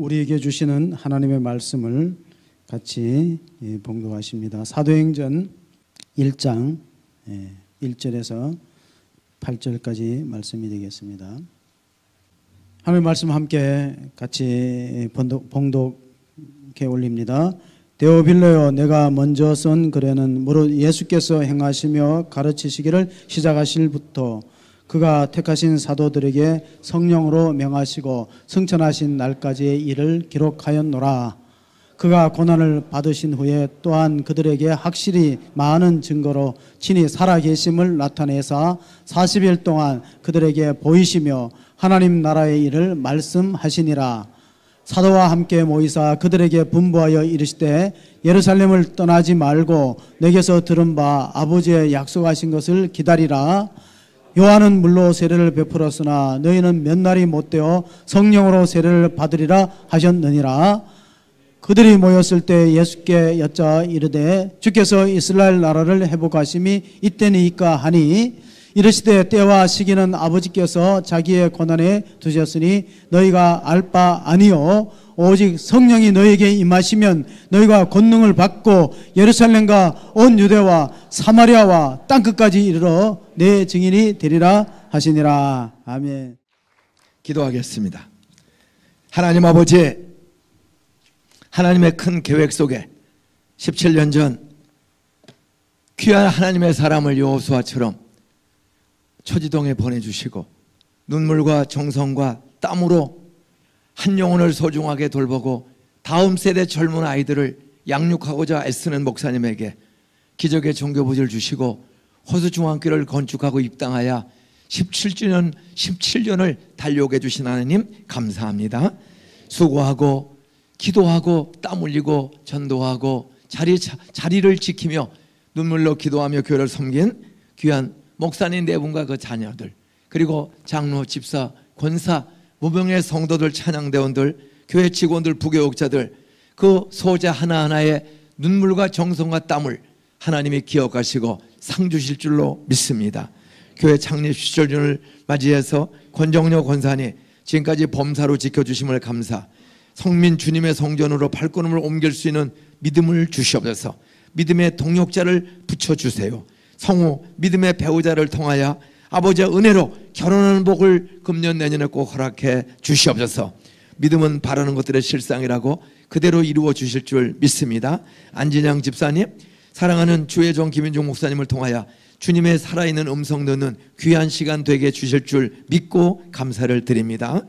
우리에게 주시는 하나님의 말씀을 같이 봉독하십니다. 사도행전 1장 1절에서 8절까지 말씀이 되겠습니다. 하나님의 말씀 함께 같이 봉독해 올립니다. 데오빌로여, 내가 먼저 쓴 글에는 무릇 예수께서 행하시며 가르치시기를 시작하실부터 그가 택하신 사도들에게 성령으로 명하시고 승천하신 날까지의 일을 기록하였노라. 그가 고난을 받으신 후에 또한 그들에게 확실히 많은 증거로 친히 살아계심을 나타내사 40일 동안 그들에게 보이시며 하나님 나라의 일을 말씀하시니라. 사도와 함께 모이사 그들에게 분부하여 이르시되 예루살렘을 떠나지 말고 내게서 들은 바 아버지의 약속하신 것을 기다리라. 요한은 물로 세례를 베풀었으나 너희는 몇 날이 못되어 성령으로 세례를 받으리라 하셨느니라. 그들이 모였을 때 예수께 여짜 이르되 주께서 이스라엘 나라를 회복하심이 이때니이까 하니 이르시되 때와 시기는 아버지께서 자기의 권한에 두셨으니 너희가 알 바 아니요 오직 성령이 너희에게 임하시면 너희가 권능을 받고 예루살렘과 온 유대와 사마리아와 땅끝까지 이르러 내 증인이 되리라 하시니라. 아멘. 기도하겠습니다. 하나님 아버지, 하나님의 큰 계획 속에 17년 전 귀한 하나님의 사람을 여호수아처럼 초지동에 보내주시고 눈물과 정성과 땀으로 한 영혼을 소중하게 돌보고 다음 세대 젊은 아이들을 양육하고자 애쓰는 목사님에게 기적의 종교부지를 주시고 호수중앙교를 건축하고 입당하여 17년을 달려오게 주신 하나님 감사합니다. 수고하고 기도하고 땀 흘리고 전도하고 자리를 지키며 눈물로 기도하며 교회를 섬긴 귀한 목사님 네 분과 그 자녀들, 그리고 장로, 집사, 권사, 무명의 성도들, 찬양대원들, 교회 직원들, 부교육자들, 그 소자 하나하나의 눈물과 정성과 땀을 하나님이 기억하시고 상 주실 줄로 믿습니다. 교회 창립 17주년을 맞이해서 권정려 권사님 지금까지 범사로 지켜주심을 감사, 성민 주님의 성전으로 발걸음을 옮길 수 있는 믿음을 주시옵소서. 믿음의 동역자를 붙여주세요. 성우 믿음의 배우자를 통하여 아버지의 은혜로 결혼하는 복을 금년 내년에 꼭 허락해 주시옵소서. 믿음은 바라는 것들의 실상이라고 그대로 이루어 주실 줄 믿습니다. 안진양 집사님, 사랑하는 주의 종 김인중 목사님을 통하여 주님의 살아있는 음성 듣는 귀한 시간 되게 주실 줄 믿고 감사를 드립니다.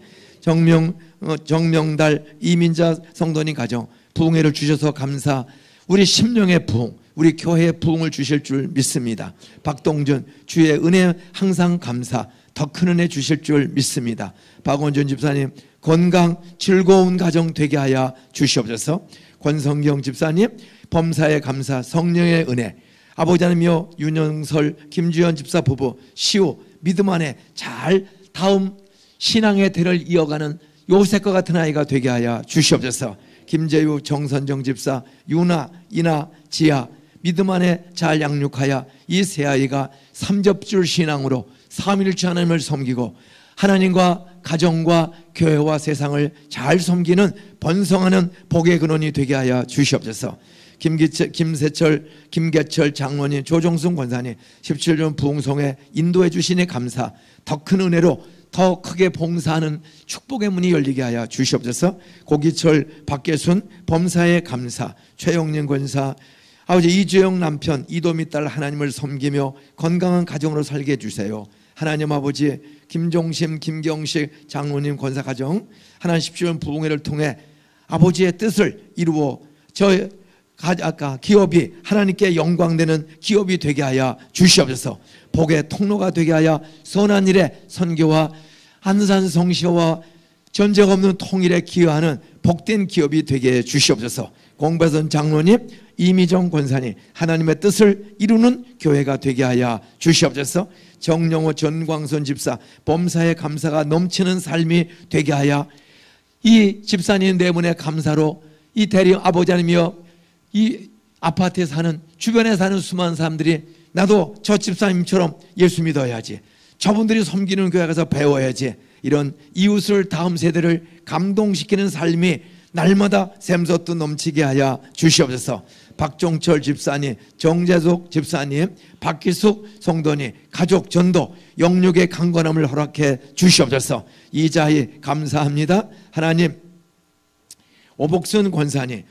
정명달 이민자 성도님 가정 부흥회를 주셔서 감사, 우리 심령의 부흥, 우리 교회의 부흥을 주실 줄 믿습니다. 박동준 주의 은혜 항상 감사, 더 큰 은혜 주실 줄 믿습니다. 박원준 집사님 건강 즐거운 가정 되게 하여 주시옵소서. 권성경 집사님 범사에 감사, 성령의 은혜, 아버지 하나님이여 윤영설 김주현 집사 부부 시호 믿음 안에 잘 다음 신앙의 대를 이어가는 요셉과 같은 아이가 되게 하여 주시옵소서. 김재유 정선정 집사 유나 이나 지아 믿음 안에 잘 양육하여 이 세 아이가 삼접줄 신앙으로 삼일째 하나님을 섬기고 하나님과 가정과 교회와 세상을 잘 섬기는 번성하는 복의 근원이 되게 하여 주시옵소서. 김계철 장로님, 조정순 권사님 17년 부흥성에 인도해 주시니 감사, 더 큰 은혜로 더 크게 봉사하는 축복의 문이 열리게 하여 주시옵소서. 고기철 박계순 범사에 감사, 최영린 권사 아버지 이주영 남편 이도미 딸 하나님을 섬기며 건강한 가정으로 살게 해주세요. 하나님 아버지 김종심 김경식 장로님 권사 가정 하나님 17년 부흥회를 통해 아버지의 뜻을 이루어 아까 기업이 하나님께 영광되는 기업이 되게 하여 주시옵소서. 복의 통로가 되게 하여 선한 일에 선교와 안산 성시와 전쟁 없는 통일에 기여하는 복된 기업이 되게 해 주시옵소서. 공배선 장로님 이미정 권사님 하나님의 뜻을 이루는 교회가 되게 하여 주시옵소서. 정영호 전광선 집사 범사의 감사가 넘치는 삶이 되게 하여 이 집사님 네 분의 감사로 이 대리 아버지 하나님이여 이 아파트에 사는 주변에 사는 수많은 사람들이 나도 저 집사님처럼 예수 믿어야지, 저분들이 섬기는 교회 가서 배워야지, 이런 이웃을 다음 세대를 감동시키는 삶이 날마다 샘솟듯 넘치게 하여 주시옵소서. 박종철 집사님, 정재숙 집사님, 박기숙 성도님 가족 전도 영육의 강건함을 허락해 주시옵소서. 이 자리 감사합니다. 하나님, 오복순 권사님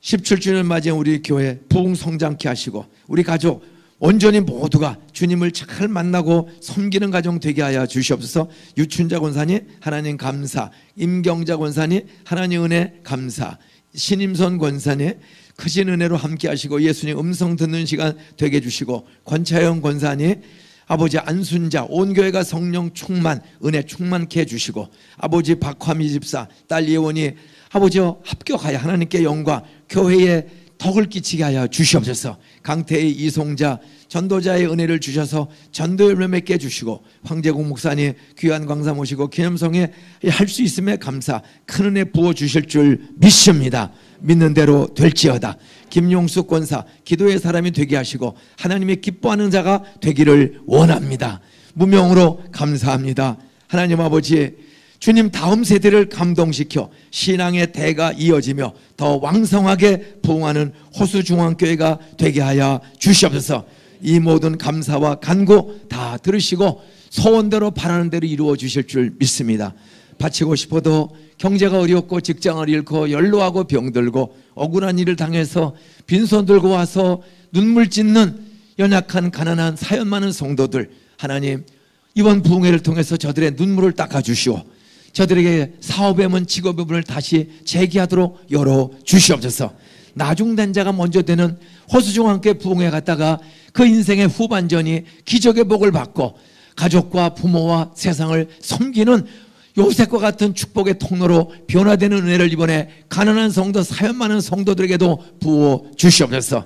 17주년 맞이한 우리 교회 부흥 성장케 하시고 우리 가족 온전히 모두가 주님을 잘 만나고 섬기는 가정 되게 하여 주시옵소서. 유춘자 권사님 하나님 감사, 임경자 권사님 하나님 은혜 감사, 신임선 권사님 크신 은혜로 함께 하시고 예수님 음성 듣는 시간 되게 해주시고, 권차영 권사님 아버지 안순자 온 교회가 성령 충만 은혜 충만케 해주시고, 아버지 박화미 집사 딸 예원이 아버지 합격하여 하나님께 영광 교회에 덕을 끼치게 하여 주시옵소서. 강태희 이송자 전도자의 은혜를 주셔서 전도 열매 맺게 해주시고, 황재국 목사님 귀한 강사 모시고 기념성에 할 수 있음에 감사 큰 은혜 부어주실 줄 믿습니다. 믿는 대로 될지어다. 김용숙 권사 기도의 사람이 되게 하시고 하나님이 기뻐하는 자가 되기를 원합니다. 무명으로 감사합니다. 하나님 아버지, 주님 다음 세대를 감동시켜 신앙의 대가 이어지며 더 왕성하게 부흥하는 호수중앙교회가 되게 하여 주시옵소서. 이 모든 감사와 간구 다 들으시고 소원대로 바라는 대로 이루어 주실 줄 믿습니다. 바치고 싶어도 경제가 어렵고 직장을 잃고 연로하고 병들고 억울한 일을 당해서 빈손 들고 와서 눈물 찢는 연약한 가난한 사연 많은 성도들, 하나님 이번 부흥회를 통해서 저들의 눈물을 닦아주시오. 저들에게 사업의 문, 직업의 문을 다시 재기하도록 열어주시옵소서. 나중된 자가 먼저 되는 호수중앙교회 부흥회 갔다가 그 인생의 후반전이 기적의 복을 받고 가족과 부모와 세상을 섬기는 요셉과 같은 축복의 통로로 변화되는 은혜를 이번에 가난한 성도, 사연 많은 성도들에게도 부어 주시옵소서.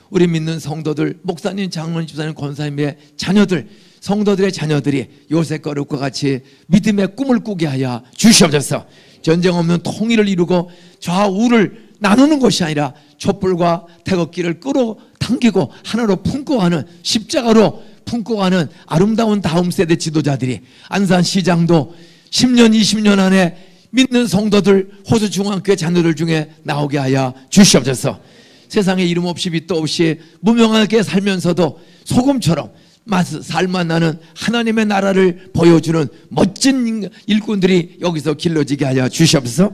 우리 믿는 성도들, 목사님, 장로님, 집사님, 권사님의 자녀들, 성도들의 자녀들이 요셉과 룻과 같이 믿음의 꿈을 꾸게 하여 주시옵소서. 전쟁 없는 통일을 이루고 좌우를 나누는 것이 아니라 촛불과 태극기를 끌어당기고 하나로 품고가는, 십자가로 품고가는 아름다운 다음 세대 지도자들이 안산시장도 10년 20년 안에 믿는 성도들, 호수중앙교회 자녀들 중에 나오게 하여 주시옵소서. 세상에 이름 없이 빛도 없이 무명하게 살면서도 소금처럼 살만 나는 하나님의 나라를 보여주는 멋진 일꾼들이 여기서 길러지게 하여 주시옵소서.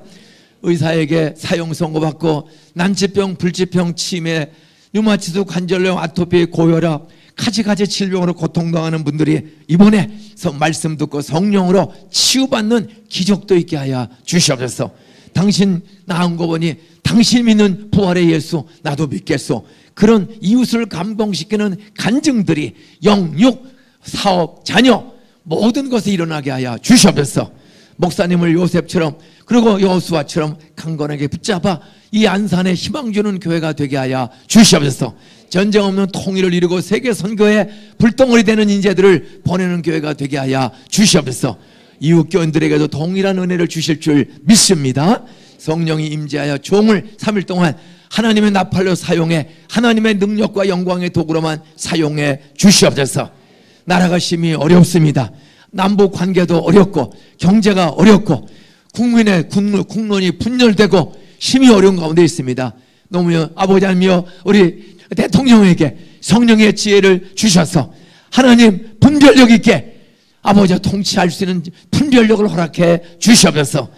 의사에게 사형 선고받고 난치병, 불치병, 치매, 류마티스, 관절염, 아토피, 고혈압, 가지가지 질병으로 고통당하는 분들이 이번에 말씀 듣고 성령으로 치유받는 기적도 있게 하여 주시옵소서. 당신 나은 거 보니 당신 믿는 부활의 예수 나도 믿겠소. 그런 이웃을 감동시키는 간증들이 영육, 사업, 자녀 모든 것에 일어나게 하여 주시옵소서. 목사님을 요셉처럼 그리고 여호수아처럼 강건하게 붙잡아 이 안산에 희망 주는 교회가 되게 하여 주시옵소서. 전쟁 없는 통일을 이루고 세계 선교에 불덩어리 되는 인재들을 보내는 교회가 되게 하여 주시옵소서. 이웃 교인들에게도 동일한 은혜를 주실 줄 믿습니다. 성령이 임재하여 종을 3일 동안 하나님의 나팔로 사용해 하나님의 능력과 영광의 도구로만 사용해 주시옵소서. 나라가 심히 어렵습니다. 남북 관계도 어렵고 경제가 어렵고 국민의 국론이 분열되고 심히 어려운 가운데 있습니다. 너무 아버지 하나님이여 우리 대통령에게 성령의 지혜를 주셔서 하나님 분별력 있게 아버지와 통치할 수 있는 분별력을 허락해 주시옵소서.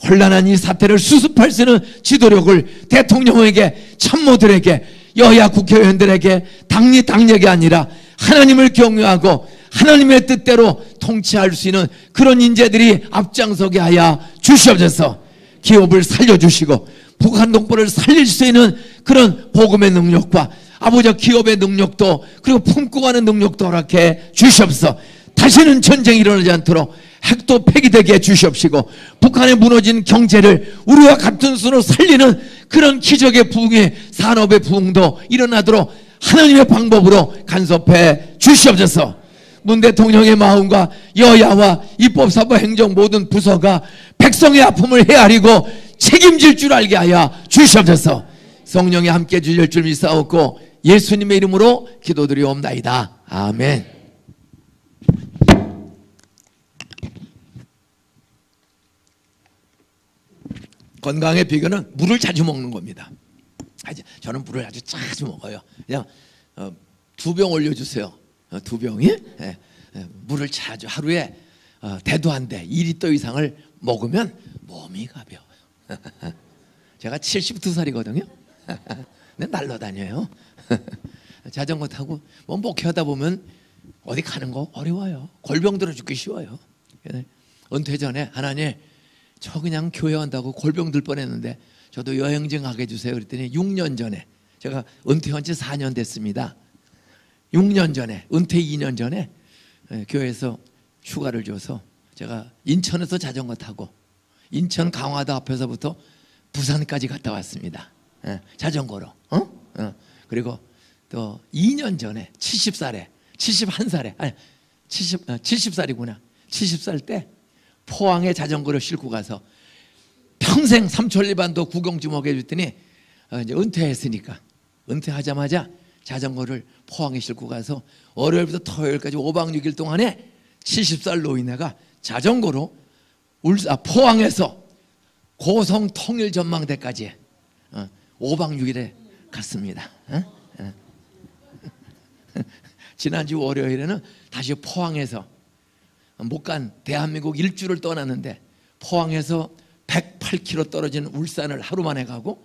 혼란한 이 사태를 수습할 수 있는 지도력을 대통령에게, 참모들에게, 여야 국회의원들에게, 당력이 아니라 하나님을 경외하고 하나님의 뜻대로 통치할 수 있는 그런 인재들이 앞장서게 하여 주시옵소서. 기업을 살려주시고 북한 동포를 살릴 수 있는 그런 복음의 능력과 아버지 기업의 능력도 그리고 품고 가는 능력도 허락해 주시옵소서. 다시는 전쟁이 일어나지 않도록 핵도 폐기되게 해 주시옵시고 북한의 무너진 경제를 우리와 같은 수로 살리는 그런 기적의 부흥의 산업의 부흥도 일어나도록 하나님의 방법으로 간섭해 주시옵소서. 문 대통령의 마음과 여야와 입법사법 행정 모든 부서가 백성의 아픔을 헤아리고 책임질 줄 알게 하여 주시옵소서. 성령이 함께 주실 줄 믿사옵고 예수님의 이름으로 기도드리옵나이다. 아멘. 건강의 비결은 물을 자주 먹는 겁니다. 저는 물을 아주 자주 먹어요. 그냥 2병 올려주세요. 2병이 물을 자주 하루에 대도 안 돼 2리터 이상을 먹으면 몸이 가벼워요. 제가 72살이거든요. 근데 날라다녀요. 자전거 타고 뭐 목회하다 보면 어디 가는 거 어려워요. 골병 들어 죽기 쉬워요. 은퇴 전에 하나님 저 그냥 교회 한다고 골병 들 뻔했는데 저도 여행 좀 가게 해주세요. 그랬더니 6년 전에 제가 은퇴한 지 4년 됐습니다. 6년 전에 은퇴 2년 전에 교회에서 휴가를 줘서 제가 인천에서 자전거 타고 인천 강화도 앞에서부터 부산까지 갔다 왔습니다. 자전거로. 그리고 또 2년 전에 70살에 71살에 아니 70살이구나. 70살 때 포항에 자전거를 싣고 가서 평생 삼천리반도 구경 좀 하게 해줬더니 이제 은퇴했으니까 은퇴하자마자 자전거를 포항에 싣고 가서 월요일부터 토요일까지 5박 6일 동안에 70살 노인네가 자전거로 포항에서 고성 통일 전망대까지 5박 6일에 갔습니다. 지난주 월요일에는 다시 포항에서 못 간 대한민국 일주를 떠났는데 포항에서 108km 떨어진 울산을 하루 만에 가고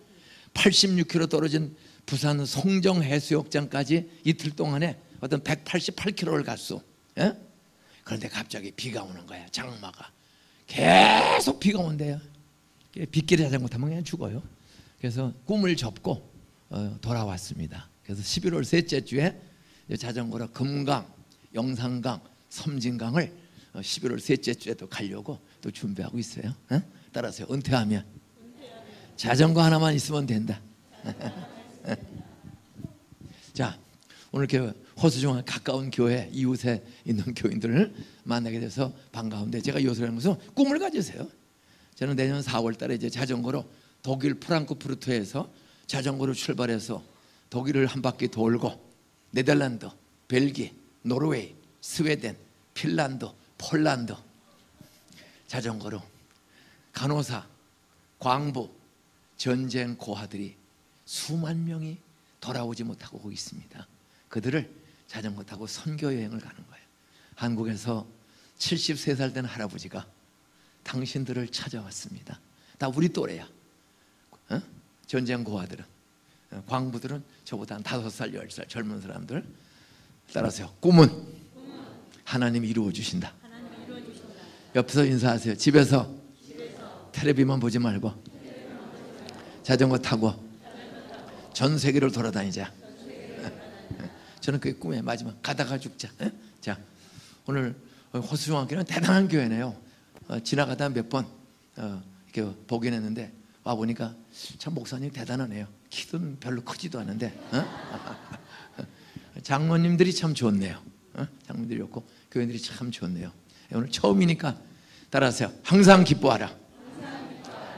86km 떨어진 부산 송정해수욕장까지 이틀 동안에 어떤 188km를 갔어. 그런데 갑자기 비가 오는 거야. 장마가 계속 비가 온대요. 빗길에 자전거 타면 그냥 죽어요. 그래서 꿈을 접고 돌아왔습니다. 그래서 11월 셋째 주에 자전거로 금강, 영산강, 섬진강을 11월 셋째 주에 또 가려고 또 준비하고 있어요. 따라서 은퇴하면 자전거 하나만 있으면 된다. 자, 오늘 이렇게 호수중앙 가까운 교회 이웃에 있는 교인들을 만나게 돼서 반가운데 제가 요소라는 것은 꿈을 가지세요. 저는 내년 4월 달에 이제 자전거로 독일 프랑크푸르트에서 자전거로 출발해서 독일을 한 바퀴 돌고 네덜란드, 벨기, 노르웨이, 스웨덴, 핀란드, 폴란드 자전거로 간호사, 광부, 전쟁 고아들이 수만 명이 돌아오지 못하고 오고 있습니다. 그들을 자전거 타고 선교 여행을 가는 거예요. 한국에서 73살 된 할아버지가 당신들을 찾아왔습니다. 다 우리 또래야. 전쟁 고아들은, 광부들은 저보다 한 5살, 10살 젊은 사람들. 따라서요. 꿈은 하나님이 이루어 주신다. 옆에서 인사하세요. 집에서 텔레비만 보지 말고 자전거 타고 전 세계를 돌아다니자. 저는 그게 꿈이에요. 마지막 가다가 죽자. 자, 오늘 호수중앙교회는 대단한 교회네요. 지나가다 몇 번 이렇게 보긴 했는데 와 보니까 참 목사님 대단하네요. 키도 별로 크지도 않은데 장로님들이 참 좋네요. 장로님들이 좋고 교인들이 참 좋네요. 오늘 처음이니까 따라하세요. 항상 기뻐하라.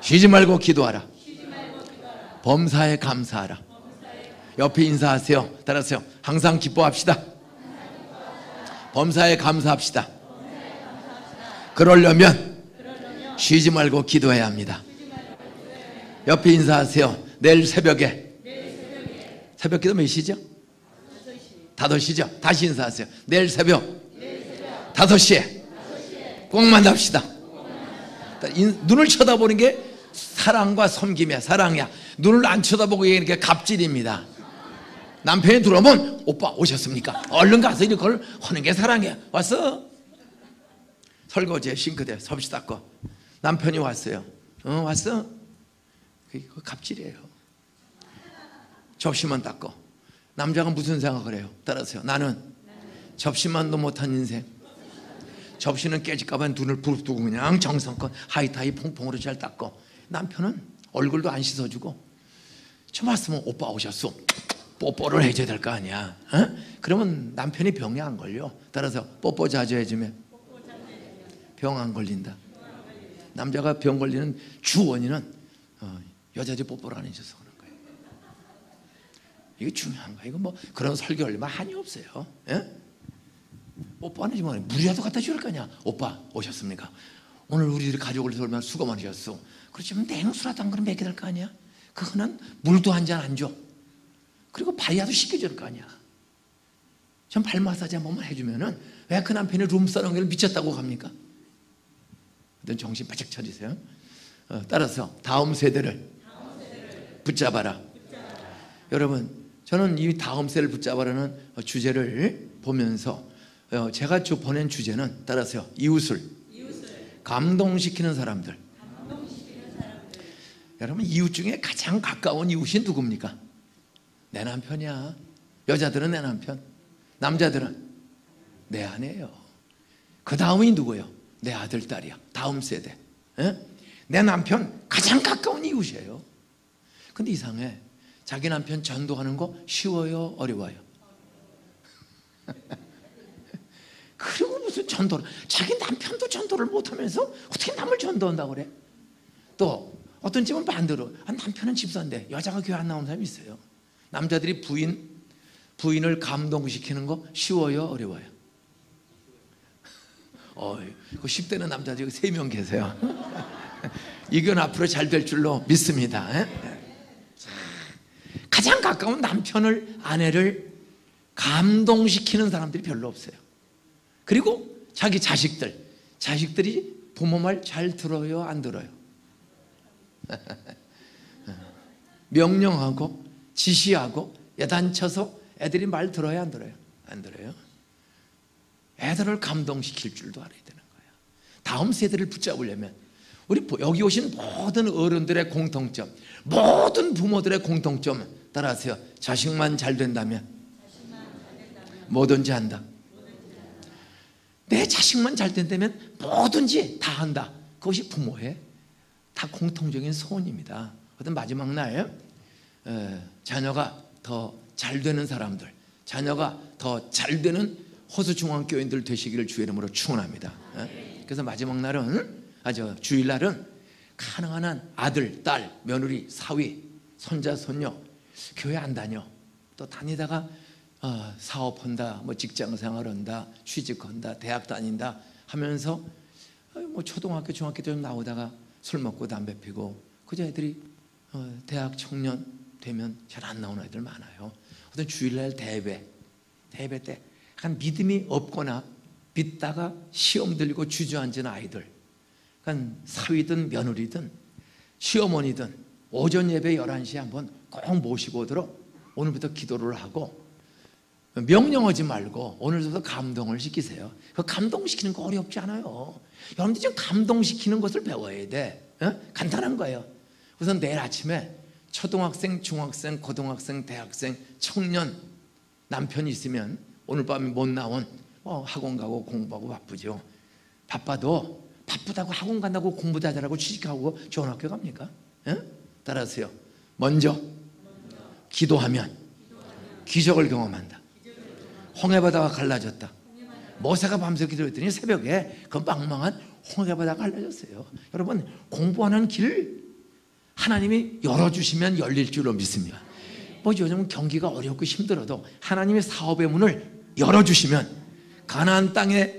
쉬지 말고 기도하라. 범사에 감사하라. 옆에 인사하세요. 따라하세요. 항상 기뻐합시다. 범사에 감사합시다. 그러려면 쉬지 말고 기도해야 합니다. 옆에 인사하세요. 내일 새벽에 새벽 기도 몇 시죠? 5시죠? 다시 인사하세요. 내일 새벽 5시에 꼭 만납시다. 눈을 쳐다보는 게 사랑과 섬김이야. 사랑이야. 눈을 안 쳐다보고 얘기하는 게 갑질입니다. 남편이 들어오면 오빠 오셨습니까? 얼른 가서 이걸 하는 게 사랑이야. 왔어? 설거지에 싱크대 접시 닦고 남편이 왔어요. 왔어? 그거 갑질이에요. 접시만 닦고 남자가 무슨 생각을 해요? 따라서요. 나는 접시만도 못한 인생. 접시는 깨질까 봐 눈을 부릅뜨고 그냥 정성껏 하이타이 퐁퐁으로 잘 닦고 남편은 얼굴도 안 씻어주고 처음 왔으면 오빠 오셨어. 뽀뽀를 해줘야 될 거 아니야. 그러면 남편이 병이 안 걸려. 따라서 뽀뽀 자주 해주면 병 안 걸린다. 남자가 병 걸리는 주 원인은 여자들이 뽀뽀를 안 해줘서 그런 거예요. 이게 중요한 거예요. 이거 뭐 그런 설교 얼마 한이 없어요. 예? 뽀뽀 안 해주면 물이라도 갖다 줄 거 아니야. 오빠 오셨습니까? 오늘 우리들이 가족을 얼마나 수고 많으셨어. 그렇지만 냉수라도 한 그릇 먹게 될 거 아니야. 그거는 물도 한 잔 안 줘. 그리고 발이라도 씻겨줄 거 아니야. 전 발 마사지 한 번만 해주면은 왜 그 남편이 룸사롱을 미쳤다고 합니까? 어떤 정신 바짝 차리세요. 따라서 다음 세대를 붙잡아라. 여러분, 저는 이 다음 세대를 붙잡아라는 주제를 보면서 제가 보낸 주제는 따라서요, 이웃을 감동시키는 사람들. 여러분, 이웃 중에 가장 가까운 이웃이 누굽니까? 내 남편이야. 여자들은 내 남편, 남자들은 내 아내예요. 그 다음이 누구예요? 내 아들, 딸이야. 다음 세대. 에? 내 남편 가장 가까운 이웃이에요. 근데 이상해. 자기 남편 전도하는 거 쉬워요? 어려워요? 그리고 무슨 전도를, 자기 남편도 전도를 못하면서 어떻게 남을 전도한다고 그래? 또 어떤 집은 반대로, 남편은 집사인데 여자가 교회 안 나오는 사람이 있어요. 남자들이 부인을 감동시키는 거 쉬워요? 어려워요? 그 10대는 남자들이 3명 계세요. 이건 앞으로 잘 될 줄로 믿습니다. 가장 가까운 남편을, 아내를 감동시키는 사람들이 별로 없어요. 그리고 자기 자식들이 부모 말 잘 들어요? 안 들어요? 명령하고 지시하고 야단쳐서 애들이 말 들어요? 안 들어요? 안 들어요. 애들을 감동시킬 줄도 알아야 되는 거예요. 다음 세대를 붙잡으려면 우리 여기 오신 모든 어른들의 공통점, 모든 부모들의 공통점 따라하세요. 자식만 잘 된다면 뭐든지 한다. 내 자식만 잘 된다면 뭐든지 다 한다. 그것이 부모의 다 공통적인 소원입니다. 어떤 마지막 날 자녀가 더 잘 되는 사람들, 자녀가 더 잘 되는 호수중앙교인들 되시기를 주의 이름으로 축원합니다. 그래서 마지막 날은, 주일날은 가능한 한 아들, 딸, 며느리, 사위, 손자, 손녀 교회 안 다녀, 또 다니다가 사업한다, 뭐 직장생활한다, 취직한다, 대학 다닌다 하면서 뭐 초등학교, 중학교 때 좀 나오다가 술 먹고 담배 피고, 그저 애들이 대학 청년 되면 잘 안 나오는 애들 많아요. 어떤 주일날 대회 때 약간 믿음이 없거나 빚다가 시험 들고 주저앉은 아이들, 그러니까 사위든 며느리든 시어머니든 오전 예배 11시에 한번 꼭 모시고 오도록 오늘부터 기도를 하고, 명령하지 말고 오늘부터 감동을 시키세요. 그 감동시키는 거 어렵지 않아요. 여러분들 지금 감동시키는 것을 배워야 돼. 간단한 거예요. 우선 내일 아침에 초등학생, 중학생, 고등학생, 대학생, 청년 남편이 있으면 오늘 밤에 못 나온 학원 가고 공부하고 바쁘죠. 바빠도 바쁘다고 학원 간다고 공부 다 잘하고 취직하고 좋은 학교 갑니까? 따라하세요. 먼저 기도하면 기적을 경험한다. 홍해바다가 갈라졌다. 모세가 밤새 기도했더니 새벽에 그 망망한 홍해바다가 갈라졌어요. 여러분, 공부하는 길 하나님이 열어주시면 열릴 줄로 믿습니다. 뭐 요즘 경기가 어렵고 힘들어도 하나님의 사업의 문을 열어주시면 가나안 땅에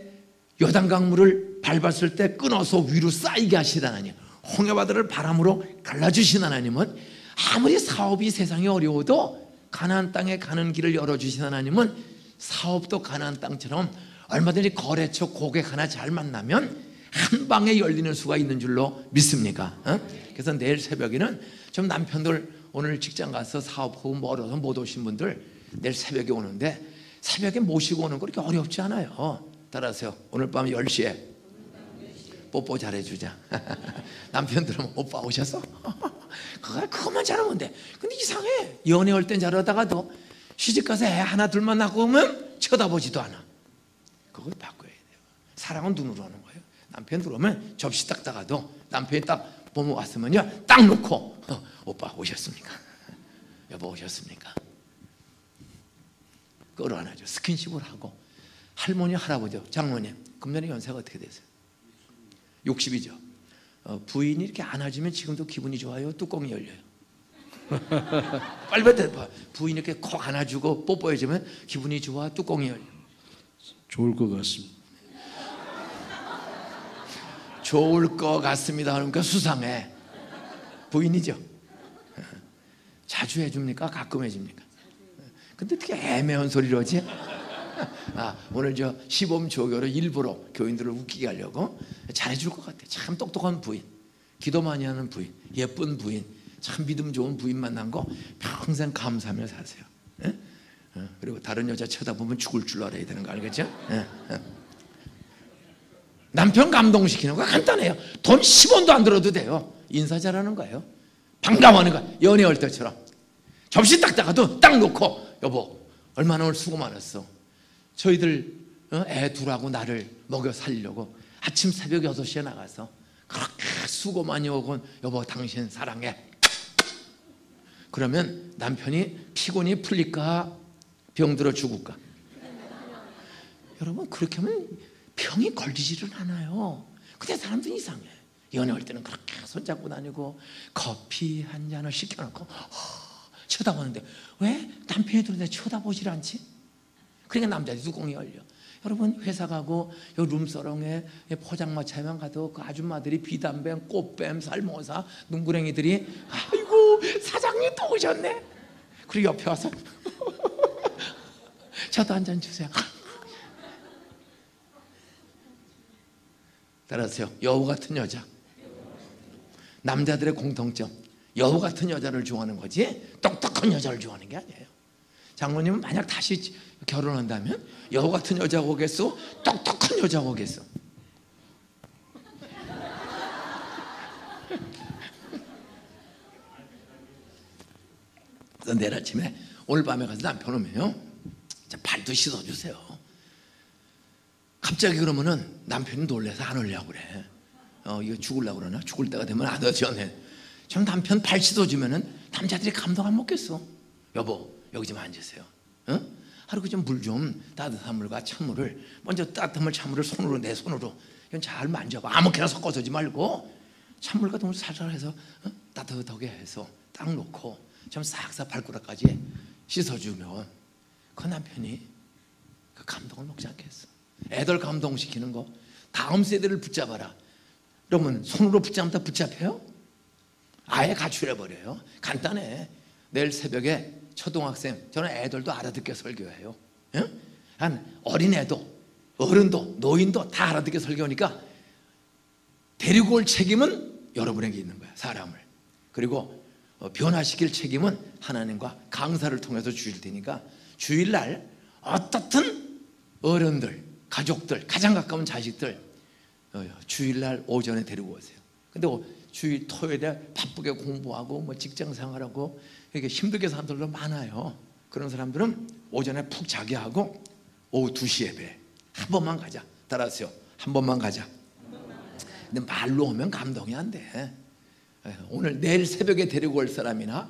요단강물을 밟았을 때 끊어서 위로 쌓이게 하시는 하나님, 홍해바다를 바람으로 갈라주신 하나님은 아무리 사업이 세상이 어려워도 가나안 땅에 가는 길을 열어주신 하나님은 사업도 가나안 땅처럼 얼마든지 거래처 고객 하나 잘 만나면 한 방에 열리는 수가 있는 줄로 믿습니까? 그래서 내일 새벽에는 좀 남편들 오늘 직장 가서 사업하고 멀어서 못 오신 분들 내일 새벽에 오는데, 새벽에 모시고 오는 거 그렇게 어렵지 않아요. 따라서요, 오늘 밤 10시에 뽀뽀 잘해주자. 남편 들으면 오빠 오셨어? 그것만 잘하면 돼. 근데 이상해. 연애할 땐 잘하다가도 시집가서 애 하나 둘만 낳고 오면 쳐다보지도 않아. 그걸 바꿔야 돼요. 사랑은 눈으로 하는 거예요. 남편 들어오면 접시 닦다가도 남편이 딱 보면 왔으면요, 딱 놓고 오빠 오셨습니까? 여보 오셨습니까? 끌어안아줘. 스킨십을 하고. 할머니, 할아버지, 장모님, 금년에 연세가 어떻게 되세요? 60이죠. 부인이 이렇게 안아주면 지금도 기분이 좋아요? 뚜껑이 열려요? 빨리 봐. 부인이 이렇게 콕 안아주고 뽀뽀해주면 기분이 좋아? 뚜껑이 열려? 좋을 것 같습니다. 좋을 것 같습니다. 그러니까 수상해. 부인이죠. 자주 해줍니까? 가끔 해줍니까? 근데 어떻게 애매한 소리를 하지? 오늘 저 시범 조교로 일부러 교인들을 웃기게 하려고 잘해줄 것 같아. 참 똑똑한 부인, 기도 많이 하는 부인, 예쁜 부인, 참 믿음 좋은 부인 만난 거 평생 감사하며 사세요. 그리고 다른 여자 쳐다보면 죽을 줄 알아야 되는 거 알겠죠? 남편 감동시키는 거 간단해요. 돈 10원도 안 들어도 돼요. 인사 잘하는 거예요. 반가워하는 거야. 연애할 때처럼. 접시 닦다가도 딱 놓고, 여보 얼마나 오늘 수고 많았어. 저희들 애 둘하고 나를 먹여 살리려고 아침 새벽 6시에 나가서 그렇게 수고 많이 하고, 여보 당신 사랑해. 그러면 남편이 피곤이 풀릴까? 병들어 죽을까? 여러분 그렇게 하면 병이 걸리지를 않아요. 근데 사람들이 이상해. 연애할 때는 그렇게 손잡고 다니고 커피 한 잔을 시켜놓고 쳐다보는데 왜 남편이 들어오는데 쳐다보질 않지? 그러니까 남자들이 뚜껑이 열려. 여러분 회사 가고 룸서롱에 포장마차에만 가도 그 아줌마들이 비담뱀, 꽃뱀, 살모사, 눈구랭이들이 아이고 사장님 또 오셨네. 그리고 옆에 와서 저도 한 잔 주세요. 따라서요, 여우 같은 여자. 남자들의 공통점, 여우 같은 여자를 좋아하는 거지 똑똑한 여자를 좋아하는 게 아니에요. 장모님은 만약 다시 결혼한다면 여우 같은 여자 오겠어? 똑똑한 여자 오겠어? 그래서 내일 아침에 오늘 밤에 가서 남편 오면요, 발도 씻어주세요. 갑자기 그러면은 남편이 놀래서 안 오려고 그래. 이거 죽으려고 그러나? 죽을 때가 되면 안 오죠. 전 남편 발 씻어주면은 남자들이 감동 안 먹겠어. 여보 여기 좀 앉으세요. 하루 좀 물 좀, 따뜻한 물과 찬물을, 먼저 따뜻한 물 찬물을 손으로, 내 손으로 이건 잘 만져봐. 아무렇게나 섞어서 하지 말고 찬물과 동물 살살 해서 따뜻하게 해서 딱 놓고 좀 싹싹 발가락까지 씻어주면 그 남편이 그 감동을 먹지 않겠어. 애들 감동시키는 거, 다음 세대를 붙잡아라. 그러면 손으로 붙잡다 붙잡혀요? 아예 가출해버려요. 간단해. 내일 새벽에 초등학생, 저는 애들도 알아듣게 설교해요. 한 어린애도 어른도 노인도 다 알아듣게 설교하니까 데리고 올 책임은 여러분에게 있는 거야. 사람을. 그리고 변화시킬 책임은 하나님과 강사를 통해서 주실 테니까 주일날 어떻든 어른들, 가족들, 가장 가까운 자식들 주일날 오전에 데리고 오세요. 근데 주일 토요일에 바쁘게 공부하고 뭐 직장 생활하고 이렇게 힘들게 사는 사람들 많아요. 그런 사람들은 오전에 푹 자게 하고 오후 2시 예배 한 번만 가자. 따라하세요. 한 번만 가자. 근데 말로 오면 감동이 안 돼. 오늘 내일 새벽에 데리고 올 사람이나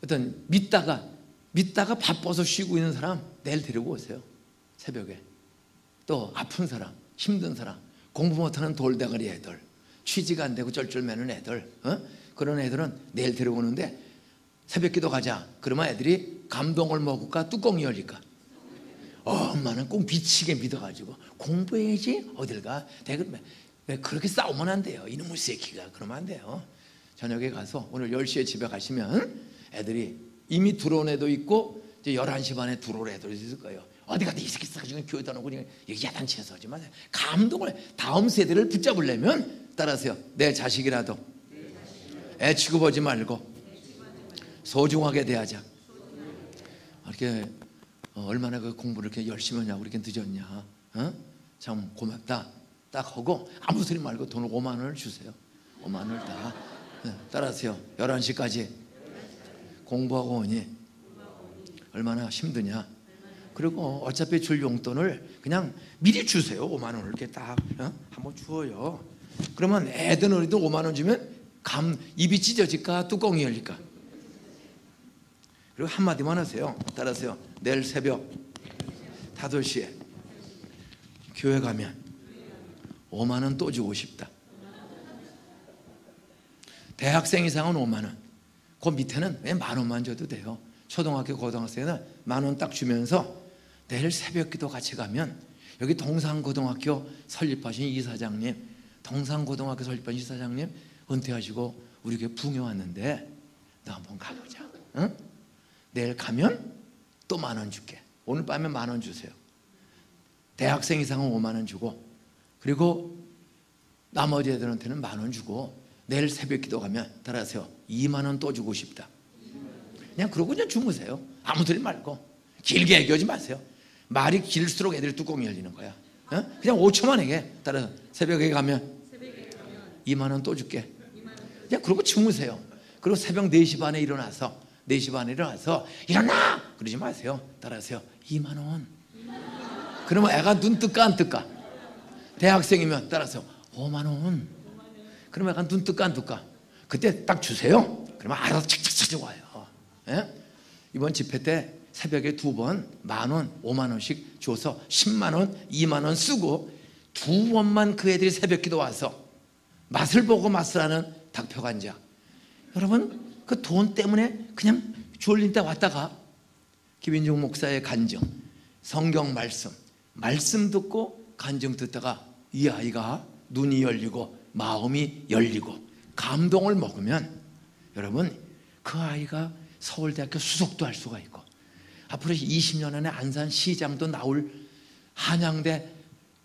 어떤 믿다가 바빠서 쉬고 있는 사람 내일 데리고 오세요. 새벽에. 또 아픈 사람, 힘든 사람, 공부 못하는 돌대가리 애들, 취직 안 되고 쩔쩔매는 애들, 그런 애들은 내일 데리고 오는데 새벽 기도 가자. 그러면 애들이 감동을 먹을까 뚜껑이 열릴까? 엄마는 꼭 미치게 믿어가지고 공부해야지 어딜 가? 왜 그렇게 싸우면 안 돼요. 이놈의 새끼가. 그러면 안 돼요. 저녁에 가서 오늘 10시에 집에 가시면 애들이 이미 들어온 애도 있고 이제 11시 반에 들어올 애도 있을 거예요. 어디 가도 이 새끼 싸가지고 교회도 안 오고 야단치에서 하지 마세요. 감동을, 다음 세대를 붙잡으려면 따라서요, 내 자식이라도 애 취급하지 말고 소중하게 대하자. 이렇게 얼마나 그 공부를 이렇게 열심히 하냐고 이렇게 늦었냐. 참 고맙다. 딱 하고 아무 소리 말고 돈 5만 원을 주세요. 5만 원을 다. 따라하세요. 11시까지 공부하고 오니 얼마나 힘드냐. 그리고 어차피 줄 용돈을 그냥 미리 주세요. 5만 원을 이렇게 딱 한번 주어요. 그러면 애든 어리든 5만 원 주면 입이 찢어질까 뚜껑이 열릴까? 그리고 한마디만 하세요. 따라하세요. 내일 새벽 5시에 교회 가면 5만 원 또 주고 싶다. 대학생 이상은 5만 원. 그 밑에는 왜 10,000원만 줘도 돼요. 초등학교, 고등학생은 10,000원 딱 주면서 내일 새벽 기도 같이 가면 여기 동산고등학교 설립하신 이사장님 동산고등학교 설립반 이사장님 은퇴하시고 우리 교회 부흥회 왔는데 너 한번 가보자. 응? 내일 가면 또 10,000원 줄게. 오늘 밤에 10,000원 주세요. 대학생 이상은 50,000원 주고, 그리고 나머지 애들한테는 10,000원 주고, 내일 새벽 기도 가면 따라하세요. 20,000원 또 주고 싶다. 그냥 그러고 그냥 주무세요. 아무 소리 말고. 길게 얘기하지 마세요. 말이 길수록 애들이 뚜껑이 열리는 거야. 어? 그냥 5초만에게 따라서 새벽에 가면 20,000원 또 줄게. 그냥 그러고 주무세요. 그리고 새벽 4시 반에 일어나서 일어나! 그러지 마세요. 따라하세요. 20,000원. 그러면 애가 눈 뜰까 안 뜰까? 대학생이면 따라서 50,000원. 그러면 애가 눈 뜰까 안 뜰까? 그때 딱 주세요. 그러면 알아서 착착착 와요. 예? 이번 집회 때 새벽에 2번 10,000원, 50,000원씩 줘서 100,000원, 20,000원 쓰고 2번만 그 애들이 새벽 기도 와서 맛을 보고 맛을 하는 닭표간장. 여러분 그 돈 때문에 그냥 졸린 때 왔다가 김인중 목사의 간증, 성경 말씀 듣고 간증 듣다가 이 아이가 눈이 열리고 마음이 열리고 감동을 먹으면 여러분 그 아이가 서울대학교 수석도 할 수가 있고 앞으로 20년 안에 안산시장도 나올, 한양대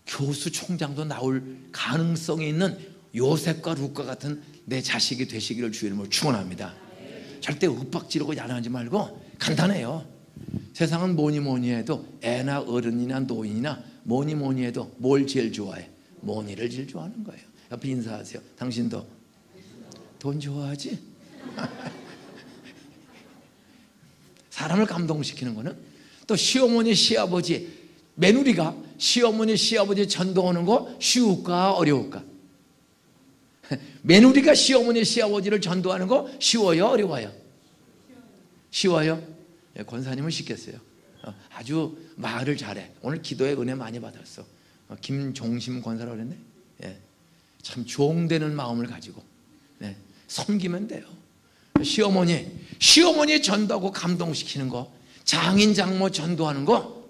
교수 총장도 나올 가능성이 있는 요셉과 룻과 같은 내 자식이 되시기를 주의 이름으로 축원합니다. 절대 윽박지르고 야단하지 말고 간단해요. 세상은 뭐니 해도 애나 어른이나 노인이나 뭐니 해도 뭘 제일 좋아해? 뭐니를 제일 좋아하는 거예요. 옆에 인사하세요. 당신도 돈 좋아하지? 사람을 감동시키는 거는 또 시어머니 시아버지, 며느리가 시어머니 시아버지 전도하는 거 쉬울까 어려울까? 며느리가 시어머니 시아버지를 전도하는 거 쉬워요 어려워요? 쉬워요? 권사님은 쉽겠어요. 아주 말을 잘해. 오늘 기도에 은혜 많이 받았어. 김종심 권사라고 그랬네. 예. 참 종되는 마음을 가지고 섬기면 돼요. 시어머니 전도하고 감동시키는 거, 장인 장모 전도하는 거,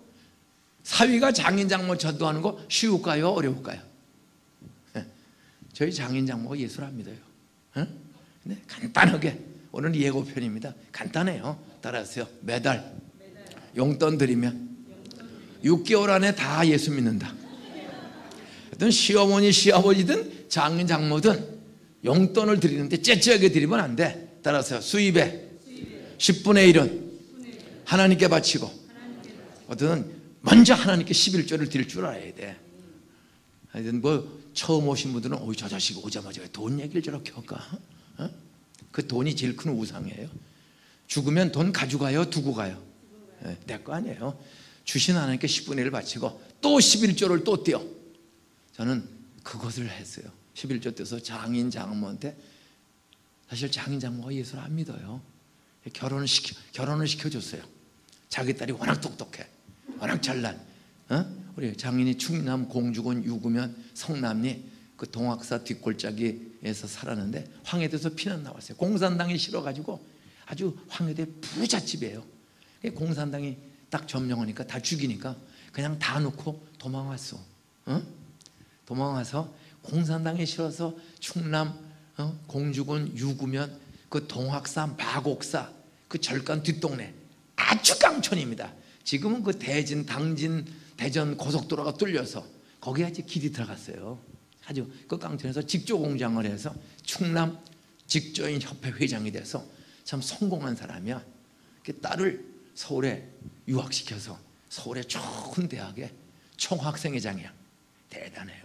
사위가 장인 장모 전도하는 거 쉬울까요 어려울까요? 저희 장인 장모가 예수를 안 믿어요. 근데 간단하게 오늘 예고편입니다. 간단해요. 따라하세요. 매달 용돈 드리면 6개월 안에 다 예수 믿는다. 어떤 시어머니 시아버지든 장인 장모든 용돈을 드리는데 째째하게 드리면 안 돼. 따라서 수입의 10분의 1은 하나님께 바치고 어떤 먼저 하나님께 11조를 드릴 줄 알아야 돼. 하여튼 뭐 처음 오신 분들은 저 자식 오자마자 왜 돈 얘기를 저렇게 할까? 그 돈이 제일 큰 우상이에요. 죽으면 돈 가져가요 두고 가요? 내 거 아니에요. 주신 하나님께 10분의 1을 바치고 또 11조를 또 떼어. 저는 그것을 했어요. 11조 떼서 장인 장모한테, 사실 장인 장모가 예수를 안 믿어요. 결혼을 시켜줬어요. 자기 딸이 워낙 똑똑해, 워낙 잘난. 우리 장인이 충남 공주군 유구면 성남리 그 동학사 뒷골짜기에서 살았는데 황해도에서 피난 나왔어요. 공산당이 싫어가지고 아주 황해도의 부잣집이에요. 공산당이 딱 점령하니까 다 죽이니까 그냥 다 놓고 도망왔어. 도망와서 공산당이 싫어서 충남 공주군 유구면 그 동학사 마곡사 그 절간 뒷동네 아주 깡촌입니다. 지금은 그 대진 당진 대전 고속도로가 뚫려서 거기에 아주 길이 들어갔어요. 아주 그 깡촌에서 직조 공장을 해서 충남 직조인 협회 회장이 돼서 참 성공한 사람이야. 그 딸을 서울에 유학시켜서 서울의 좋은 대학에 총학생회장이야. 대단해요.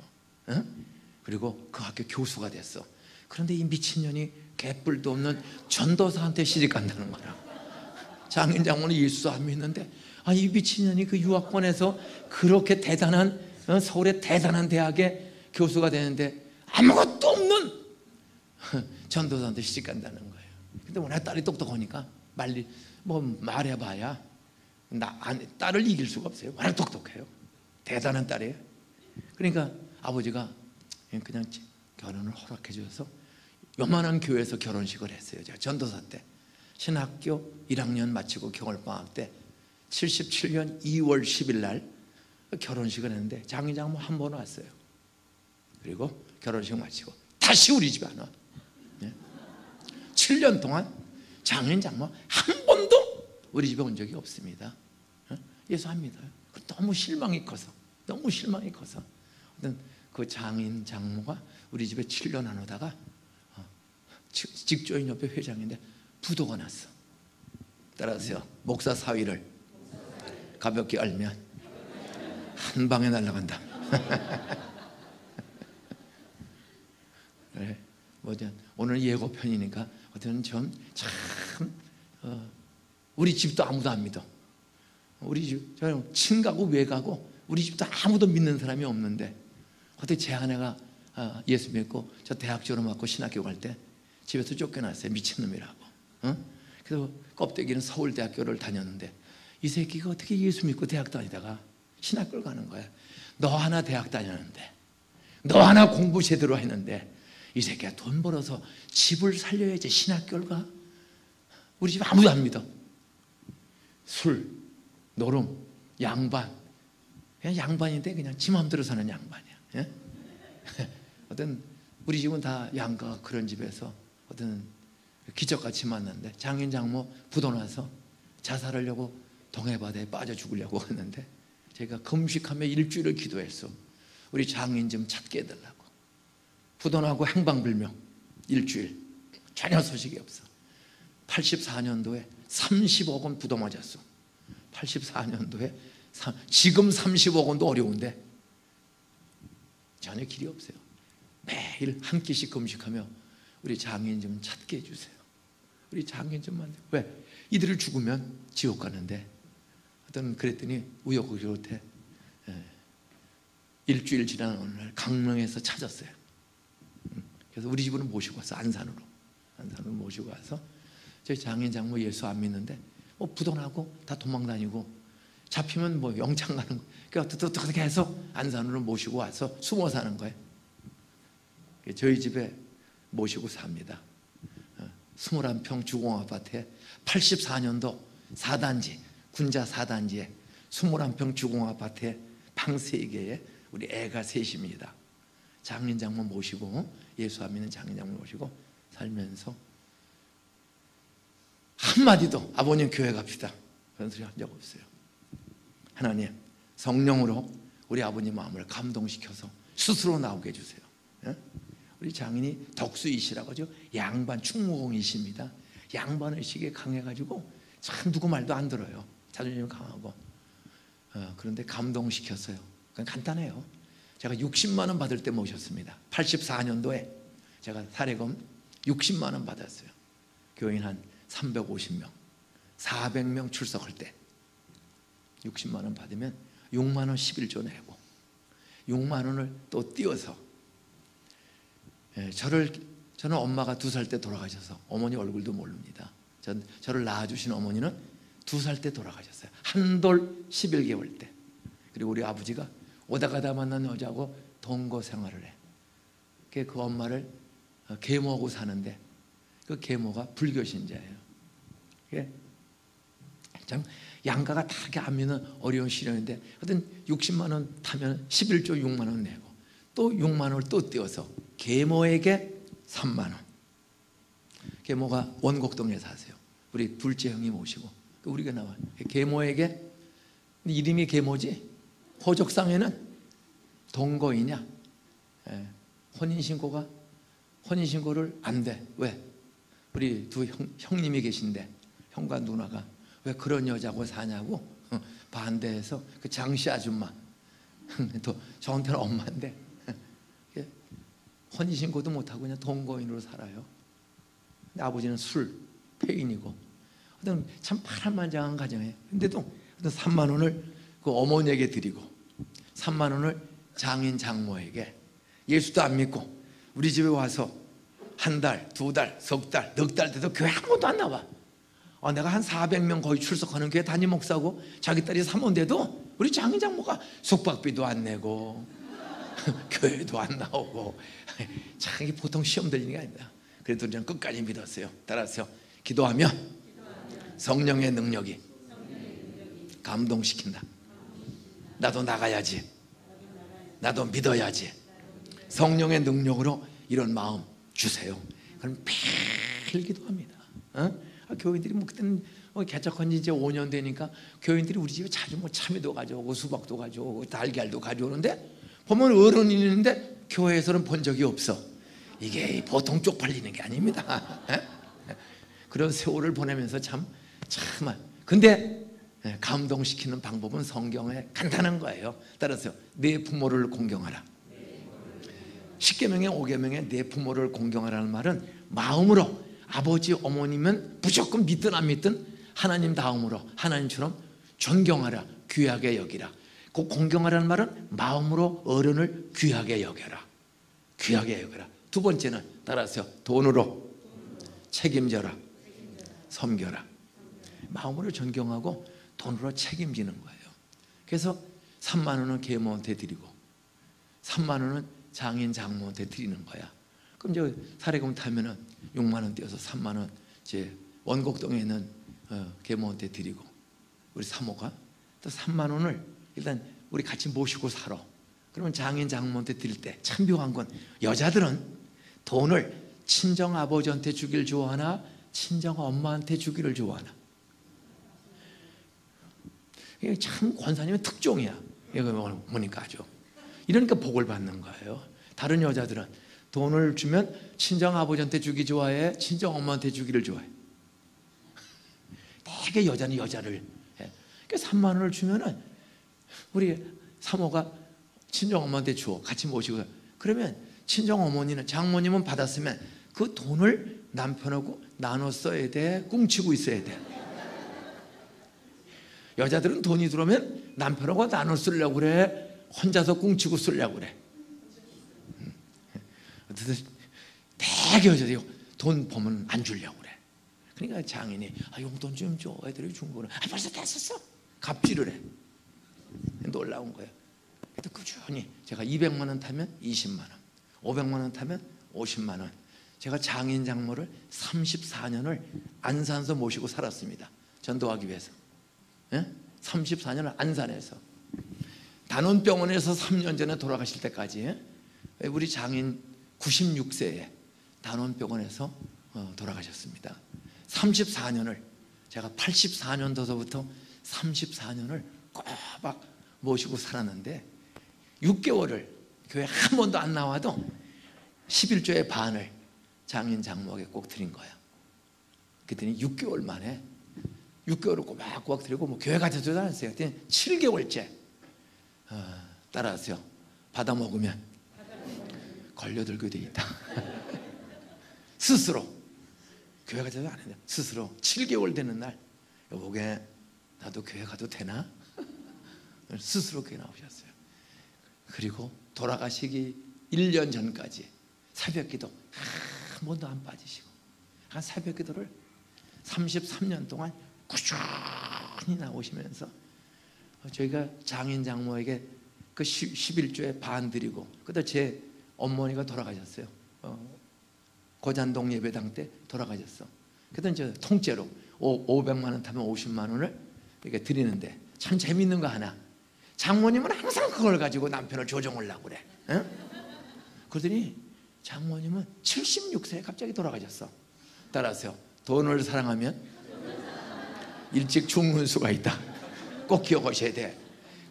그리고 그 학교 교수가 됐어. 그런데 이 미친년이 개뿔도 없는 전도사한테 시집 간다는 거야. 장인 장모는 예수 안 믿는데 이 미친년이 그 유학원에서 그렇게 대단한 서울의 대단한 대학에 교수가 되는데 아무것도 없는 전도사한테 시집 간다는 거예요. 근데 워낙 딸이 똑똑하니까 말해봐야 딸을 이길 수가 없어요. 워낙 똑똑해요. 대단한 딸이에요. 그러니까 아버지가 그냥 결혼을 허락해 줘서 요만한 교회에서 결혼식을 했어요. 제가 전도사 때 신학교 1학년 마치고 겨울방학 때 77년 2월 10일 날 결혼식을 했는데 장인 장모 한 번 왔어요. 그리고 결혼식 마치고 다시 우리 집에 안 와. 7년 동안 장인 장모 한 번도 우리 집에 온 적이 없습니다. 예수 안 믿어요. 너무 실망이 커서, 너무 실망이 커서. 어떤 그 장인 장모가 우리 집에 7년 안 오다가 직조인 옆에 회장인데 부도가 났어. 따라하세요. 목사 사위를 가볍게 알면 한 방에 날아간다. 그래, 뭐냐, 오늘 예고편이니까 어떤 참 우리 집도 아무도 안 믿어. 우리 집 저는 친가고 외가고 우리 집도 아무도 믿는 사람이 없는데 어떻게 제 아내가 예수 믿고 저 대학 졸업하고 신학교 갈 때 집에서 쫓겨났어요. 미친놈이라고. 그래서 껍데기는 서울대학교를 다녔는데 이 새끼가 어떻게 예수 믿고 대학 다니다가 신학교를 가는 거야. 너 하나 대학 다녔는데, 너 하나 공부 제대로 했는데 이 새끼가 돈 벌어서 집을 살려야지 신학교를 가? 우리 집 아무도 안 믿어. 술, 노름, 양반. 그냥 양반인데 그냥 지 마음대로 사는 양반이야. 예? 어떤 우리 집은 다 양가가 그런 집에서 어떤 기적같이 만났는데 장인 장모 부도 나서 자살하려고 동해바다에 빠져 죽으려고 했는데 제가 금식하며 일주일을 기도했어. 우리 장인 좀 찾게 해달라고. 부도 나고 행방불명 일주일 전혀 소식이 없어. 84년도에 30억 원 부도 맞았어. 84년도에 지금 30억 원도 어려운데 전혀 길이 없어요. 매일 한 끼씩 금식하며 우리 장인 좀 찾게 해주세요. 우리 장인 좀 만들어. 왜? 이들을 죽으면 지옥 가는데 어떤 그랬더니 우여곡절에 일주일 지난 어느 날 강릉에서 찾았어요. 그래서 우리 집으로 모시고 왔어. 안산으로 모시고 와서 저희 장인 장모 예수 안 믿는데 뭐 부도나고 다 도망다니고 잡히면 뭐 영창 가는 거. 그러니까 어떻게 해서 안산으로 모시고 와서 숨어 사는 거예요. 저희 집에 모시고 삽니다. 21평 주공 아파트에 84년도 4단지 군자 4단지에 21평 주공 아파트에 방 3개에 우리 애가 셋입니다. 장인 장모 모시고 예수 안 믿는 장인 장모 모시고 살면서 한마디도 아버님 교회 갑시다 그런 소리 한 적 없어요. 하나님 성령으로 우리 아버님 마음을 감동시켜서 스스로 나오게 해주세요. 우리 장인이 덕수이시라고 하죠. 양반 충무공이십니다. 양반의식에 강해가지고 참 누구 말도 안 들어요. 자존심 강하고. 그런데 감동시켰어요. 그건 간단해요. 제가 60만 원 받을 때 모셨습니다. 84년도에 제가 사례금 60만 원 받았어요. 교인 한 350명 400명 출석할 때 60만 원 받으면 6만 원 11조 내고 6만 원을 또 띄워서 저는 엄마가 2살 때 돌아가셔서 어머니 얼굴도 모릅니다. 저를 낳아주신 어머니는 2살 때 돌아가셨어요. 한돌 11개월 때. 그리고 우리 아버지가 오다 가다 만난 여자하고 동거 생활을 해. 그 엄마를 계모하고 사는데 그 계모가 불교 신자예요. 참 양가가 다 이렇게 안 믿는 어려운 시련인데 하여튼 60만 원 타면 11조 6만 원 내고 또 6만 원을 또 띄워서 계모에게 3만 원. 계모가 원곡동에 사세요. 우리 둘째 형님 오시고 우리가 나와. 계모에게 이름이 계모지 호적상에는 동거이냐. 혼인신고를 안 돼. 왜? 우리 두 형님이 계신데 형과 누나가 왜 그런 여자고 사냐고 반대해서 그 장씨 아줌마 또 저한테는 엄마인데 혼인신고도 못하고 그냥 동거인으로 살아요. 근데 아버지는 술, 폐인이고 참 파란만장한 가정이에요. 근데도 3만 원을 그 어머니에게 드리고 3만 원을 장인 장모에게 예수도 안 믿고 우리 집에 와서 한 달, 2달, 석 달, 넉 달 돼도 교회 아무도 안 나와. 내가 한 400명 거의 출석하는 교회 담임 목사고 자기 딸이 사모인데도 우리 장인 장모가 숙박비도 안 내고 교회도 안 나오고 참 이게 보통 시험 들리는 게 아닙니다. 그래도 우리는 끝까지 믿었어요. 따라서 기도하면 성령의 능력이 감동시킨다. 나도 나가야지. 나도 믿어야지. 성령의 능력으로 이런 마음 주세요. 그럼 매일 기도합니다. 교인들이 뭐 그때는 개척한 지 이제 5년 되니까 교인들이 우리 집에 자주 뭐 참외도 가져오고 수박도 가져오고 달걀도 가져오는데 보면 어른이 있는데 교회에서는 본 적이 없어. 이게 보통 쪽팔리는 게 아닙니다. 그런 세월을 보내면서 참 근데 감동시키는 방법은 성경에 간단한 거예요. 따라서 내 부모를 공경하라. 10계명의 5계명에 내 부모를 공경하라는 말은 마음으로 아버지 어머니면 무조건 믿든 안 믿든 하나님 다음으로 하나님처럼 존경하라, 귀하게 여기라. 그 공경하라는 말은 마음으로 어른을 귀하게 여겨라, 귀하게 여겨라. 두 번째는 따라서 돈으로 책임져라, 섬겨라. 마음으로 존경하고 돈으로 책임지는 거예요. 그래서 3만 원은 계모한테 드리고 3만 원은 장인 장모한테 드리는 거야. 그럼 저 사례금 타면은 6만 원 떼어서 3만 원 이제 원곡동에 있는 계모한테 드리고 우리 사모가 또 3만 원을 일단 우리 같이 모시고 살아. 그러면 장인 장모한테 드릴 때 참 묘한 건 여자들은 돈을 친정 아버지한테 주길 좋아하나 친정 엄마한테 주기를 좋아하나. 이게 참 권사님의 특종이야. 이거 보니까 아주 이러니까 복을 받는 거예요. 다른 여자들은 돈을 주면 친정 아버지한테 주기 좋아해, 친정 엄마한테 주기를 좋아해. 되게 여자는 여자를 해. 그러니까 3만 원을 주면은 우리 사모가 친정 엄마한테 줘, 같이 모시고. 그러면 친정 어머니는 장모님은 받았으면 그 돈을 남편하고 나눠 써야 돼, 꿍치고 있어야 돼. 여자들은 돈이 들어오면 남편하고 나눠 쓰려고 그래, 혼자서 꿍치고 쓰려고 그래. 되게 여자들이 돈 보면 안 주려고 그래. 그러니까 장인이 용돈 좀 줘. 애들이 준 거는 벌써 다 썼어. 갑질을 해. 놀라운 거예요. 그래도 꾸준히 제가 200만 원 타면 20만 원, 500만 원 타면 50만 원. 제가 장인 장모를 34년을 안산서 모시고 살았습니다. 전도하기 위해서. 34년을 안산에서. 단원병원에서 3년 전에 돌아가실 때까지 우리 장인 96세에 단원병원에서 돌아가셨습니다. 34년을 제가 84년도서부터 34년을 꼬박 모시고 살았는데 6개월을 교회 한 번도 안 나와도 11조의 반을 장인 장모에게 꼭 드린 거야. 그랬더니 6개월 만에 6개월을 꼬박꼬박 드리고 뭐 교회 가져도 않았어요. 그랬더니 7개월째 따라하세요. 받아 먹으면 걸려들게 돼 있다. 스스로 교회 가져도 안 했는데 스스로 7개월 되는 날 여보게 나도 교회 가도 되나? 스스로 교회 나오셨어요. 그리고 돌아가시기 1년 전까지 새벽기도 한 번도 안 빠지시고 한 새벽기도를 33년 동안 꾸준히 나오시면서 저희가 장인 장모에게 그 11조에 반 드리고 그때 제 어머니가 돌아가셨어요. 고잔동 예배당 때 돌아가셨어. 그때 이제 통째로 500만 원 타면 50만 원을 이렇게 드리는데 참 재밌는 거 하나. 장모님은 항상 그걸 가지고 남편을 조종하려고 그래. 그러더니 장모님은 76세에 갑자기 돌아가셨어. 따라서 돈을 사랑하면 일찍 죽는 수가 있다. 꼭 기억하셔야 돼.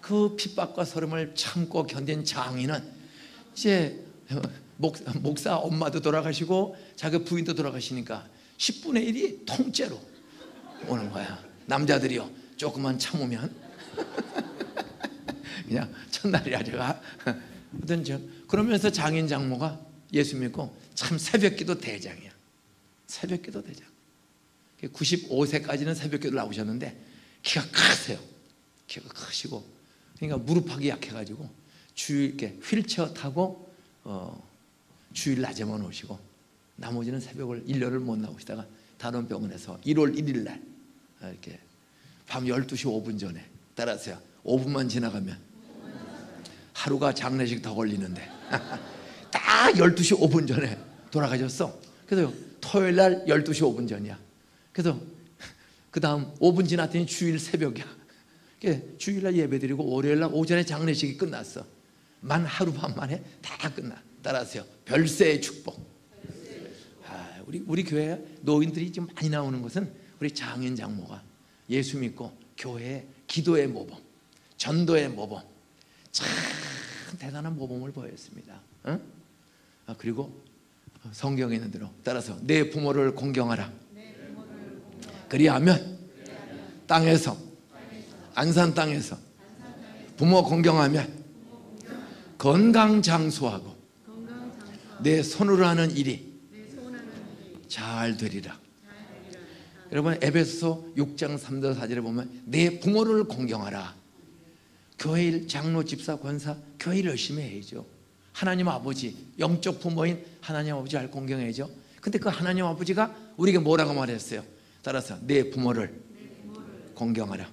그 핍박과 서름을 참고 견딘 장인은 이제 목사 엄마도 돌아가시고 자기 부인도 돌아가시니까 10분의 1이 통째로 오는 거야. 남자들이요 조금만 참으면 그냥 첫날이야 제가. 그러면서 장인 장모가 예수 믿고 참 새벽기도 대장이야. 새벽기도 대장. 95세까지는 새벽기도 나오셨는데 키가 크세요. 키가 크시고 그러니까 무릎하기 약해가지고 주일 이렇게 휠체어 타고 주일 낮에만 오시고 나머지는 새벽을 1년을 못 나오시다가 단원병원에서 1월 1일 날 이렇게 밤 12시 5분 전에 따라서요 5분만 지나가면 하루가 장례식 더 걸리는데 딱 12시 5분 전에 돌아가셨어. 그래서 토요일 날 12시 5분 전이야. 그래서 그 다음 5분 지났더니 주일 새벽이야. 주일날 예배드리고 월요일날 오전에 장례식이 끝났어. 만 하루 반 만에 다 끝나. 따라서요, 별세의 축복. 우리 교회 노인들이 지금 많이 나오는 것은 우리 장인 장모가 예수 믿고 교회에 기도의 모범, 전도의 모범, 참 대단한 모범을 보였습니다. 그리고 성경에 있는 대로 따라서 내 부모를 공경하라. 그리하면 땅에서, 안산 땅에서 부모 공경하면 건강장수하고 내 손으로 하는 일이 잘 되리라. 여러분 에베소서 6장 3절 4절에 보면 내 부모를 공경하라. 교회 일, 장로, 집사, 권사 교회 일 열심히 해야죠. 하나님 아버지, 영적 부모인 하나님 아버지를 공경해야죠. 근데 그 하나님 아버지가 우리에게 뭐라고 말했어요? 따라서 내 부모를 공경하라.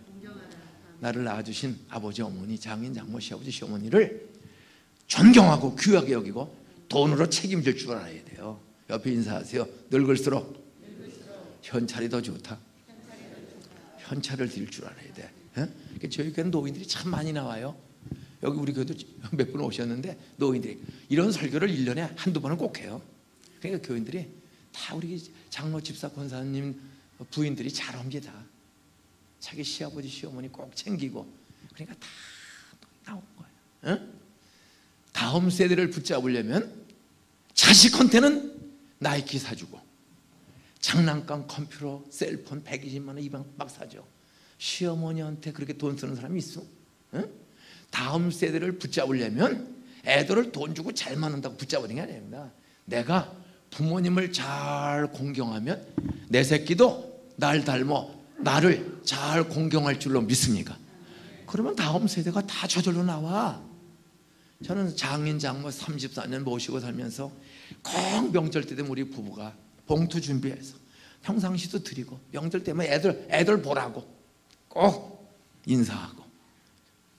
나를 낳아주신 아버지, 어머니, 장인, 장모, 시아버지, 시어머니를 존경하고 귀하게 여기고 돈으로 책임질 줄 알아야 돼요. 옆에 인사하세요. 늙을수록 현찰이 더 좋다. 현찰을 드릴 줄 알아야 돼. 저희 교회는 노인들이 참 많이 나와요. 여기 우리 교회도 몇 분 오셨는데 노인들이 이런 설교를 1년에 한두 번은 꼭 해요. 그러니까 교인들이 다 우리 장로, 집사, 권사님 부인들이 잘 옵니다. 자기 시아버지, 시어머니 꼭 챙기고. 그러니까 다 나온 거예요. 다음 세대를 붙잡으려면 자식한테는 나이키 사주고 장난감, 컴퓨터, 셀폰 120만 원, 200만 원 막 사죠. 시어머니한테 그렇게 돈 쓰는 사람이 있어? 다음 세대를 붙잡으려면 애들을 돈 주고 잘 만든다고 붙잡는 게 아닙니다. 내가 부모님을 잘 공경하면 내 새끼도 날 닮아 나를 잘 공경할 줄로 믿습니까? 그러면 다음 세대가 다 저절로 나와. 저는 장인 장모 34년 모시고 살면서 꼭 명절 때 되면 우리 부부가 봉투 준비해서 평상시도 드리고 명절 때면 애들 보라고 꼭 인사하고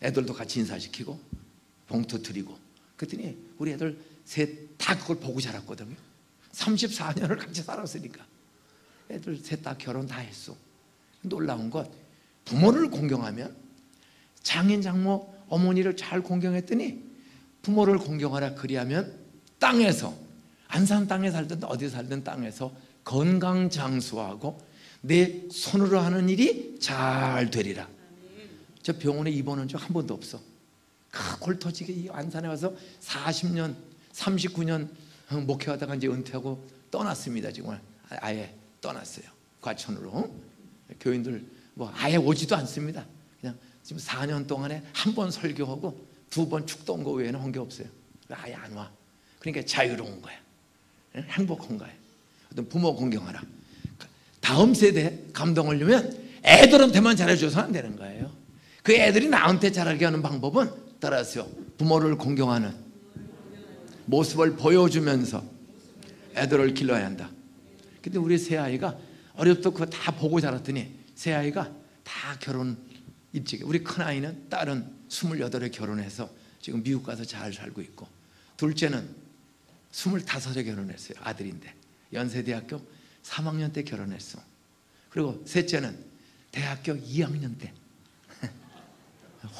애들도 같이 인사시키고 봉투 드리고 그랬더니 우리 애들 셋 다 그걸 보고 자랐거든요. 34년을 같이 살았으니까 애들 셋 다 결혼 다 했어. 놀라운 것, 부모를 공경하면 장인 장모 어머니를 잘 공경했더니 부모를 공경하라. 그리하면 땅에서, 안산 땅에 살든 어디 살든 땅에서 건강장수하고 내 손으로 하는 일이 잘 되리라. 저 병원에 입원한 적 한 번도 없어. 골 터지게 이 안산에 와서 40년 39년 목회하다가 이제 은퇴하고 떠났습니다. 지금 아예 떠났어요. 과천으로. 교인들 뭐 아예 오지도 않습니다. 그냥 지금 4년 동안에 한 번 설교하고 2번 축도 온 거 외에는 한 게 없어요. 아예 안 와. 그러니까 자유로운 거야. 행복한 거야. 어떤 부모 공경하라. 다음 세대 감동하려면 애들한테만 잘해줘서 안 되는 거예요. 그 애들이 나한테 잘하게 하는 방법은 따라서요, 부모를 공경하는 모습을 보여주면서 애들을 길러야 한다. 근데 우리 새아이가 어렵도 그거 다 보고 자랐더니 새아이가 다 결혼 일찍, 우리 큰아이는 딸은 28에 결혼해서 지금 미국 가서 잘 살고 있고, 둘째는 25에 결혼했어요. 아들인데 연세대학교 3학년 때 결혼했어. 그리고 셋째는 대학교 2학년 때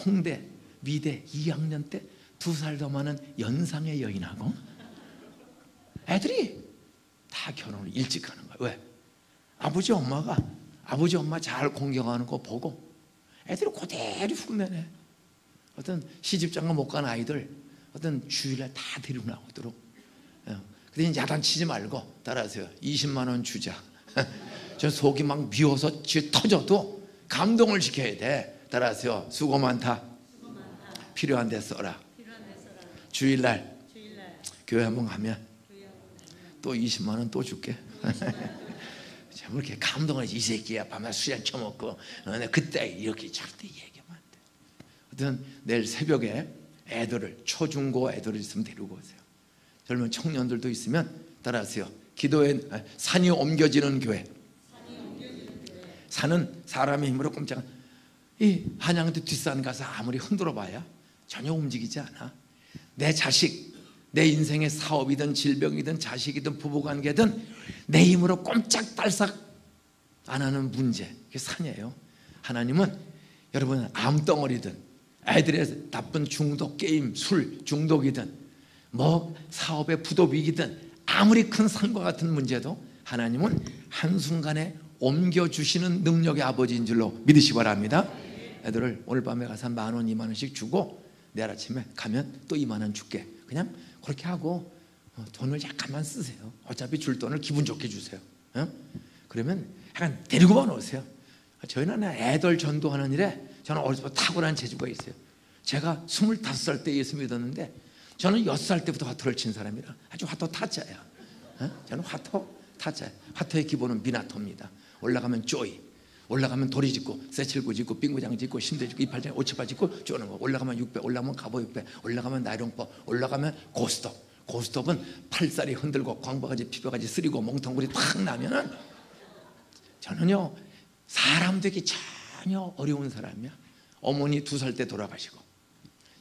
홍대, 미대 2학년 때 2살 더 많은 연상의 여인하고 애들이 다 결혼을 일찍 하는 거야. 왜? 아버지 엄마가 아버지 엄마 잘 공경하는 거 보고 애들이 그대로 흉내내. 어떤 시집장가 못 간 아이들 어떤 주일날 다 데리고 나오도록. 근데 야단치지 말고 따라하세요. 20만 원 주자. 저 속이 막 미워서 쥐 터져도 감동을 시켜야 돼. 따라하세요. 수고 많다. 필요한 데 써라. 주일날 교회 한번 가면 또 20만 원 또 줄게. 참 이렇게 감동하지. 이 새끼야 밤에 술 한 처먹고 그때 이렇게 절대 얘기하면 안 돼. 어떤 내일 새벽에 애들을 초중고 애들을 있으면 데리고 오세요. 젊은 청년들도 있으면 따라하세요. 기도에 산이 옮겨지는 교회. 산은 사람의 힘으로 꼼짝. 이 한양대 뒷산 가서 아무리 흔들어 봐야 전혀 움직이지 않아. 내 자식, 내 인생의 사업이든 질병이든 자식이든 부부관계든 내 힘으로 꼼짝달싹 안 하는 문제, 그게 산이에요. 하나님은 여러분 암덩어리든 애들의 나쁜 중독, 게임, 술 중독이든 뭐 사업의 부도위기든 아무리 큰 산과 같은 문제도 하나님은 한순간에 옮겨주시는 능력의 아버지인 줄로 믿으시기 바랍니다. 애들을 오늘 밤에 가서 10,000원, 20,000원씩 주고 내일 아침에 가면 또 20,000원 줄게. 그냥 그렇게 하고 돈을 약간만 쓰세요. 어차피 줄 돈을 기분 좋게 주세요. 그러면 약간 데리고만 오세요. 저희는 애들 전도하는 일에 저는 어려서부터 탁월한 재주가 있어요. 제가 25살 때 예수 믿었는데 저는 6살 때부터 화토를 친 사람이라 아주 화토 타짜야. 저는 화토 타짜야. 화토의 기본은 미나토입니다. 올라가면 쪼이, 올라가면 도리 짓고 새칠구 짓고 빙구장 짓고 심대 짓고 이팔장 오치파 짓고 쪼는 거. 올라가면 6배, 올라가면 갑오 6배, 올라가면 나룡법, 올라가면 고스톱. 고스톱은 팔살이 흔들고 광바가지 피뼈가지 쓰리고 몽텅구리 탁 나면은 저는요 사람 되기 전혀 어려운 사람이야. 어머니 2살 때 돌아가시고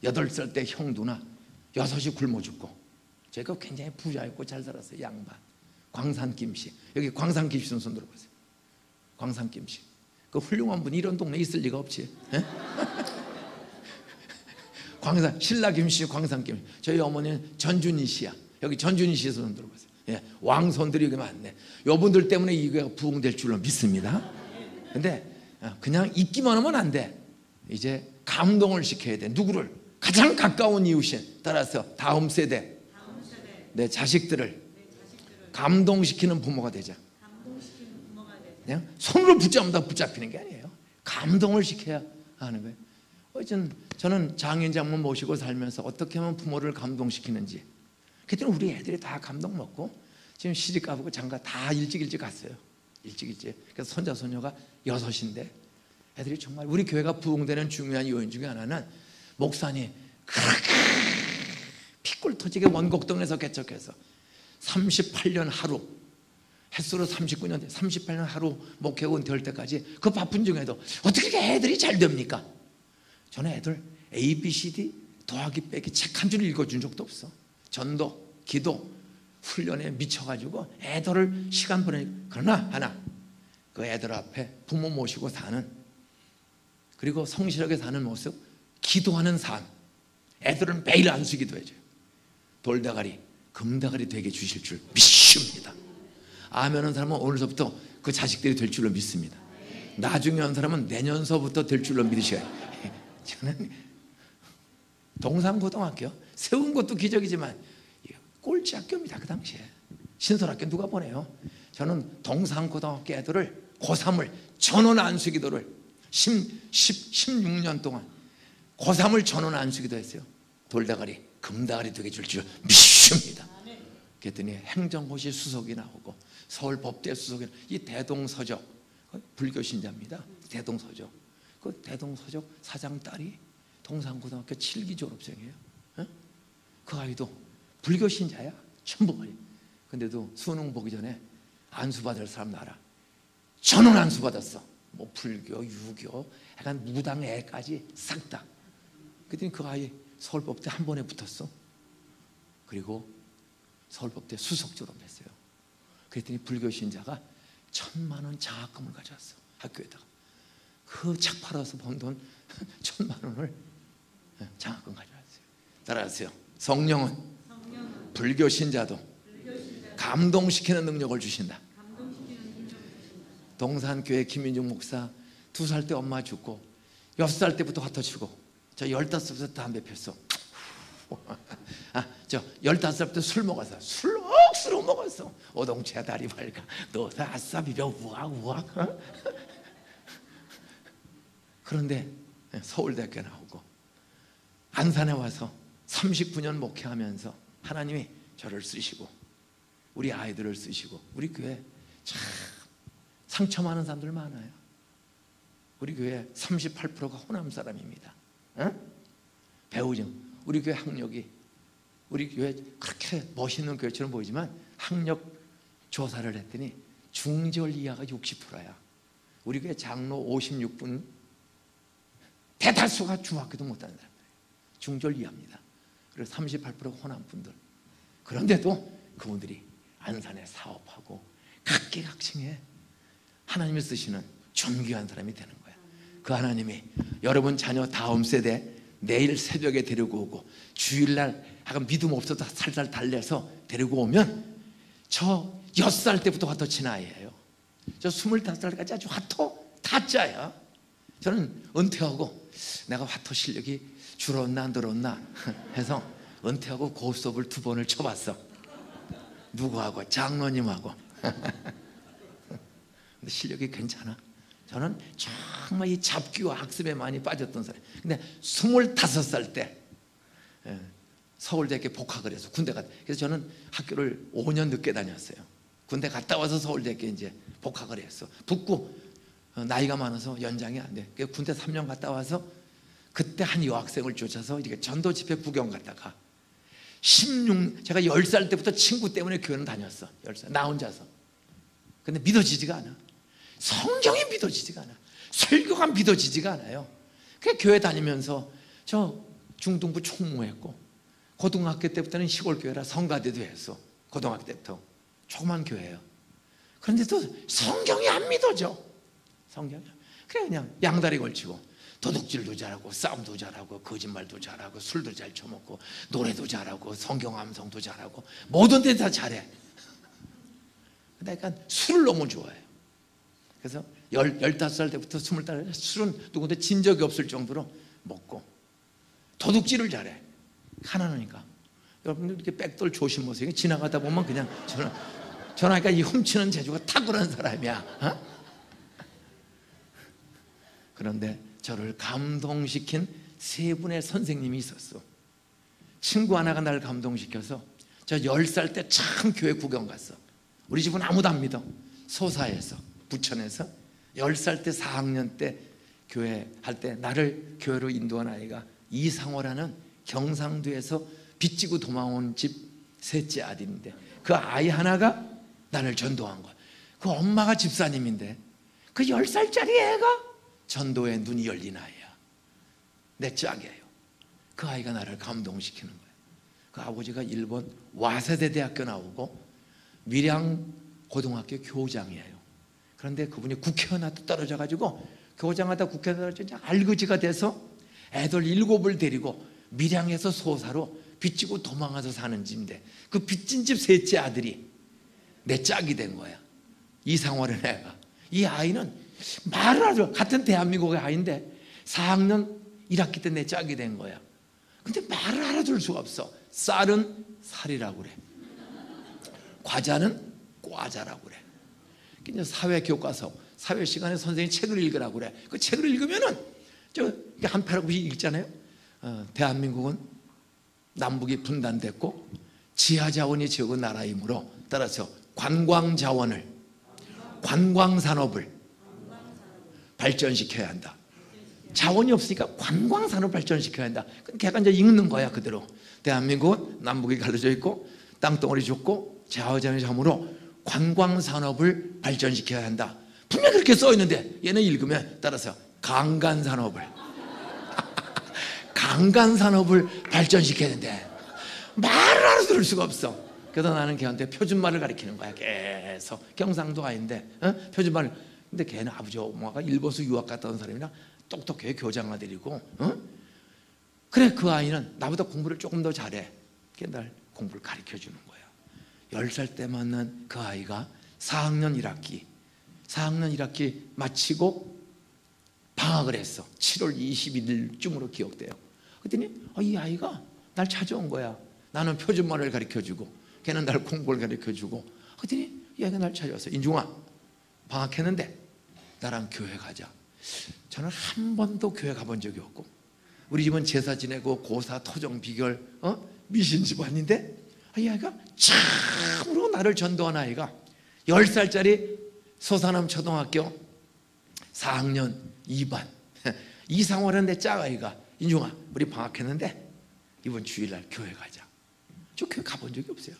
8살 때 형 누나 6이 굶어 죽고 제가 굉장히 부자였고 잘 살았어요. 양반 광산김씨, 여기 광산김씨 손 들어보세요. 광산김씨 그 훌륭한 분이 이런 동네에 있을 리가 없지. 광산 신라김씨, 광산김씨. 저희 어머니는 전준희 씨야. 여기 전준희 씨 손 들어보세요. 예, 왕손들이 여기 많네. 요분들 때문에 이게 부흥될 줄로 믿습니다. 근데 그냥 있기만 하면 안 돼. 이제 감동을 시켜야 돼. 누구를? 가장 가까운 이웃인, 따라서 다음 세대 내 자식들을 감동시키는 부모가 되자. 그냥 손으로 붙잡는다 붙잡히는 게 아니에요. 감동을 시켜야 하는 거예요. 저는 장인장모 모시고 살면서 어떻게 하면 부모를 감동시키는지. 그때는 우리 애들이 다 감동 먹고 지금 시집 가보고 장가 다 일찍 갔어요. 일찍. 그래서 손자 손녀가 6인데 애들이 정말 우리 교회가 부흥되는 중요한 요인 중에 하나는 목사님 그렇게 피골 터지게 원곡동에서 개척해서 38년 하루 햇수로 39년 돼 38년 하루 목회고 은퇴할 때까지 그 바쁜 중에도 어떻게 애들이 잘 됩니까? 저는 애들 A, B, C, D 더하기 빼기 책 한 줄 읽어준 적도 없어. 전도, 기도, 훈련에 미쳐가지고 애들을 시간 보내니까. 그러나 하나, 그 애들 앞에 부모 모시고 사는, 그리고 성실하게 사는 모습, 기도하는 삶. 애들은 매일 안수 기도해줘요. 돌다가리, 금다가리 되게 주실 줄 믿습니다. 아멘 한 사람은 오늘서부터 그 자식들이 될 줄로 믿습니다. 나중에 한 사람은 내년서부터 될 줄로 믿으셔야 해요. 저는 동산고등학교 세운 것도 기적이지만 꼴찌 학교입니다. 그 당시에 신설학교 누가 보내요? 저는 동산고등학교 애들을 고3을 전원 안수기도를 16년 동안 고3을 전원 안수기도 했어요. 돌다가리 금다가리 되게 줄 줄 믿습니다. 그랬더니 행정고시 수석이 나오고 서울법대 수석이, 이 대동서적 불교 신자입니다. 대동서적 그 대동서적 사장 딸이 동산고등학교 7기 졸업생이에요. 그 아이도 불교 신자야. 전부가. 근데도 수능 보기 전에 안수 받을 사람 나라 전원 안수 받았어. 뭐 불교, 유교, 약간 무당 애까지 싹 다. 그랬더니 그 아이 서울법대 한 번에 붙었어. 그리고 서울법대 수석 졸업했어요. 그랬더니 불교 신자가 1,000만 원 장학금을 가져왔어. 학교에다가 그 책 팔아서 번 돈 1,000만 원을 장학금 가져왔어요. 따라하세요. 성령은 불교 신자도 감동시키는 능력을 주신다. 동산교회 김민중 목사 2살 때 엄마 죽고 6살 때부터 화터 치고 저 15살부터 담배 폈어. 저 15살부터 술 먹었어. 술옥수록 먹었어. 오동채 다리 밝아 너서 아싸 비벼 우악. 그런데 서울대학교 나오고 안산에 와서 39년 목회하면서 하나님이 저를 쓰시고 우리 아이들을 쓰시고 우리 교회 참 상처 많은 사람들 많아요. 우리 교회 38%가 호남 사람입니다. 배우죠. 우리 교회 학력이 우리 교회 그렇게 멋있는 교회처럼 보이지만 학력 조사를 했더니 중절 이하가 60%야. 우리 교회 장로 56분 대다수가 중학교도 못하는 사람들. 중절 이하입니다. 그래서 38%가 호남 분들. 그런데도 그분들이 안산에 사업하고 각계각층에 하나님을 쓰시는 존귀한 사람이 되는 거야. 그 하나님이 여러분 자녀 다음 세대 내일 새벽에 데리고 오고 주일날 약간 믿음 없어도 살살 달래서 데리고 오면 저 6살 때부터 화토 친 아이예요. 저 25살까지 아주 화토 타짜야. 저는 은퇴하고 내가 화토 실력이 줄었나 안 늘었나 해서 은퇴하고 고스톱을 2번을 쳐봤어. 누구하고? 장로님하고. 근데 실력이 괜찮아. 저는 정말 이 잡기와 학습에 많이 빠졌던 사람. 근데 25살 때 서울대학교 복학을 해서 군대 갔다. 그래서 저는 학교를 5년 늦게 다녔어요. 군대 갔다 와서 서울대학교 이제 복학을 했어. 붙고 나이가 많아서 연장이 안 돼. 그래서 군대 3년 갔다 와서 그때 한 여학생을 쫓아서 이렇게 전도 집회 구경 갔다가 제가 10살 때부터 친구 때문에 교회는 다녔어. 10살 나 혼자서. 근데 믿어지지가 않아. 성경이 믿어지지가 않아. 설교가 믿어지지가 않아요. 그래서 교회 다니면서 저 중등부 총무했고 고등학교 때부터는 시골 교회라 성가대도 했어. 고등학교 때부터 조그만 교회예요. 그런데도 성경이 안 믿어져. 성경이. 그래 그냥 양다리 걸치고 도둑질도 잘하고 싸움도 잘하고 거짓말도 잘하고 술도 잘 처먹고 노래도 잘하고 성경 암송도 잘하고 모든 데 다 잘해. 그러니까 술을 너무 좋아해요. 그래서 15살 때부터 20살 술은 누구한테 진 적이 없을 정도로 먹고 도둑질을 잘해. 가난하니까. 여러분들 이렇게 백돌 조심하세요. 지나가다 보면 그냥 전화니까 이 훔치는 재주가 탁월한 사람이야. 어? 그런데 저를 감동시킨 3분의 선생님이 있었어. 친구 하나가 나를 감동시켜서 저 10살 때 참 교회 구경 갔어. 우리 집은 아무도 안 믿어. 소사에서 부천에서 10살 때 4학년 때 교회 할 때 나를 교회로 인도한 아이가 이상호라는 경상도에서 빚지고 도망온 집 셋째 아들인데 그 아이 하나가 나를 전도한 거야. 그 엄마가 집사님인데 그 10살짜리 애가 전도에 눈이 열린 아이야. 내 짝이에요. 그 아이가 나를 감동시키는 거야. 그 아버지가 일본 와세대 대학교 나오고 밀양 고등학교 교장이에요. 그런데 그분이 국회의원한테 떨어져 가지고 교장하다 국회의원 떨어져 알거지가 돼서 애들 7을 데리고 밀양에서 소사로 빚지고 도망가서 사는 집인데 그 빚진 집 셋째 아들이 내 짝이 된 거야. 이상호라는 애가. 이 아이는 말을 하죠. 같은 대한민국의 아이인데 4학년 1학기 때 내 짝이 된 거야. 근데 말을 알아들 수가 없어. 쌀은 살이라고 그래. 과자는 과자라고 그래. 이제 사회 교과서, 사회 시간에 선생님이 책을 읽으라고 그래. 그 책을 읽으면은 한 패러그램이 읽잖아요. 대한민국은 남북이 분단됐고 지하 자원이 적은 나라이므로 따라서 관광 자원을, 관광 산업을 발전시켜야 한다. 자원이 없으니까 관광 산업 발전시켜야 한다. 걔가 이제 읽는 거야 그대로. 대한민국은 남북이 갈라져 있고 땅덩어리 좁고 지하자원이 자원으로 관광 산업을 발전시켜야 한다. 분명 그렇게 써 있는데 얘는 읽으면 따라서 강간 산업을 강간 산업을 발전시켜야 되는데 말을 알아들을 수가 없어. 그래서 나는 걔한테 표준말을 가르치는 거야. 계속 경상도 아인데 표준말. 근데 걔는 아버지 엄마가 일본에서 유학 갔다 온 사람이라 똑똑해. 교장 아들이고. 그래 그 아이는 나보다 공부를 조금 더 잘해. 걔 날 공부를 가르쳐 주는 거야. 10살 때 만난 그 아이가 4학년 1학기 마치고 방학을 했어. 7월 21일쯤으로 기억돼요. 그랬더니 이 아이가 날 찾아온 거야. 나는 표준말을 가르쳐주고 걔는 날 공부를 가르쳐주고. 그랬더니 이 아이가 날 찾아왔어. 인중아 방학했는데 나랑 교회 가자. 저는 한 번도 교회 가본 적이 없고 우리 집은 제사 지내고 고사 토종 비결 미신 집안인데 이 아이가 참으로 나를 전도한 아이가 10살짜리 소사남 초등학교 4학년 2반 이상호라는 내 짝아이가 인중아 우리 방학했는데 이번 주일날 교회 가자. 저 교회 가본 적이 없어요.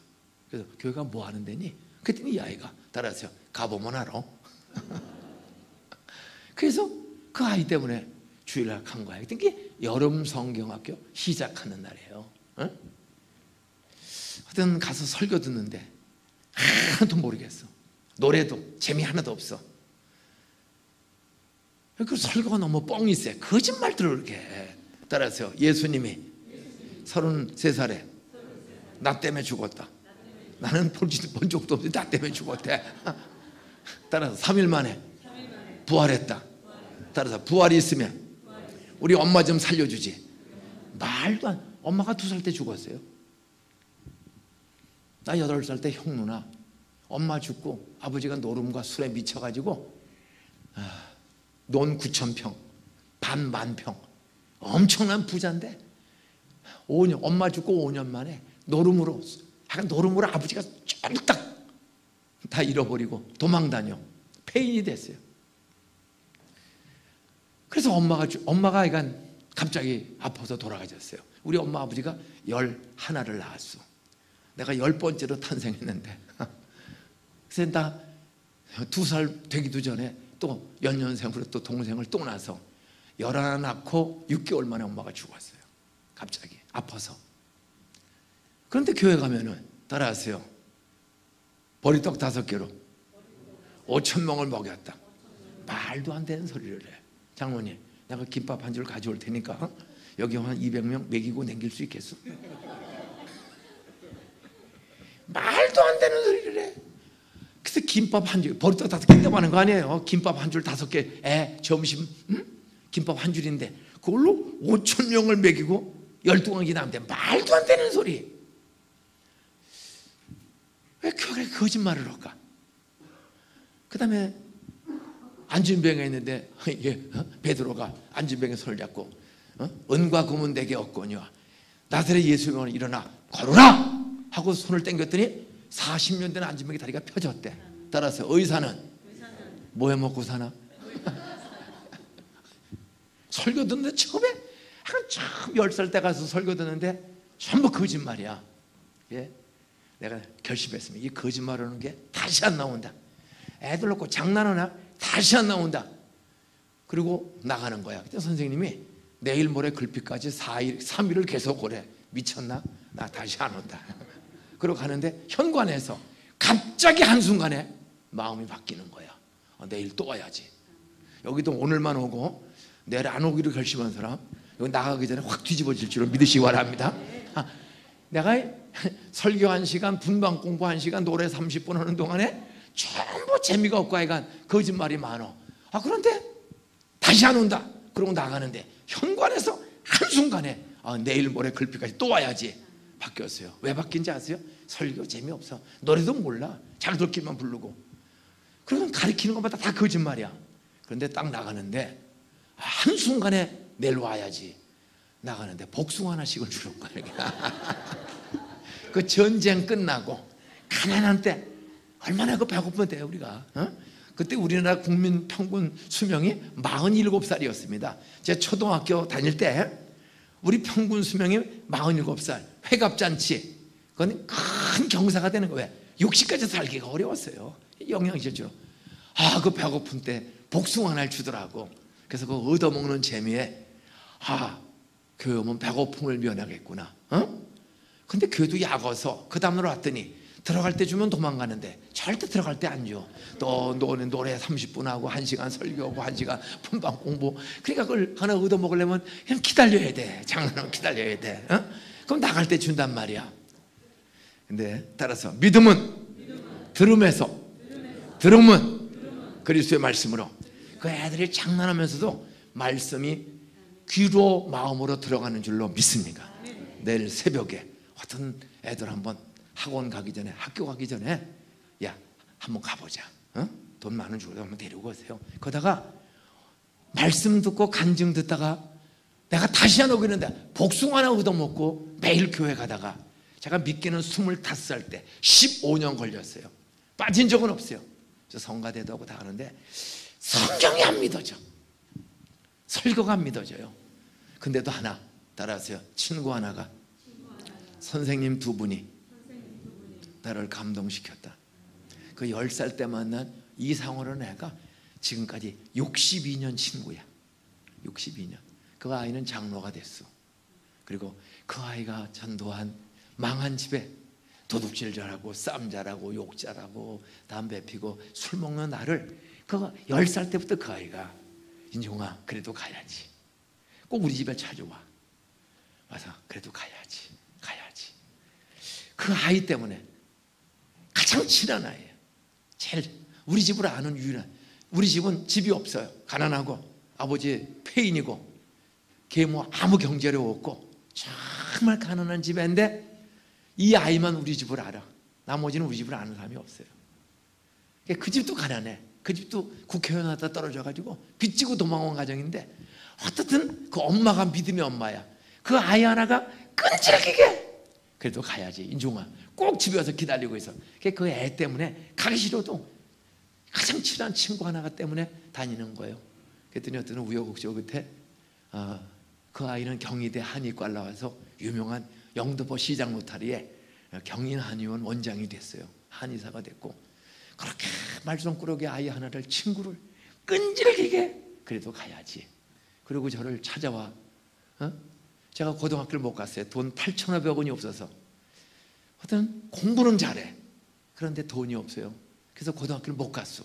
그래서 교회가 뭐 하는 데니? 그랬더니 이 아이가 따라서 가보면 알아. 그래서 그 아이 때문에 주일날 간 거야. 그게 여름 성경학교 시작하는 날이에요. 하여튼 가서 설교 듣는데 하나도 모르겠어. 노래도 재미 하나도 없어. 그 설교가 너무 뻥이 세. 거짓말들을 이렇게 해. 따라서요. 예수님이 33살에 나 때문에 죽었다. 나는 본 적도 없는데 나 때문에 죽었대. 따라서 3일 만에 부활했다. 따라서 부활이 있으면 우리 엄마 좀 살려주지. 말도 안. 엄마가 2살 때 죽었어요. 나 8살 때 형 누나 엄마 죽고 아버지가 노름과 술에 미쳐가지고 논 9,000평 반 만평 엄청난 부자인데 5년 엄마 죽고 5년 만에 노름으로 아버지가 쫄딱 다 잃어버리고 도망다녀 폐인이 됐어요. 그래서 엄마가 이간 갑자기 아파서 돌아가셨어요. 우리 엄마 아버지가 11을 낳았어. 내가 10번째로 탄생했는데 그래서 나 2살 되기도 전에 또 연년생으로 또 동생을 또 낳아서 11 낳고 6개월 만에 엄마가 죽었어요. 갑자기 아파서. 그런데 교회 가면은 따라하세요. 보리떡 5개로 5,000명을 먹였다. 말도 안 되는 소리를 해. 장로님, 내가 김밥 한 줄 가져올 테니까 여기 한 200명 먹이고 남길 수 있겠어? 말도 안 되는 소리를 해. 그래서 김밥 한 줄, 보리떡 5개 있다고 하는 거 아니에요. 김밥 한 줄 5개, 점심 김밥 한 줄인데 그걸로 5,000명을 먹이고 12공기 남는데 말도 안 되는 소리. 왜 교회에 거짓말을 할까? 그 다음에 안진병에 있는데 베드로가 안진병에 손을 잡고 은과 금은 내게 없거니와 나사렛 예수님은 일어나 걸어라 하고 손을 당겼더니 40년 된 안진병의 다리가 펴졌대. 따라서 의사는 뭐 해먹고 사나? 설교 듣는데 처음에 처음 10살 때 가서 설교 듣는데 전부 거짓말이야. 예? 내가 결심했습니다. 이 거짓말하는 게 다시 안 나온다. 애들 놓고 장난하나? 다시 안 나온다. 그리고 나가는 거야. 그때 선생님이 내일 모레 글피까지 3일을 계속 오래. 미쳤나? 나 다시 안 온다. 그러고 가는데 현관에서 갑자기 한순간에 마음이 바뀌는 거야. 내일 또 와야지. 여기도 오늘만 오고 내일 안 오기로 결심한 사람 여기 나가기 전에 확 뒤집어질 줄을 믿으시기 바랍니다. 내가 설교 1시간, 분방 공부 1시간, 노래 30분 하는 동안에 전부 재미가 없고 하여간 거짓말이 많어. 그런데 다시 안 온다. 그러고 나가는데 현관에서 한순간에 내일 모레 글피까지 또 와야지. 바뀌었어요. 왜 바뀐지 아세요? 설교 재미없어. 노래도 몰라. 잘 듣기만 부르고. 그러면 가르치는 것마다 다 거짓말이야. 그런데 딱 나가는데 한순간에 내일 와야지. 나가는데 복숭아 하나씩을 주는 거야. 그 전쟁 끝나고 가난한 때 얼마나 그 배고픈 때요 우리가. 그때 우리나라 국민 평균 수명이 47살이었습니다. 제가 초등학교 다닐 때 우리 평균 수명이 47살. 회갑잔치. 그건 큰 경사가 되는 거예요. 60까지 살기가 어려웠어요. 영양실조로. 그 배고픈 때 복숭아 하나를 주더라고. 그래서 그 얻어먹는 재미에 교회 오면 배고픔을 면하겠구나. 근데 교회도 약어서 그 다음날 왔더니 들어갈 때 주면 도망가는데 절대 들어갈 때 안 줘. 또 노래 30분 하고 1시간 설교하고 1시간 분방 공부. 그러니까 그걸 하나 얻어먹으려면 그냥 기다려야 돼. 장난은 기다려야 돼. 그럼 나갈 때 준단 말이야. 근데 따라서 믿음은 들음에서 들음은 그리스도의 말씀으로. 그 애들이 장난하면서도 말씀이 귀로 마음으로 들어가는 줄로 믿습니다. 내일 새벽에 어떤 애들 한번 학원 가기 전에 학교 가기 전에 야 한번 가보자. 돈 많은 주고 한번 데리고 오세요. 그러다가 말씀 듣고 간증 듣다가 내가 다시 안 오고 있는데 복숭아 하나 얻어먹고 매일 교회 가다가 제가 믿기는 25살 때 15년 걸렸어요. 빠진 적은 없어요. 저 성가대도 하고 다 하는데 성경이 안 믿어져. 설교가 안 믿어져요. 근데도 하나 따라하세요. 친구 하나가 선생님 2분이 나를 감동시켰다. 그 10살 때 만난 이상호라는 애가 지금까지 62년 친구야. 62년. 그 아이는 장로가 됐어. 그리고 그 아이가 전도한 망한 집에 도둑질 잘하고 쌈 잘하고 욕 잘하고 담배 피고 술 먹는 나를 그 10살 때부터 그 아이가 인종아 그래도 가야지. 꼭 우리 집에 찾아와. 와서 그래도 가야지. 그 아이 때문에 가장 친한 아이예요. 제일 우리 집을 아는 유일한. 우리 집은 집이 없어요. 가난하고 아버지 폐인이고 걔 뭐 아무 경제력 없고 정말 가난한 집인데 이 아이만 우리 집을 알아. 나머지는 우리 집을 아는 사람이 없어요. 그 집도 가난해. 그 집도 국회의원 하다 떨어져가지고 빚지고 도망온 가정인데 어떻든 그 엄마가 믿음의 엄마야. 그 아이 하나가 끈질기게 그래도 가야지. 인종아 꼭 집에 와서 기다리고 있어. 그 애 때문에 가기 싫어도 가장 친한 친구 하나가 때문에 다니는 거예요. 그랬더니 어떤 우여곡절 끝에 그 아이는 경희대 한의과 나와서 유명한 영등포 시장 로타리에 경인 한의원 원장이 됐어요. 한의사가 됐고 그렇게 말썽꾸러기 아이 하나를 친구를 끈질기게 그래도 가야지. 그리고 저를 찾아와. 제가 고등학교를 못 갔어요. 돈 8,500원이 없어서. 하여튼 공부는 잘해. 그런데 돈이 없어요. 그래서 고등학교를 못 갔어.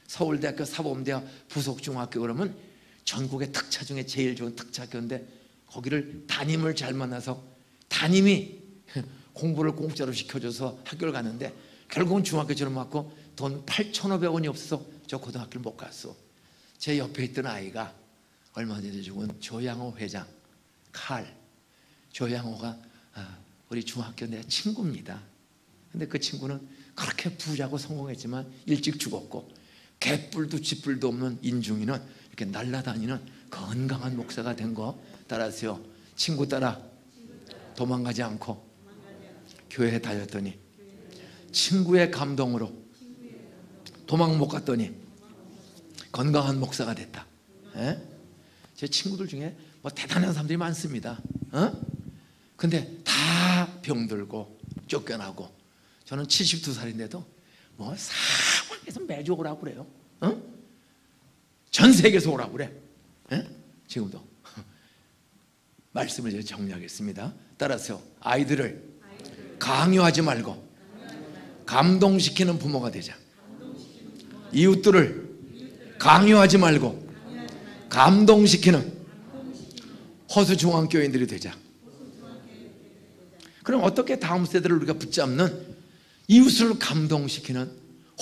서울대학교 사범대학 부속중학교 그러면 전국의 특차 중에 제일 좋은 특차학교인데 거기를 담임을 잘 만나서 담임이 공부를 공짜로 시켜줘서 학교를 갔는데 결국은 중학교처럼 맞고 돈 8,500원이 없어서 저 고등학교를 못 갔어. 제 옆에 있던 아이가 얼마 전에 죽은 조양호 회장 칼. 조양호가 우리 중학교 내 친구입니다. 근데 그 친구는 그렇게 부자고 성공했지만 일찍 죽었고 개뿔도 쥐뿔도 없는 인중이는 이렇게 날아다니는 건강한 목사가 된 거 따라서요. 친구 따라 도망가지 않고 교회에 다녔더니 친구의 감동으로 도망 못 갔더니 건강한 목사가 됐다. 에? 제 친구들 중에 뭐 대단한 사람들이 많습니다. 근데 다 병들고 쫓겨나고 저는 72살인데도 뭐 사방에서 매주 오라고 그래요. 전 세계에서 오라고 그래. 지금도 말씀을 정리하겠습니다. 따라서 아이들을 강요하지 말고 감동시키는 부모가 되자. 이웃들을 강요하지 말고 감동시키는 허수중앙교인들이 되자. 그럼 어떻게 다음 세대를 우리가 붙잡는 이웃을 감동시키는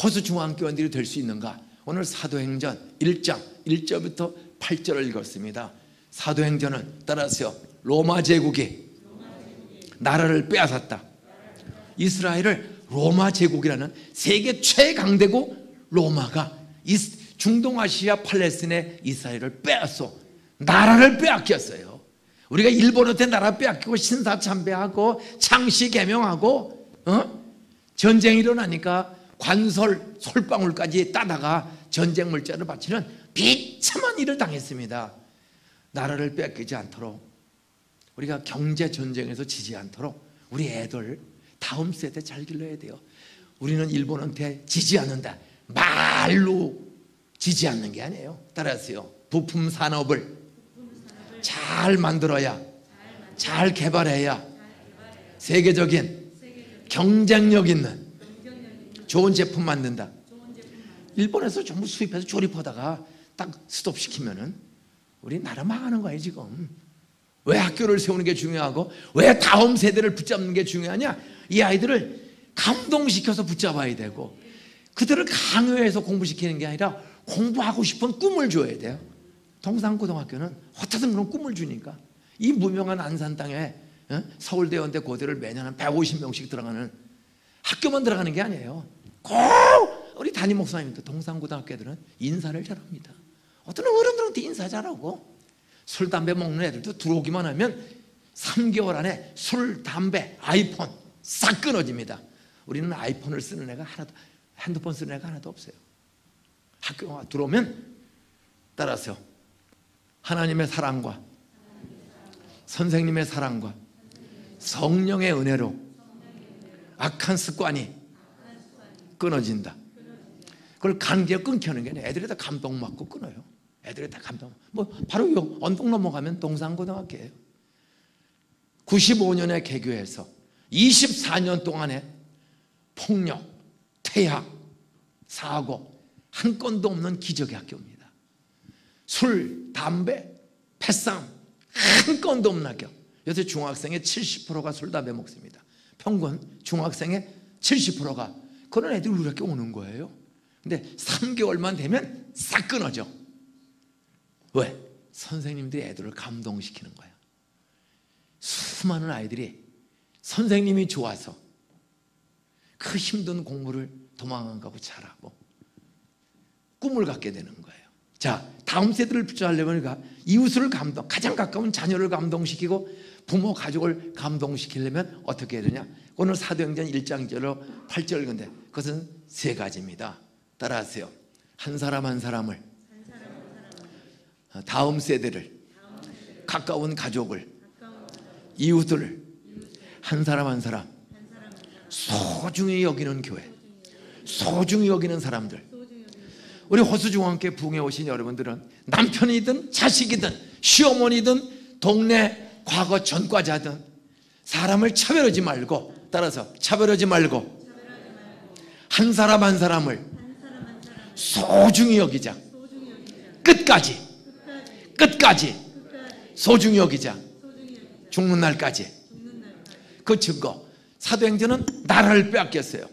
허수중앙교인들이 될 수 있는가? 오늘 사도행전 1장 1절부터 8절을 읽었습니다. 사도행전은 따라서 로마 제국이 나라를 빼앗았다. 이스라엘을 로마 제국이라는 세계 최강대국 로마가 중동아시아 팔레스틴의 이스라엘을 빼앗어 나라를 빼앗겼어요. 우리가 일본한테 나라 빼앗기고 신사참배하고 창씨 개명하고 전쟁이 일어나니까 관설 솔방울까지 따다가 전쟁 물자를 바치는 비참한 일을 당했습니다. 나라를 빼앗기지 않도록 우리가 경제 전쟁에서 지지 않도록 우리 애들 다음 세대 잘 길러야 돼요. 우리는 일본한테 지지 않는다. 말로 지지 않는 게 아니에요. 따라서요. 부품 산업을 잘 만들어야, 잘 개발해야 세계적인 경쟁력 있는 좋은 제품 만든다. 일본에서 전부 수입해서 조립하다가 딱 스톱시키면은 우리 나라 망하는 거예요 지금. 왜 학교를 세우는 게 중요하고 왜 다음 세대를 붙잡는 게 중요하냐? 이 아이들을 감동시켜서 붙잡아야 되고 그들을 강요해서 공부시키는 게 아니라 공부하고 싶은 꿈을 줘야 돼요. 동산고등학교는 어떻든 그런 꿈을 주니까 이 무명한 안산 땅에 서울대, 연대, 고대를 매년 한 150명씩 들어가는 학교만 들어가는 게 아니에요. 꼭 우리 담임 목사님도 동산고등학교 애들은 인사를 잘합니다. 어떤 어른들한테 인사 잘하고 술, 담배 먹는 애들도 들어오기만 하면 3개월 안에 술, 담배, 아이폰 싹 끊어집니다. 우리는 아이폰을 쓰는 애가 하나도, 핸드폰 쓰는 애가 하나도 없어요. 학교 들어오면 따라서 하나님의 사랑과 선생님의 사랑과 성령의 은혜로 악한 습관이 끊어진다. 그걸 간격 끊겨는 게 아니라 애들이 다 감동 맞고 끊어요. 애들이 다 감동. 뭐 바로 요 언덕 넘어가면 동산고등학교예요. 95년에 개교해서 24년 동안에 폭력, 퇴학, 사고 한 건도 없는 기적의 학교입니다. 술, 담배, 패싸움 한 건도 없는 학교. 요새 중학생의 70%가 술 담배 먹습니다. 평균 중학생의 70%가 그런 애들이 이렇게 오는 거예요. 근데 3개월만 되면 싹 끊어져. 왜? 선생님들이 애들을 감동시키는 거야. 수많은 아이들이 선생님이 좋아서 그 힘든 공부를 도망 안 가고 잘하고 꿈을 갖게 되는 거예요. 자, 다음 세대를 부자하려면 이웃을 가장 가까운 자녀를 감동시키고 부모 가족을 감동시키려면 어떻게 해야 되냐? 오늘 사도행전 1장 1절로 8절 건데 그것은 세 가지입니다. 따라하세요. 한 사람 한 사람을, 다음 세대를, 가까운 가족을, 이웃들을 한 사람 한 사람 소중히 여기는 교회, 소중히 여기는 사람들. 우리 호수중앙교회 부흥에 오신 여러분들은 남편이든 자식이든 시어머니든 동네 과거 전과자든 사람을 차별하지 말고, 따라서 차별하지 말고 한 사람 한 사람을 소중히 여기자. 끝까지 소중히 여기자. 죽는 날까지. 그 증거, 사도행전은 나라를 빼앗겼어요,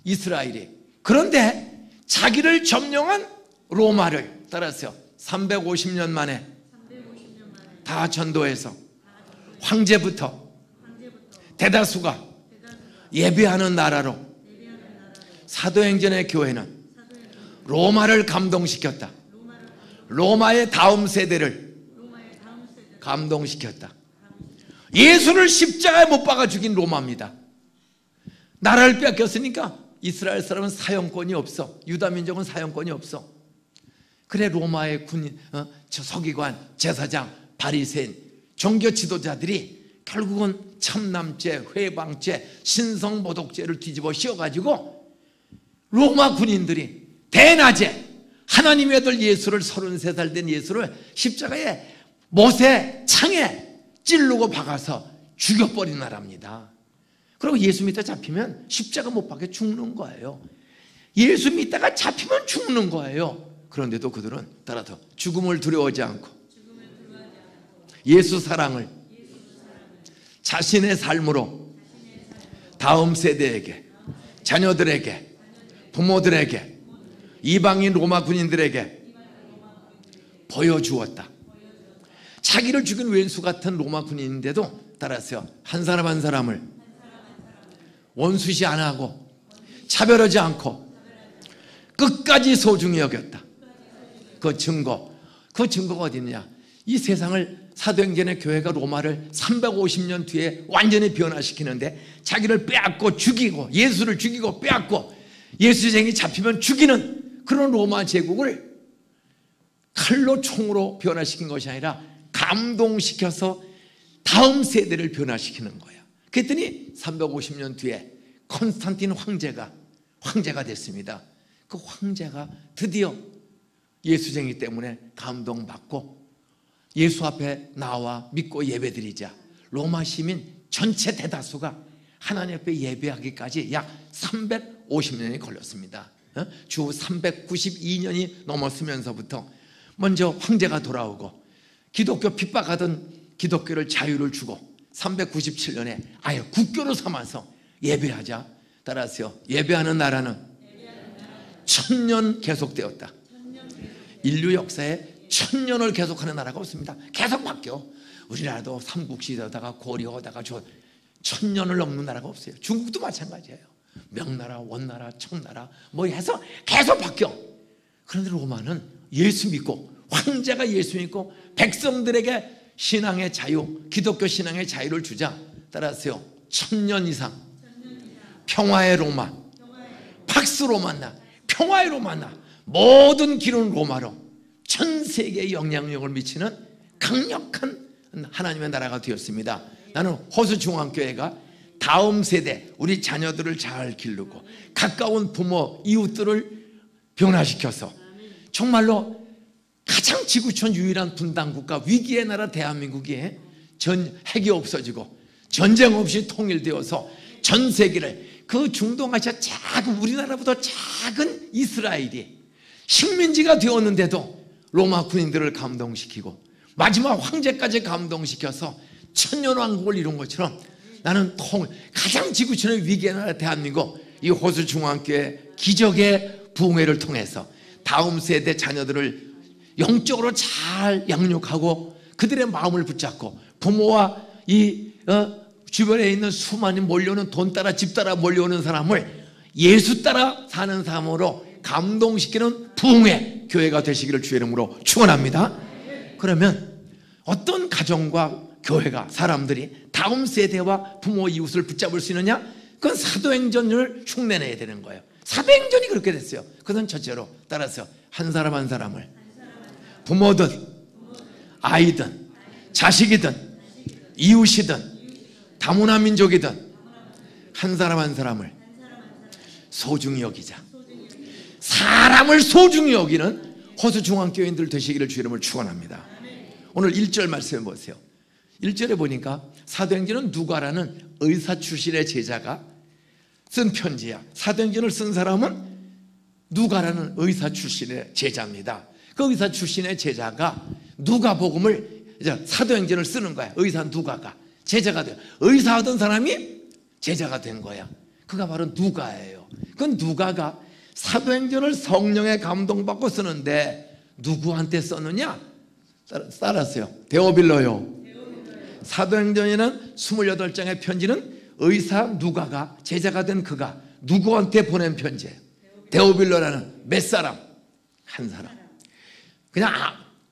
이스라엘이. 그런데 자기를 점령한 로마를, 따라서 350년 만에 다 전도해서 황제부터 대다수가 예배하는 나라로, 사도행전의 교회는 로마를 감동시켰다. 로마의 다음 세대를 감동시켰다. 예수를 십자가에 못 박아 죽인 로마입니다. 나라를 뺏겼으니까 이스라엘 사람은 사형권이 없어. 유다 민족은 사형권이 없어. 그래 로마의 군인, 서기관, 제사장, 바리새인, 종교 지도자들이 결국은 참남죄, 회방죄, 신성모독죄를 뒤집어 씌워가지고 로마 군인들이 대낮에 하나님의 아들 예수를, 33살 된 예수를 십자가에 못에 창에 찌르고 박아서 죽여버린 나라입니다. 그리고 예수 믿다 잡히면 십자가 못 박혀 죽는 거예요. 예수 믿다가 잡히면 죽는 거예요. 그런데도 그들은 따라서 죽음을 두려워하지 않고 예수 사랑을 자신의 삶으로 다음 세대에게, 자녀들에게, 부모들에게, 이방인 로마 군인들에게 보여주었다. 자기를 죽인 왼수 같은 로마 군인인데도 따라서 한 사람 한 사람을 원수시 안 하고 차별하지 않고 끝까지 소중히 여겼다. 그 증거가 어디 있느냐? 이 세상을, 사도행전의 교회가 로마를 350년 뒤에 완전히 변화시키는데 자기를 빼앗고 죽이고, 예수를 죽이고 빼앗고, 예수쟁이 잡히면 죽이는 그런 로마 제국을 칼로 총으로 변화시킨 것이 아니라 감동시켜서 다음 세대를 변화시키는 거야. 그랬더니 350년 뒤에 콘스탄틴 황제가 됐습니다. 그 황제가 드디어 예수쟁이 때문에 감동받고 예수 앞에 나와 믿고 예배드리자 로마 시민 전체 대다수가 하나님 앞에 예배하기까지 약 350년이 걸렸습니다. 주 392년이 넘었으면서부터 먼저 황제가 돌아오고 기독교 핍박하던 기독교를 자유를 주고 397년에 아예 국교로 삼아서 예배하자. 따라서요, 예배하는 나라는 1000년 계속되었다. 인류 역사에 1000년을 계속하는 나라가 없습니다. 계속 바뀌어. 우리나라도 삼국시대다가 고려하다가 1000년을 넘는 나라가 없어요. 중국도 마찬가지예요. 명나라, 원나라, 청나라 뭐 해서 계속 바뀌어. 그런데 로마는 예수 믿고, 황제가 예수 믿고 백성들에게 신앙의 자유, 기독교 신앙의 자유를 주자. 따라서요, 1000년 이상 평화의 로마, 팍스 로마나 평화의 로마나 모든 길은 로마로 전 세계에 영향력을 미치는 강력한 하나님의 나라가 되었습니다. 나는 호수중앙교회가 다음 세대, 우리 자녀들을 잘 기르고 가까운 부모, 이웃들을 변화시켜서 정말로 가장 지구촌 유일한 분단국가, 위기의 나라 대한민국이 핵이 없어지고 전쟁 없이 통일되어서 전 세계를, 그 중동아시아 작은, 우리나라보다 작은 이스라엘이 식민지가 되었는데도 로마 군인들을 감동시키고 마지막 황제까지 감동시켜서 천년왕국을 이룬 것처럼 나는 가장 지구촌의 위기의 나라 대한민국 이 호수중앙교회 기적의 부흥회를 통해서 다음 세대 자녀들을 영적으로 잘 양육하고 그들의 마음을 붙잡고 부모와 이 주변에 있는 수많이 몰려오는 돈 따라 집 따라 몰려오는 사람을 예수 따라 사는 사람으로 감동시키는 부흥회 교회가 되시기를 주의 이름으로 축원합니다. 그러면 어떤 가정과 교회가 사람들이 다음 세대와 부모 이웃을 붙잡을 수 있느냐? 그건 사도행전을 흉내내야 되는 거예요. 사도행전이 그렇게 됐어요. 그것은 첫째로 따라서 한 사람 한 사람을 부모든 아이든 자식이든 이웃이든 다문화 민족이든 한 사람 한 사람을 소중히 여기자. 사람을 소중히 여기는 호수중앙교회인들 되시기를 주 이름을 축원합니다. 오늘 1절 말씀 보세요. 1절에 보니까 사도행전은 누가라는 의사 출신의 제자가 쓴 편지야. 사도행전을 쓴 사람은 누가라는 의사 출신의 제자입니다. 그 의사 출신의 제자가 누가복음을 사도행전을 쓰는 거야. 의사 누가가 제자가 돼요. 의사하던 사람이 제자가 된 거야. 그가 바로 누가예요. 그 누가가 사도행전을 성령의 감동받고 쓰는데 누구한테 썼느냐? 따랐어요. 데오빌로요. 사도행전에는 28장의 편지는 의사 누가가 제자가 된 그가 누구한테 보낸 편지예요. 데오빌로라는 몇 사람? 한 사람. 그냥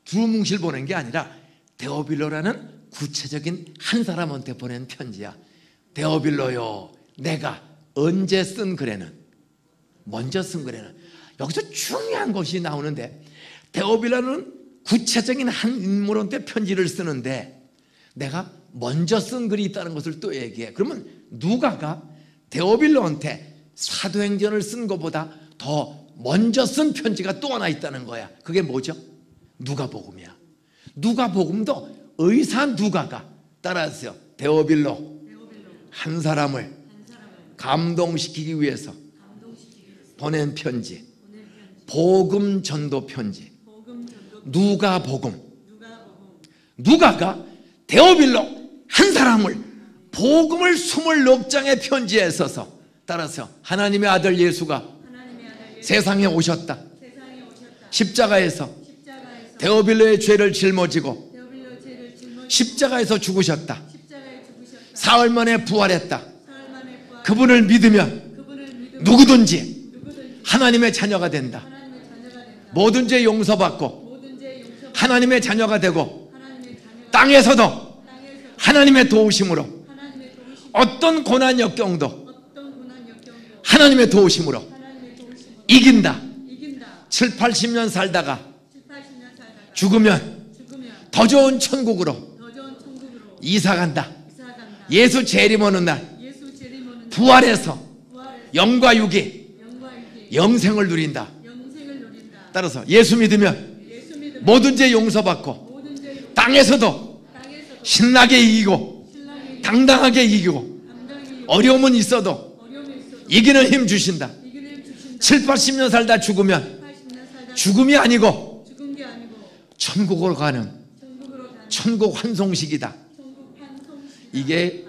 두루뭉실 보낸 게 아니라 데오빌로라는 구체적인 한 사람한테 보낸 편지야. 데오빌로요, 내가 언제 쓴 글에는, 먼저 쓴 글에는, 여기서 중요한 것이 나오는데 데오빌로는 구체적인 한 인물한테 편지를 쓰는데 내가 먼저 쓴 글이 있다는 것을 또 얘기해. 그러면 누가가 데오빌로한테 사도행전을 쓴 것보다 더 먼저 쓴 편지가 또 하나 있다는 거야. 그게 뭐죠? 누가복음이야. 누가복음도 의사 누가가 따라서 데오빌로 한 사람을 감동시키기 위해서 보낸 편지, 복음 전도 편지, 누가복음. 누가가 데오빌로 한 사람을 복음을 24장의 편지에 써서 따라서 하나님의 아들 예수가 세상에 오셨다. 십자가에서 데오빌로의 죄를 짊어지고 십자가에서 죽으셨다. 사흘 만에 부활했다. 그분을 믿으면 누구든지 하나님의 자녀가 된다. 모든 죄 용서받고 하나님의 자녀가 되고 땅에서도 하나님의 도우심으로 어떤 고난 역경도 하나님의 도우심으로 이긴다. 7, 80년 살다가 죽으면 더 좋은 천국으로 이사간다. 예수 재림하는 날 부활해서 영과 육이 영생을 누린다. 따라서 예수 믿으면 모든 죄 용서받고 땅에서도 신나게 이기고 당당하게 이기고 어려움은 있어도 이기는 힘 주신다. 7, 80년 살다 죽으면 죽음이 아니고 천국으로 가는 천국 환송식이다. 이게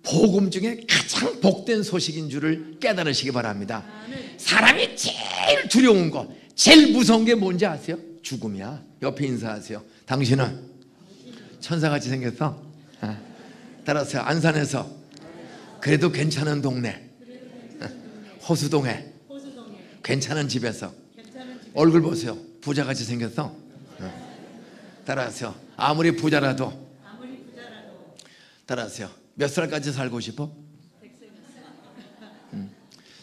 복음 중에 가장 복된 소식인 줄을 깨달으시기 바랍니다. 사람이 제일 두려운 거, 제일 무서운 게 뭔지 아세요? 죽음이야. 옆에 인사하세요. 당신은 천사같이 생겼어? 따라서 안산에서 그래도 괜찮은 동네, 호수동에 괜찮은 집에서 얼굴 보세요. 부자같이 생겼어? 따라서 아무리 부자라도 따라서 몇 살까지 살고 싶어?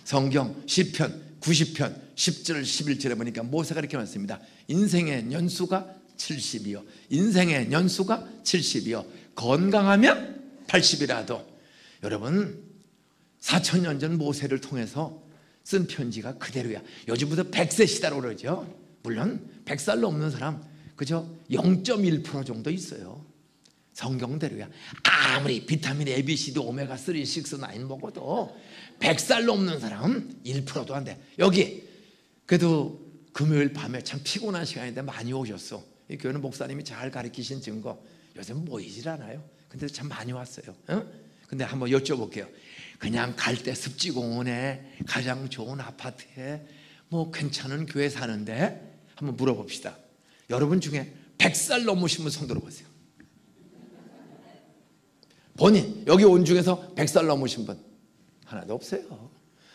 성경 시편 90편 10절 11절에 보니까 모세가 이렇게 말했습니다. 인생의 연수가 70이요 인생의 연수가 70이요 건강하면 80이라도. 여러분 4,000년 전 모세를 통해서 쓴 편지가 그대로야. 요즘부터 100세 시대로 그러죠. 물론 100살 넘는 사람 그저 0.1% 정도 있어요. 성경대로야. 아무리 비타민 A, B, C, D, 오메가 3, 6, 9 먹어도 100살 넘는 사람은 1%도 안 돼. 여기 그래도 금요일 밤에 참 피곤한 시간인데 많이 오셨어. 이 교회는 목사님이 잘 가르치신 증거 요새 모이질 않아요. 근데 참 많이 왔어요. 근데 한번 여쭤볼게요. 그냥 갈대 습지공원에 가장 좋은 아파트에 뭐 괜찮은 교회 사는데 한번 물어봅시다. 여러분 중에 100살 넘으신 분 손 들어보세요. 본인 여기 온 중에서 100살 넘으신 분 하나도 없어요.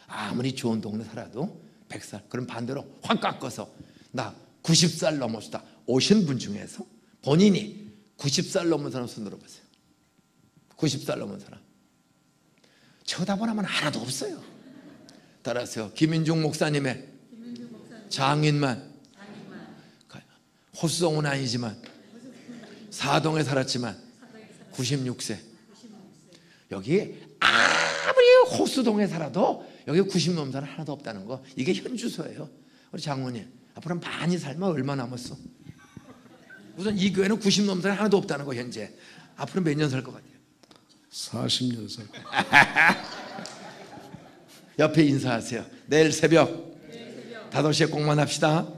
아무리 좋은 동네 살아도 100살. 그럼 반대로 확 깎아서 나 90살 넘었다 오신 분 중에서 본인이 90살 넘은 사람 손 들어보세요. 90살 넘은 사람 쳐다보면 하나도 없어요. 따라서 김인중 목사님의 장인만 호수동은 아니지만 사동에 살았지만 96세. 여기 아무리 호수동에 살아도 여기 90 넘은 사람 하나도 없다는 거, 이게 현주소예요. 우리 장모님 앞으로 많이 살면 얼마 남았어? 우선 이 교회는 90 넘은 사람 하나도 없다는 거. 현재 앞으로 몇 년 살 것 같아요? 40년 살. 옆에 인사하세요. 내일 새벽 5시에 꼭만 합시다.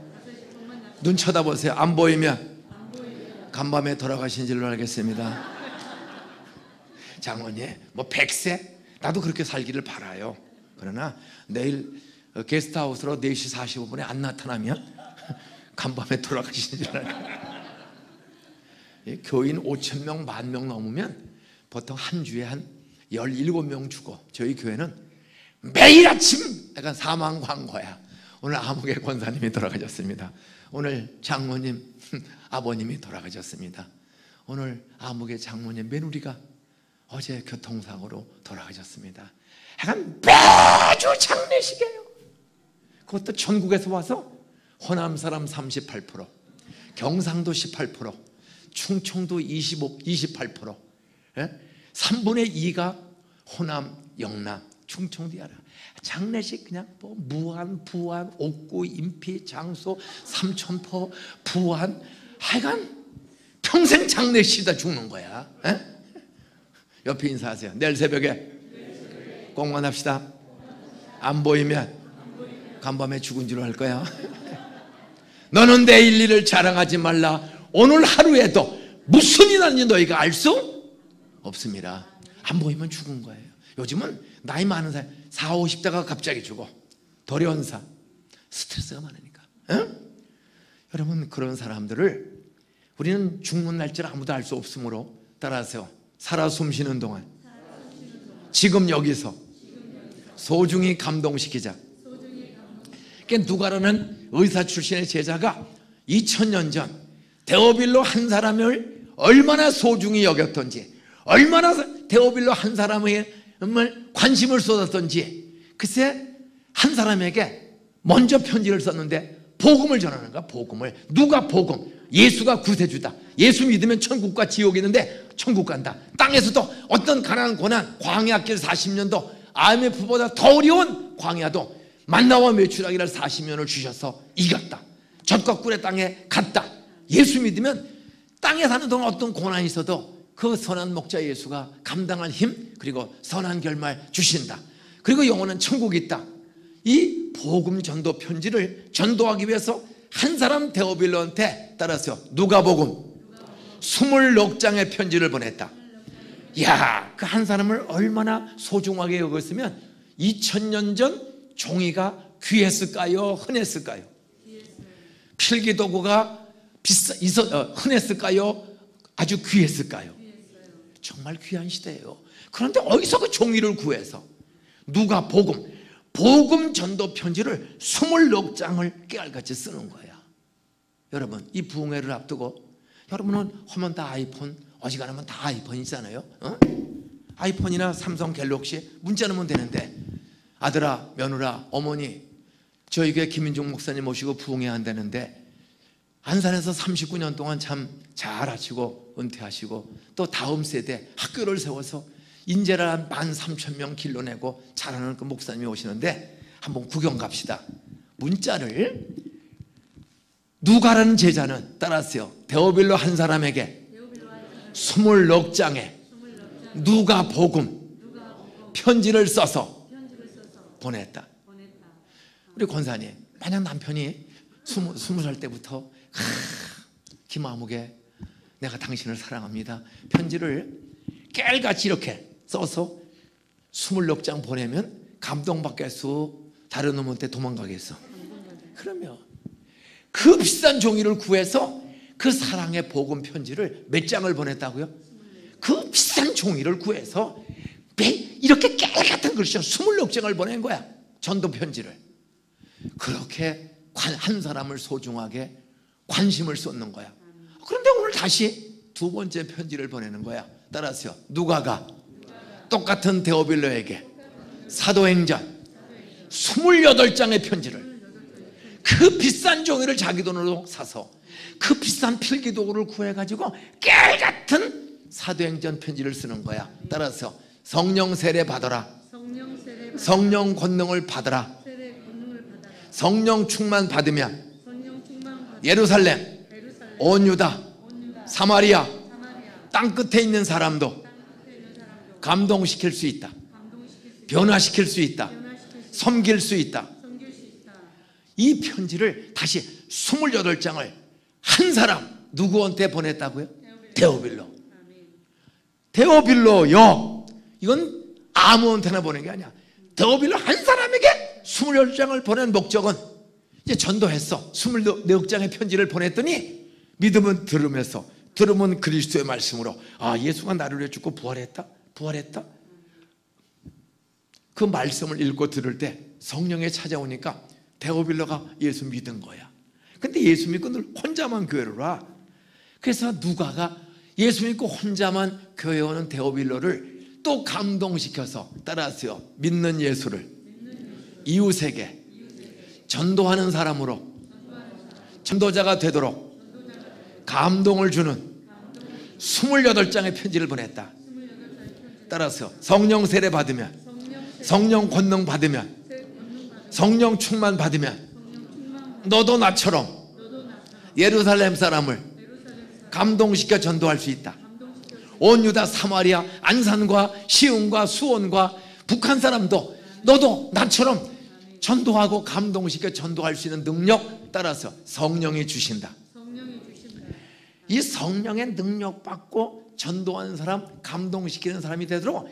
눈 쳐다보세요. 안 보이면 간밤에 돌아가신 줄로 알겠습니다. 장모님 뭐 100세? 나도 그렇게 살기를 바라요. 그러나 내일 게스트하우스로 4시 45분에 안 나타나면 간밤에 돌아가신 줄 알아요. 교인 5,000명, 10,000명 넘으면 보통 한 주에 한 17명 죽어. 저희 교회는 매일 아침 약간 사망 광고야. 오늘 아무개 권사님이 돌아가셨습니다. 오늘 장모님, 아버님이 돌아가셨습니다. 오늘 아무개 장모님 며느리가 어제 교통사고로 돌아가셨습니다. 약간 매주 장례식이에요. 그것도 전국에서 와서 호남 사람 38%, 경상도 18%, 충청도 28%, 3분의 2가 호남, 영남, 충청도야. 장례식 그냥 뭐 무안, 부안, 옥구, 인피, 장소, 삼천포, 부안, 하여간 평생 장례식이다 죽는 거야. 옆에 인사하세요. 내일 새벽에 꼭만 합시다. 안 보이면 간밤에 죽은 줄 알 거야. 너는 내일 일을 자랑하지 말라. 오늘 하루에도 무슨 일 하는지 너희가 알 수 없습니다. 안 보이면 죽은 거예요. 요즘은 나이 많은 사람 40, 50대가 갑자기 죽어. 돌연사, 스트레스가 많으니까. 여러분, 그런 사람들을 우리는 죽는 날짜를 아무도 알 수 없으므로 따라서 살아 숨쉬는 동안 지금 여기서 소중히 감동시키자. 그러니까 누가라는 의사 출신의 제자가 2000년 전 데오빌로 한 사람을 얼마나 소중히 여겼던지, 얼마나 데오빌로 한 사람의 관심을 쏟았던지, 글쎄 한 사람에게 먼저 편지를 썼는데 복음을 전하는 거야. 복음을. 누가 복음? 예수가 구세주다. 예수 믿으면 천국과 지옥이 있는데 천국 간다. 땅에서도 어떤 가난한 고난, 광야길 40년도 IMF보다 더 어려운 광야도 만나와 메추라기를 40년을 주셔서 이겼다. 젖과 꿀의 땅에 갔다. 예수 믿으면 땅에 사는 동안 어떤 고난이 있어도 그 선한 목자 예수가 감당할 힘, 그리고 선한 결말 주신다. 그리고 영원한 천국이 있다. 이 복음 전도 편지를 전도하기 위해서 한 사람 데오빌로한테 따라서 누가복음 26장의 편지를 보냈다. 이야, 그 한 사람을 얼마나 소중하게 여겼으면 2000년 전 종이가 귀했을까요? 흔했을까요? 필기도구가 흔했을까요? 아주 귀했을까요? 정말 귀한 시대예요. 그런데 어디서 그 종이를 구해서 누가 복음 전도 편지를 26장을 깨알같이 쓰는 거야. 여러분, 이 부흥회를 앞두고 여러분은 하면 다 아이폰, 어지간하면 다 아이폰이잖아요. 아이폰이나 삼성 갤럭시 문자 넣으면 되는데, 아들아, 며느라, 어머니, 저희 교회 김인중 목사님 모시고 부흥회 한다는데 안산에서 39년 동안 참 잘하시고 은퇴하시고 또 다음 세대 학교를 세워서 인재를 13,000명 길러내고 잘하는 그 목사님이 오시는데 한번 구경 갑시다. 문자를 누가라는 제자는 따라서요, 데오빌로 한 사람에게 26장에 누가 복음 편지를 써서 보냈다. 우리 권사님, 만약 남편이 20살 때부터 김아무개 내가 당신을 사랑합니다 편지를 깨알같이 이렇게 써서 24장 보내면 감동받겠어? 다른 놈한테 도망가겠어? 그러면 그 비싼 종이를 구해서 그 사랑의 복음 편지를 몇 장을 보냈다고요? 그 비싼 종이를 구해서 이렇게 깨알같은 글씨로 24장을 보낸 거야. 전도 편지를. 그렇게 한 사람을 소중하게 관심을 쏟는 거야. 그런데 오늘 다시 두 번째 편지를 보내는 거야. 따라서요. 누가가 똑같은 데오빌로에게 사도행전 28장의 편지를, 그 비싼 종이를 자기 돈으로 사서 그 비싼 필기도구를 구해가지고 깨알같은 사도행전 편지를 쓰는 거야. 따라서 성령 세례 받아라, 성령 권능을 받아라, 성령 충만 받으면 예루살렘, 온 유다, 사마리아 땅끝에 있는 사람도 감동시킬 수 있다, 변화시킬 수 있다, 섬길 수 있다. 이 편지를 다시 28장을 한 사람 누구한테 보냈다고요? 데오빌로. 데오빌로요. 이건 아무한테나 보낸 게 아니야. 데오빌로 한 사람에게 28장을 보낸 목적은 이제 전도했어. 24장의 편지를 보냈더니 믿음은 들으면 그리스도의 말씀으로, 아, 예수가 나를 위해 죽고 부활했다. 그 말씀을 읽고 들을 때 성령이 찾아오니까 데오빌로가 예수 믿은 거야. 근데 예수 믿고 늘 혼자만 교회를 와. 그래서 누가가 예수 믿고 혼자만 교회 오는 데오빌로를 또 감동시켜서, 따라하세요, 믿는 예수를 이웃에게 전도하는 사람으로 전도자가 되도록 감동을 주는 28장의 편지를 보냈다. 따라서 성령 세례 받으면, 성령 권능 받으면, 성령 충만 받으면 너도 나처럼 예루살렘 사람을 감동시켜 전도할 수 있다. 온 유다, 사마리아, 안산과 시흥과 수원과 북한 사람도 너도 나처럼 전도하고 감동시켜 전도할 수 있는 능력, 따라서 성령이 주신다. 이 성령의 능력 받고 전도하는 사람, 감동시키는 사람이 되도록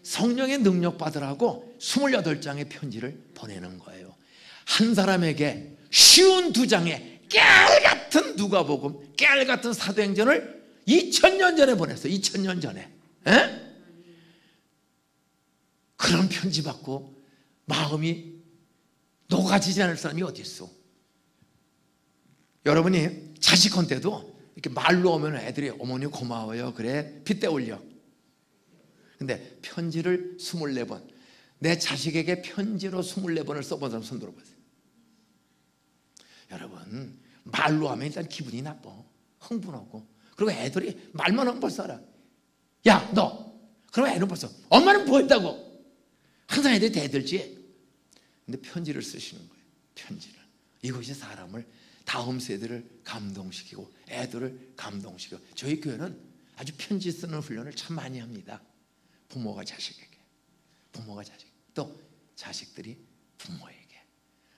성령의 능력 받으라고 28장의 편지를 보내는 거예요. 한 사람에게 쉬운 2장의 깨알같은 누가복음, 깨알같은 사도행전을 2000년 전에 보냈어요. 2000년 전에. 에? 그런 편지 받고 마음이 녹아지지 않을 사람이 어디 있어? 여러분이 자식한테도 이렇게 말로 오면 애들이 어머니 고마워요, 그래, 핏대 올려. 근데 편지를 24번, 내 자식에게 편지로 24번을 써본 사람 손 들어보세요. 여러분, 말로 하면 일단 기분이 나빠, 흥분하고. 그리고 애들이 말만 하면 벌써 알아. 야, 너! 그러면 애는 벌써, 엄마는 뭐 했다고? 항상 애들이 대들지. 근데 편지를 쓰시는 거예요. 편지를. 이것이 사람을, 다음 세대를 감동시키고 애들을 감동시키고. 저희 교회는 아주 편지 쓰는 훈련을 참 많이 합니다. 부모가 자식에게, 부모가 자식, 또 자식들이 부모에게.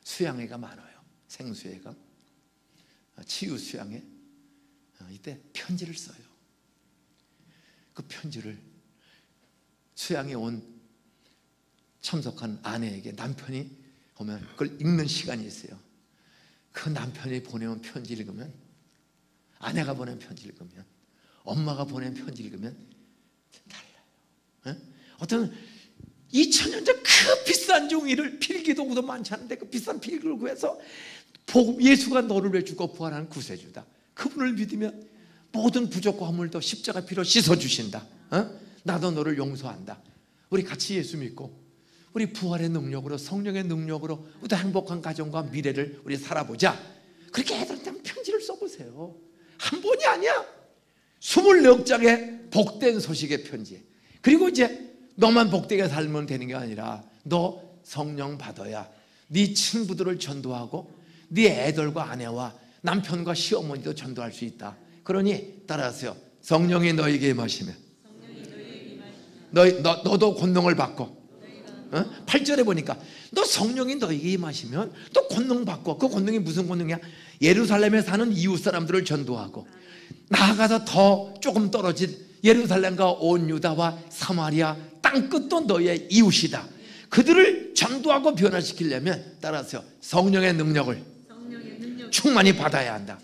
수양회가 많아요. 생수회가, 치유 수양회. 이때 편지를 써요. 그 편지를 수양에 온 참석한 아내에게 남편이 오면 그걸 읽는 시간이 있어요. 그 남편이 보내온 편지 읽으면, 아내가 보낸 편지 읽으면, 엄마가 보낸 편지 읽으면 달라요. 어떤 2000년 전 그 비싼 종이를, 필기도구도 많지 않은데 그 비싼 필기를 구해서 복음, 예수가 너를 위해 죽고 부활한 구세주다, 그분을 믿으면 모든 부족과 허물도 십자가 피로 씻어주신다. 나도 너를 용서한다. 우리 같이 예수 믿고 우리 부활의 능력으로, 성령의 능력으로 우리 행복한 가정과 미래를 우리 살아보자. 그렇게 애들한테 편지를 써보세요. 한 번이 아니야. 24장의 복된 소식의 편지. 그리고 이제 너만 복되게 살면 되는 게 아니라 너 성령 받아야 네 친구들을 전도하고 네 애들과 아내와 남편과 시어머니도 전도할 수 있다. 그러니 따라하세요. 성령이 너에게 임하시면 너도 권능을 받고, 8절에 보니까 너 성령이 너에게 임하시면 또 권능 받고, 그 권능이 무슨 권능이야? 예루살렘에 사는 이웃 사람들을 전도하고, 나아가서 더 조금 떨어진 예루살렘과 온 유다와 사마리아 땅끝도 너의 이웃이다. 그들을 전도하고 변화시키려면 따라서 성령의 능력을 충만히 받아야 한다.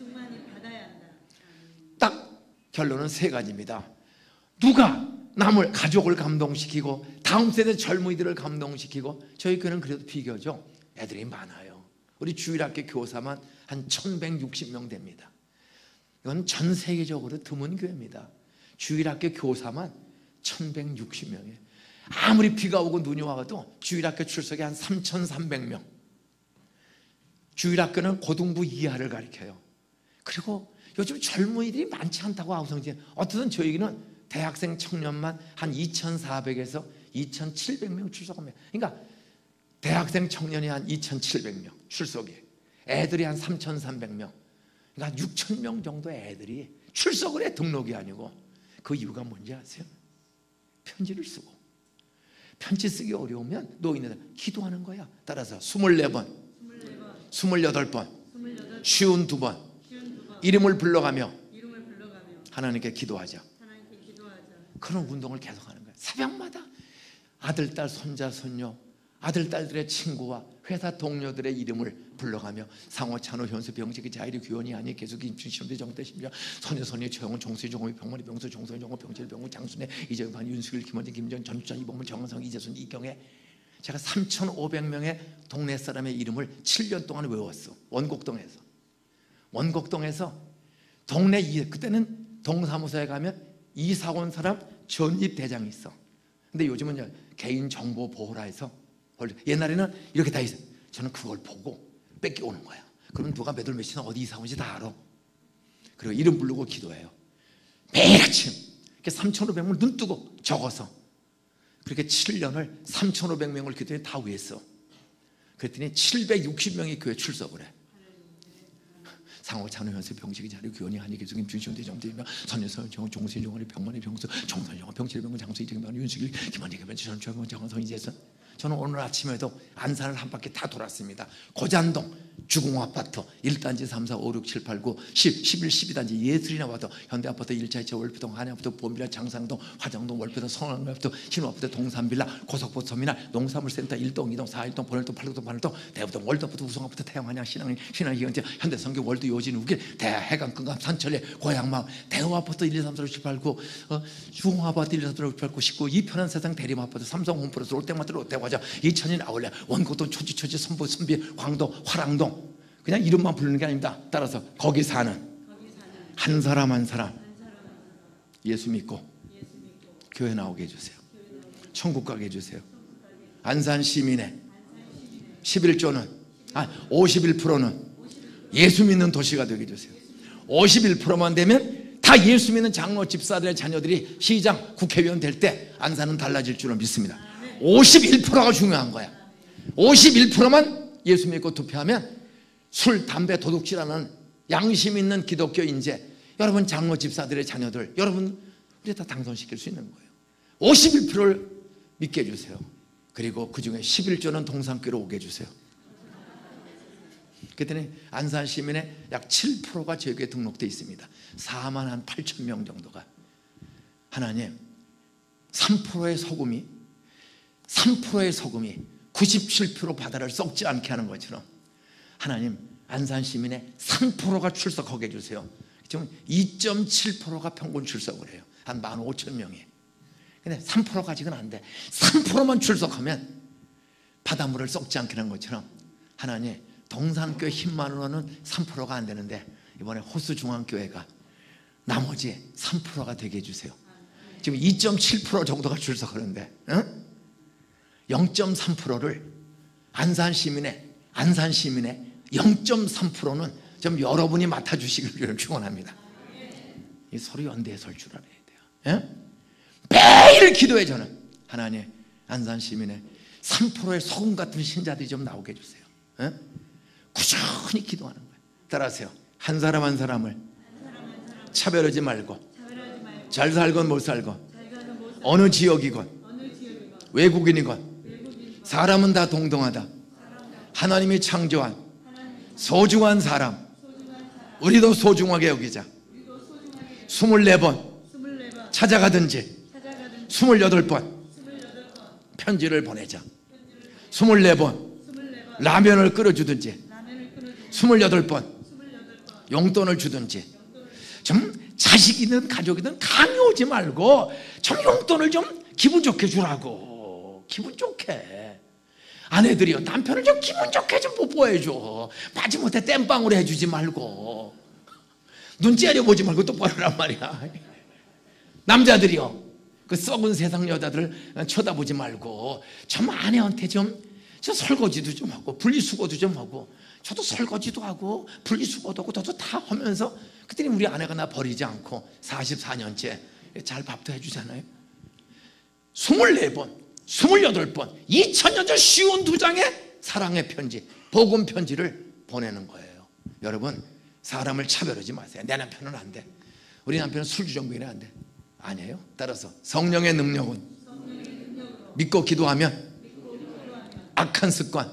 딱 결론은 세 가지입니다. 누가 남을, 가족을 감동시키고 다음 세대 젊은이들을 감동시키고, 저희 교회는 그래도 비교죠. 애들이 많아요. 우리 주일학교 교사만 한 1160명 됩니다. 이건 전 세계적으로 드문 교회입니다. 주일학교 교사만 1160명이에요. 아무리 비가 오고 눈이 와도 주일학교 출석이 한 3300명. 주일학교는 고등부 이하를 가르쳐요. 그리고 요즘 젊은이들이 많지 않다고 아우성진. 어쨌든 저희는 대학생 청년만 한 2400에서 2700명 출석합니다. 그러니까 대학생 청년이 한 2700명 출석이, 애들이 한 3300명, 그러니까 6000명 정도의 애들이 출석을 해. 등록이 아니고. 그 이유가 뭔지 아세요? 편지를 쓰고. 편지 쓰기 어려우면 노인들 기도하는 거야. 따라서 24번, 28번, 52번 이름을 불러가며 하나님께 기도하자. 그런 운동을 계속하는 거야. 새벽마다 아들, 딸, 손자, 손녀, 아들, 딸들의 친구와 회사 동료들의 이름을 불러가며 상호, 찬호, 현수, 병식이, 자일이, 규현이, 아니, 계속, 인춘, 시험대, 정대, 심지어 선녀, 선녀, 최영훈, 종수이, 종호이, 병원이, 병수, 종선이, 종호, 병실, 병우, 장순애, 이재관, 윤수길, 김원진, 김정, 전주찬, 이범문, 정은성, 이재순, 이경애. 제가 3500명의 동네 사람의 이름을 7년 동안 외웠어. 원곡동에서. 동네 그때는 동사무소에 가면 이사 온 사람 전입 대장이 있어. 근데 요즘은 개인정보보호라 해서, 옛날에는 이렇게 다 있어요. 저는 그걸 보고 뺏겨오는 거야. 그러면 누가 몇 월 며칠 어디 이사 온지 다 알아. 그리고 이름 부르고 기도해요. 매일 아침 3,500명을 눈 뜨고 적어서 그렇게 7년을 3,500명을 기도해 다 외웠어. 그랬더니 760명이 교회 출석을 해. 상호, 찬호, 현수, 병식이, 자료, 규현이, 한이, 계속임, 준시원, 대정대며 선녀선, 종수일, 영원히, 병만의 병수, 정선, 영원, 병실, 병원, 장수, 이정병, 윤수길, 김원희, 개변, 전주병원, 정원성, 이재선. 저는 오늘 아침에도 안산을 한 바퀴 다 돌았습니다. 고잔동 주공아파트 1단지 3, 4, 5, 6, 7, 8, 9, 10, 11, 12단지 예술이나 와도 현대아파트 1차, 2차, 월표동, 한해아파트, 보험빌라, 장상동, 화정동, 월표동, 성남아파트, 신호아파트, 동산빌라, 고속버스 터미널, 농산물센터 1동, 2동, 4일동, 번월동, 8동동, 8동동, 대부동, 월드아파트, 우성아파트, 태영한양, 신앙현재, 현대성교, 월드, 요진, 우길, 대해강, 금강, 산천리, 고향마을, 대우아파트 1, 2, 3, 4, 5, 7, 8, 9, 주공아파트 1, 2, 3, 4, 5, 7, 8, 9, 19, 이편한 세상 대림아파트, 삼성 홈플러스, 롯데마트, 롯데과자, 2000년 아울렛, 원곡동, 초지, 선부, 선비, 광도, 화랑동. 그냥 이름만 부르는 게 아닙니다. 따라서 거기 사는 한 사람 한 사람 예수 믿고 교회 나오게 해주세요. 천국 가게 해주세요. 안산 시민의 11조는 51%는 예수 믿는 도시가 되게 해주세요. 51%만 되면 다 예수 믿는 장로 집사들의 자녀들이 시장 국회의원 될 때 안산은 달라질 줄로 믿습니다. 51%가 중요한 거야. 51%만 예수 믿고 투표하면 술, 담배, 도둑질하는 양심 있는 기독교 인재, 여러분 장로 집사들의 자녀들, 여러분 우리 다 당선시킬 수 있는 거예요. 51%를 믿게 해주세요. 그리고 그 중에 11조는 동산교로 오게 해주세요. 그랬더니 안산 시민의 약 7%가 저에게 등록되어 있습니다. 4만 8천 명 정도가. 하나님, 3%의 소금이 97% 바다를 썩지 않게 하는 것처럼 하나님, 안산 시민의 3%가 출석하게 해주세요. 지금 2.7%가 평균 출석을 해요. 한 15,000명이. 근데 3% 가지고는 안 돼. 3%만 출석하면 바닷물을 썩지 않게 하는 것처럼 하나님, 동산교회 힘만으로는 3%가 안 되는데 이번에 호수중앙교회가 나머지 3%가 되게 해주세요. 지금 2.7% 정도가 출석하는데 0.3%를 안산 시민의 0.3%는 좀 여러분이 맡아주시기를 축원합니다. 이 서로 연대해서 줄 알아야 돼요. 매일 기도해. 저는 하나님, 안산 시민의 3%의 소금 같은 신자들이 좀 나오게 해주세요. 꾸준히 기도하는 거예요. 따라하세요. 한 사람 한 사람을 차별하지 말고, 잘 살건 못 살건, 어느 지역이건 외국인이건 사람은 다 동등하다. 하나님이 창조한 소중한 사람, 우리도 소중하게 여기자. 24번 찾아가든지 28번 편지를 보내자. 24번 라면을 끓여주든지 28번 용돈을 주든지. 좀 자식이든 가족이든 강요하지 말고 좀 용돈을 좀 기분 좋게 주라고. 기분 좋게. 아내들이요, 남편을 좀 기분 좋게 좀 뽀뽀해줘. 마지못해 땜빵으로 해주지 말고, 눈 째려보지 말고 똑바로 하란 말이야. 남자들이요, 그 썩은 세상 여자들 쳐다보지 말고 좀 아내한테 저 설거지도 좀 하고 분리수거도 좀 하고, 저도 설거지도 하고 분리수거도 하고 저도 다 하면서, 그랬더니 우리 아내가 나 버리지 않고 44년째 잘 밥도 해주잖아요. 24번 28번 2000년 전 쉬운 2장의 사랑의 편지, 복음 편지를 보내는 거예요. 여러분, 사람을 차별하지 마세요. 내 남편은 안 돼, 우리 남편은 술주정뱅이는 안 돼. 아니에요. 따라서 성령의 능력은 믿고 기도하면 악한 습관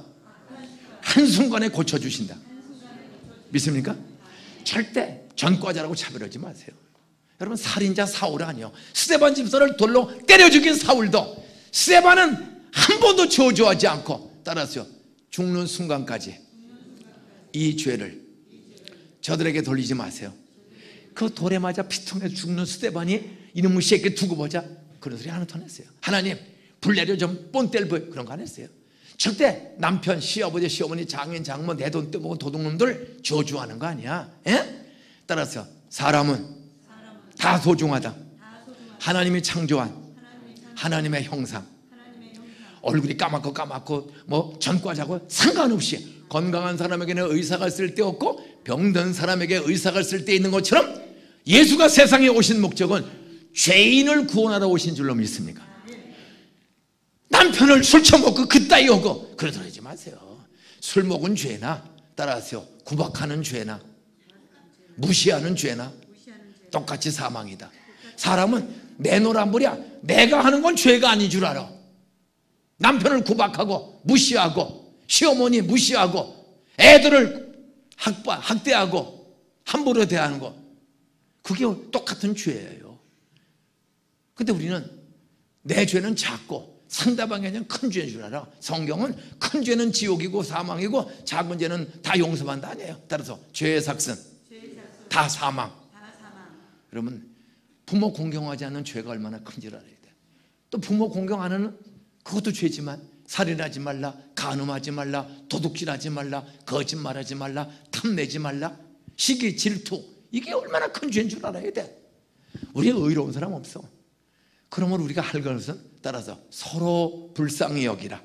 한순간에 고쳐주신다. 믿습니까? 절대 전과자라고 차별하지 마세요. 여러분, 살인자 사울 아니요, 스데반 집사를 돌로 때려 죽인 사울도 스데반은 한 번도 저주하지 않고, 따라서 죽는 순간까지 이 죄를 저들에게 돌리지 마세요. 그 돌에 맞아 피통해서 죽는 스데반이 이놈의 새끼 두고 보자, 그런 소리 하나 더 냈어요. 하나님 불 내려 좀 뻔때려 보여, 그런 거 안 했어요. 절대 남편, 시아버지, 시어머니, 장인, 장모, 내 돈 떼먹은 도둑놈들 저주하는 거 아니야. 에? 따라서 사람은 다 소중하다. 하나님이 창조한 하나님의 형상. 얼굴이 까맣고 뭐 전과자고 상관없이 건강한 사람에게는 의사가 쓸데없고 병든 사람에게 의사가 쓸데 있는 것처럼, 예수가 세상에 오신 목적은 죄인을 구원하러 오신 줄로 믿습니까? 남편을 술 처먹고 그따위 오고 그러지 마세요. 술 먹은 죄나, 따라서 구박하는 죄나 무시하는 죄나 똑같이 사망이다. 사람은 내노란불이야. 내가 하는 건 죄가 아닌 줄 알아. 남편을 구박하고 무시하고 시어머니 무시하고 애들을 학대하고 함부로 대하는 거, 그게 똑같은 죄예요. 근데 우리는 내 죄는 작고 상대방에게는 큰 죄인 줄 알아. 성경은 큰 죄는 지옥이고 사망이고 작은 죄는 다 용서한다 아니에요. 따라서 죄의 삭슨 다 사망. 여러분, 부모 공경하지 않는 죄가 얼마나 큰지 알아야 돼. 또 부모 공경 안 하는 그것도 죄지만, 살인하지 말라, 간음하지 말라, 도둑질하지 말라, 거짓말하지 말라, 탐내지 말라, 시기, 질투, 이게 얼마나 큰 죄인 줄 알아야 돼. 우리가 의로운 사람 없어. 그러면 우리가 할 것은, 따라서 서로 불쌍히 여기라.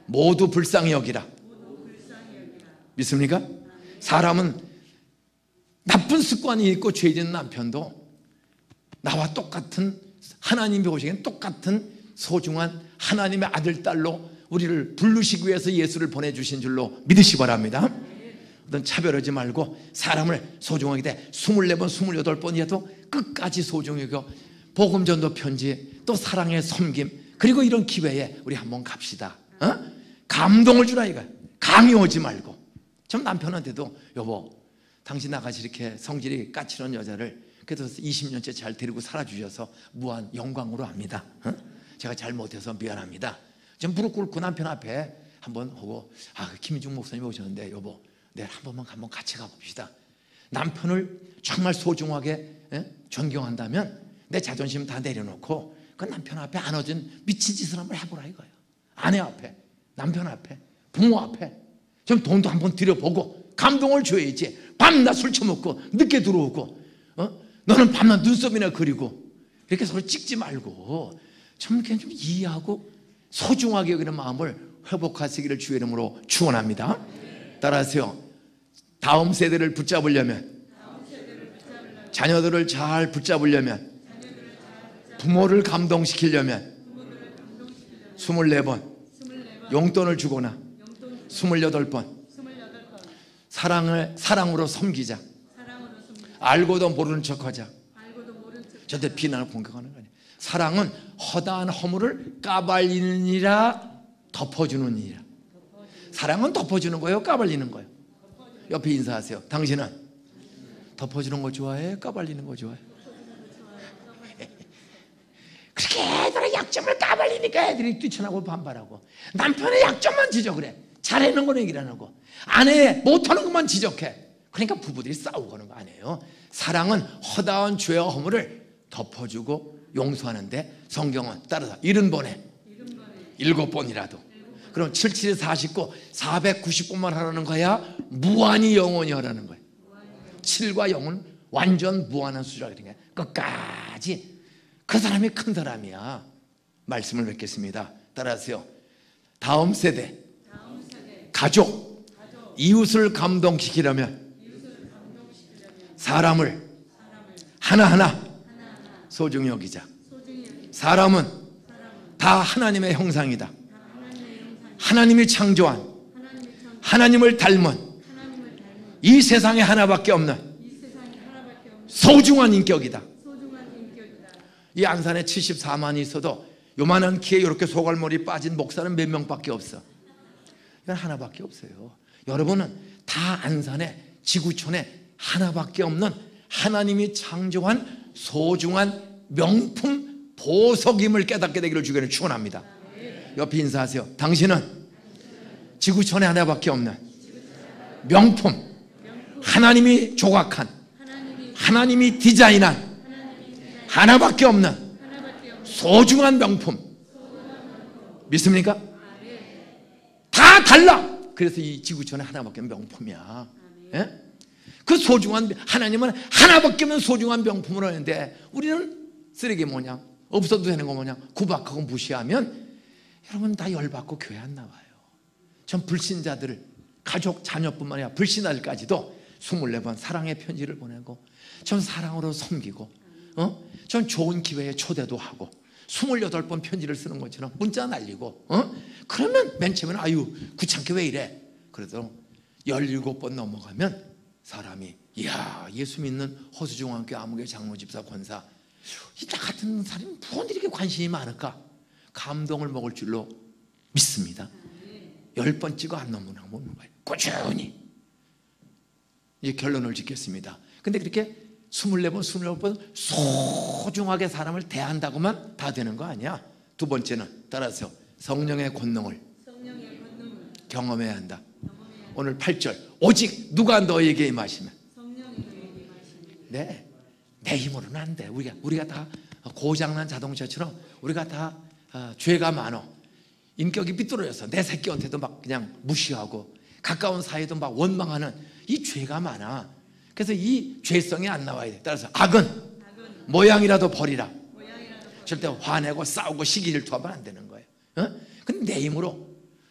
모두 불쌍히 여기라. 믿습니까? 사람은 나쁜 습관이 있고 죄 짓는 남편도 나와 똑같은, 하나님이 보시기엔 똑같은 소중한 하나님의 아들, 딸로 우리를 부르시기 위해서 예수를 보내주신 줄로 믿으시 바랍니다. 어떤 차별하지 말고 사람을 소중하게 돼. 24번 28번이라도 끝까지 소중히 여겨. 복음 전도 편지, 또 사랑의 섬김, 그리고 이런 기회에 우리 한번 갑시다. 감동을 주라 이거야. 강요하지 말고. 전 남편한테도, 여보, 당신 나같이 이렇게 성질이 까칠한 여자를 그래도 20년째 잘 데리고 살아주셔서 무한 영광으로 합니다. 제가 잘못해서 미안합니다. 좀 무릎 꿇고 남편 앞에 한번 하고, 김인중 목사님 오셨는데 여보, 내일 한번 같이 가봅시다. 남편을 정말 소중하게 존경한다면 내 자존심 다 내려놓고 그 남편 앞에 안아준 미친 짓을 한번 해보라 이거예요. 아내 앞에, 남편 앞에, 부모 앞에 좀 돈도 한번 들여보고 감동을 줘야지. 밤낮 술 처먹고 늦게 들어오고, 너는 밤낮 눈썹이나 그리고 이렇게 서로 찍지 말고 좀 이해하고 소중하게 여기는 마음을 회복하시기를 주의 이름으로 축원합니다. 따라하세요. 다음 세대를 붙잡으려면, 자녀들을 잘 붙잡으려면, 부모를 감동시키려면 24번 용돈을 주거나 28번 사랑으로 섬기자. 알고도 모르는 척하자. 절대 비난을 공격하는 거 아니에요. 사랑은 허다한 허물을 까발리느니라 덮어주는 이라. 사랑은 덮어주는 거예요, 까발리는 거예요? 옆에 인사하세요. 당신은 덮어주는 거 좋아해? 까발리는 거 좋아해? 약점을 까발리니까 애들이 뛰쳐나고 반발하고, 남편의 약점만 지적을 해. 잘해놓은 건 얘기를 안 하고, 아내 못하는 것만 지적해. 그러니까 부부들이 싸우고 하는 거 아니에요. 사랑은 허다한 죄와 허물을 덮어주고 용서하는데, 성경은 따라서 70번에 7번이라도, 그럼 77에 49, 499만 하라는 거야? 무한히 영원히 하라는 거야. 7과 0은 완전 무한한 수준이라는 거야. 끝까지. 그 사람이 큰 사람이야. 말씀을 뵙겠습니다. 따라하세요. 다음 세대, 가족, 이웃을 감동시키려면 사람을 하나하나 소중히 여기자. 사람은 다 하나님의 형상이다. 하나님이 창조한, 하나님을 닮은 이 세상에 하나밖에 없는 소중한 인격이다. 이 안산에 74만이 있어도 요만한 키에 이렇게 소갈머리 빠진 목사는 몇 명밖에 없어. 이건 하나밖에 없어요. 여러분은 다 안산에, 지구촌에 하나밖에 없는 하나님이 창조한 소중한 명품 보석임을 깨닫게 되기를 주기를 축원합니다. 옆에 인사하세요. 당신은 지구촌에 하나밖에 없는 명품, 하나님이 조각한, 하나님이 디자인한 하나밖에 없는 소중한 명품. 믿습니까? 다 달라. 그래서 이 지구촌에 하나밖에 없는 명품이야. 예? 그 소중한, 하나님은 하나밖에 없는 소중한 명품을 하는데, 우리는 쓰레기 모양, 없어도 되는 거 모양 구박하고 무시하면 여러분 다 열받고 교회 안 나와요. 전 불신자들을, 가족, 자녀뿐만 아니라 불신자들까지도 24번 사랑의 편지를 보내고, 전 사랑으로 섬기고, 전 좋은 기회에 초대도 하고, 28번 편지를 쓰는 것처럼 문자 날리고, 그러면 맨 처음에는 아유 귀찮게 왜 이래. 그래도 17번 넘어가면 사람이, 이야, 예수 믿는 허수중앙교회 아무개 장로집사 권사, 이 나 같은 사람이 무슨 이렇게 관심이 많을까? 감동을 먹을 줄로 믿습니다. 10번 찍어 안 넘어가는 거예요. 꾸준히. 이제 결론을 짓겠습니다. 근데 그렇게 24번, 28번 소중하게 사람을 대한다고만 다 되는 거 아니야. 두 번째는 따라서 성령의 권능을 경험해야 한다. 오늘 8절, 오직 누가 너에게 임하시면. 네, 내 힘으로는 안 돼. 우리가 다 고장난 자동차처럼 우리가 다 죄가 많어. 인격이 삐뚤어져서 내 새끼한테도 막 그냥 무시하고, 가까운 사이도 막 원망하는 이 죄가 많아. 그래서 이 죄성이 안 나와야 돼. 따라서 악은 모양이라도 버리라. 절대 화내고 싸우고 시기 질투하면 안 되는 거예요. 근데 내 힘으로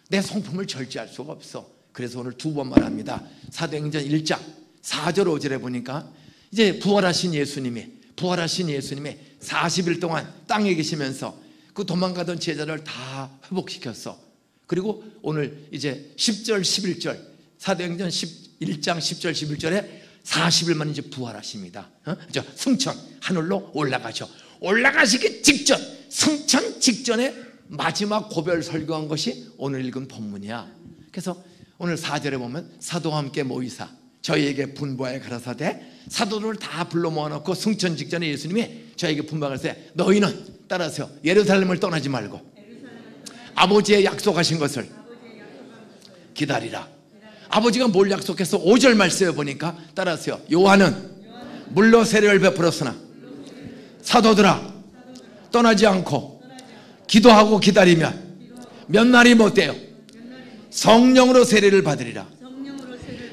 내 성품을 절제할 수가 없어. 그래서 오늘 2번 말합니다. 사도행전 1장 4절 5절에 보니까 이제 부활하신 예수님이 40일 동안 땅에 계시면서 그 도망가던 제자를 다 회복시켰어. 그리고 오늘 이제 10절 11절 사도행전 1장 10절 11절에 40일만 이제 부활하십니다. 승천, 하늘로 올라가셔. 올라가시기 직전, 승천 직전에 마지막 고별 설교한 것이 오늘 읽은 본문이야. 그래서 오늘 4절에 보면 사도와 함께 모이사 저희에게 분부하여 가라사대, 사도들을 다 불러 모아놓고 승천 직전에 예수님이 저에게 분부하시되 너희는 따라서 예루살렘을 떠나지 말고 아버지의 약속하신 것을 기다리라. 아버지가 뭘 약속해서 5절 말씀에 보니까 따라서요. 요한은 물로 세례를 베풀었으나 사도들아 떠나지 않고 기도하고 기다리면 몇 날이 못 돼요. 성령으로 세례를 받으리라.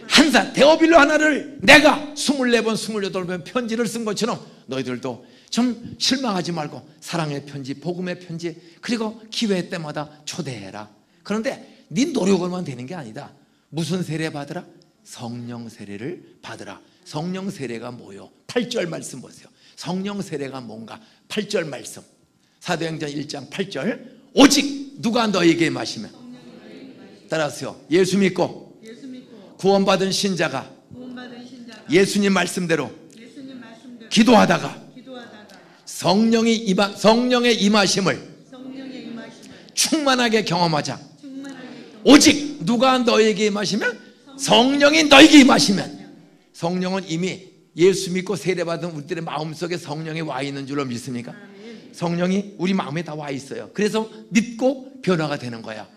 한사 데오빌로 하나를 내가 24번 28번 편지를 쓴 것처럼 너희들도 좀 실망하지 말고 사랑의 편지, 복음의 편지, 그리고 기회 때마다 초대해라. 그런데 네 노력으로만 되는 게 아니다. 무슨 세례 받으라? 성령 세례를 받으라. 성령 세례가 뭐요? 8절 말씀 보세요. 성령 세례가 뭔가? 8절 말씀 사도행전 1장 8절, 오직 누가 너에게 마시면, 따라서요, 예수 믿고 구원받은 신자가 예수님 말씀대로 기도하다가 성령의 임하심을 충만하게 경험하자. 오직 누가 너에게 임하시면, 성령이 너에게 임하시면. 성령은 이미 예수 믿고 세례받은 우리들의 마음속에 성령이 와 있는 줄로 믿습니까? 성령이 우리 마음에 다 와 있어요. 그래서 믿고 변화가 되는 거야.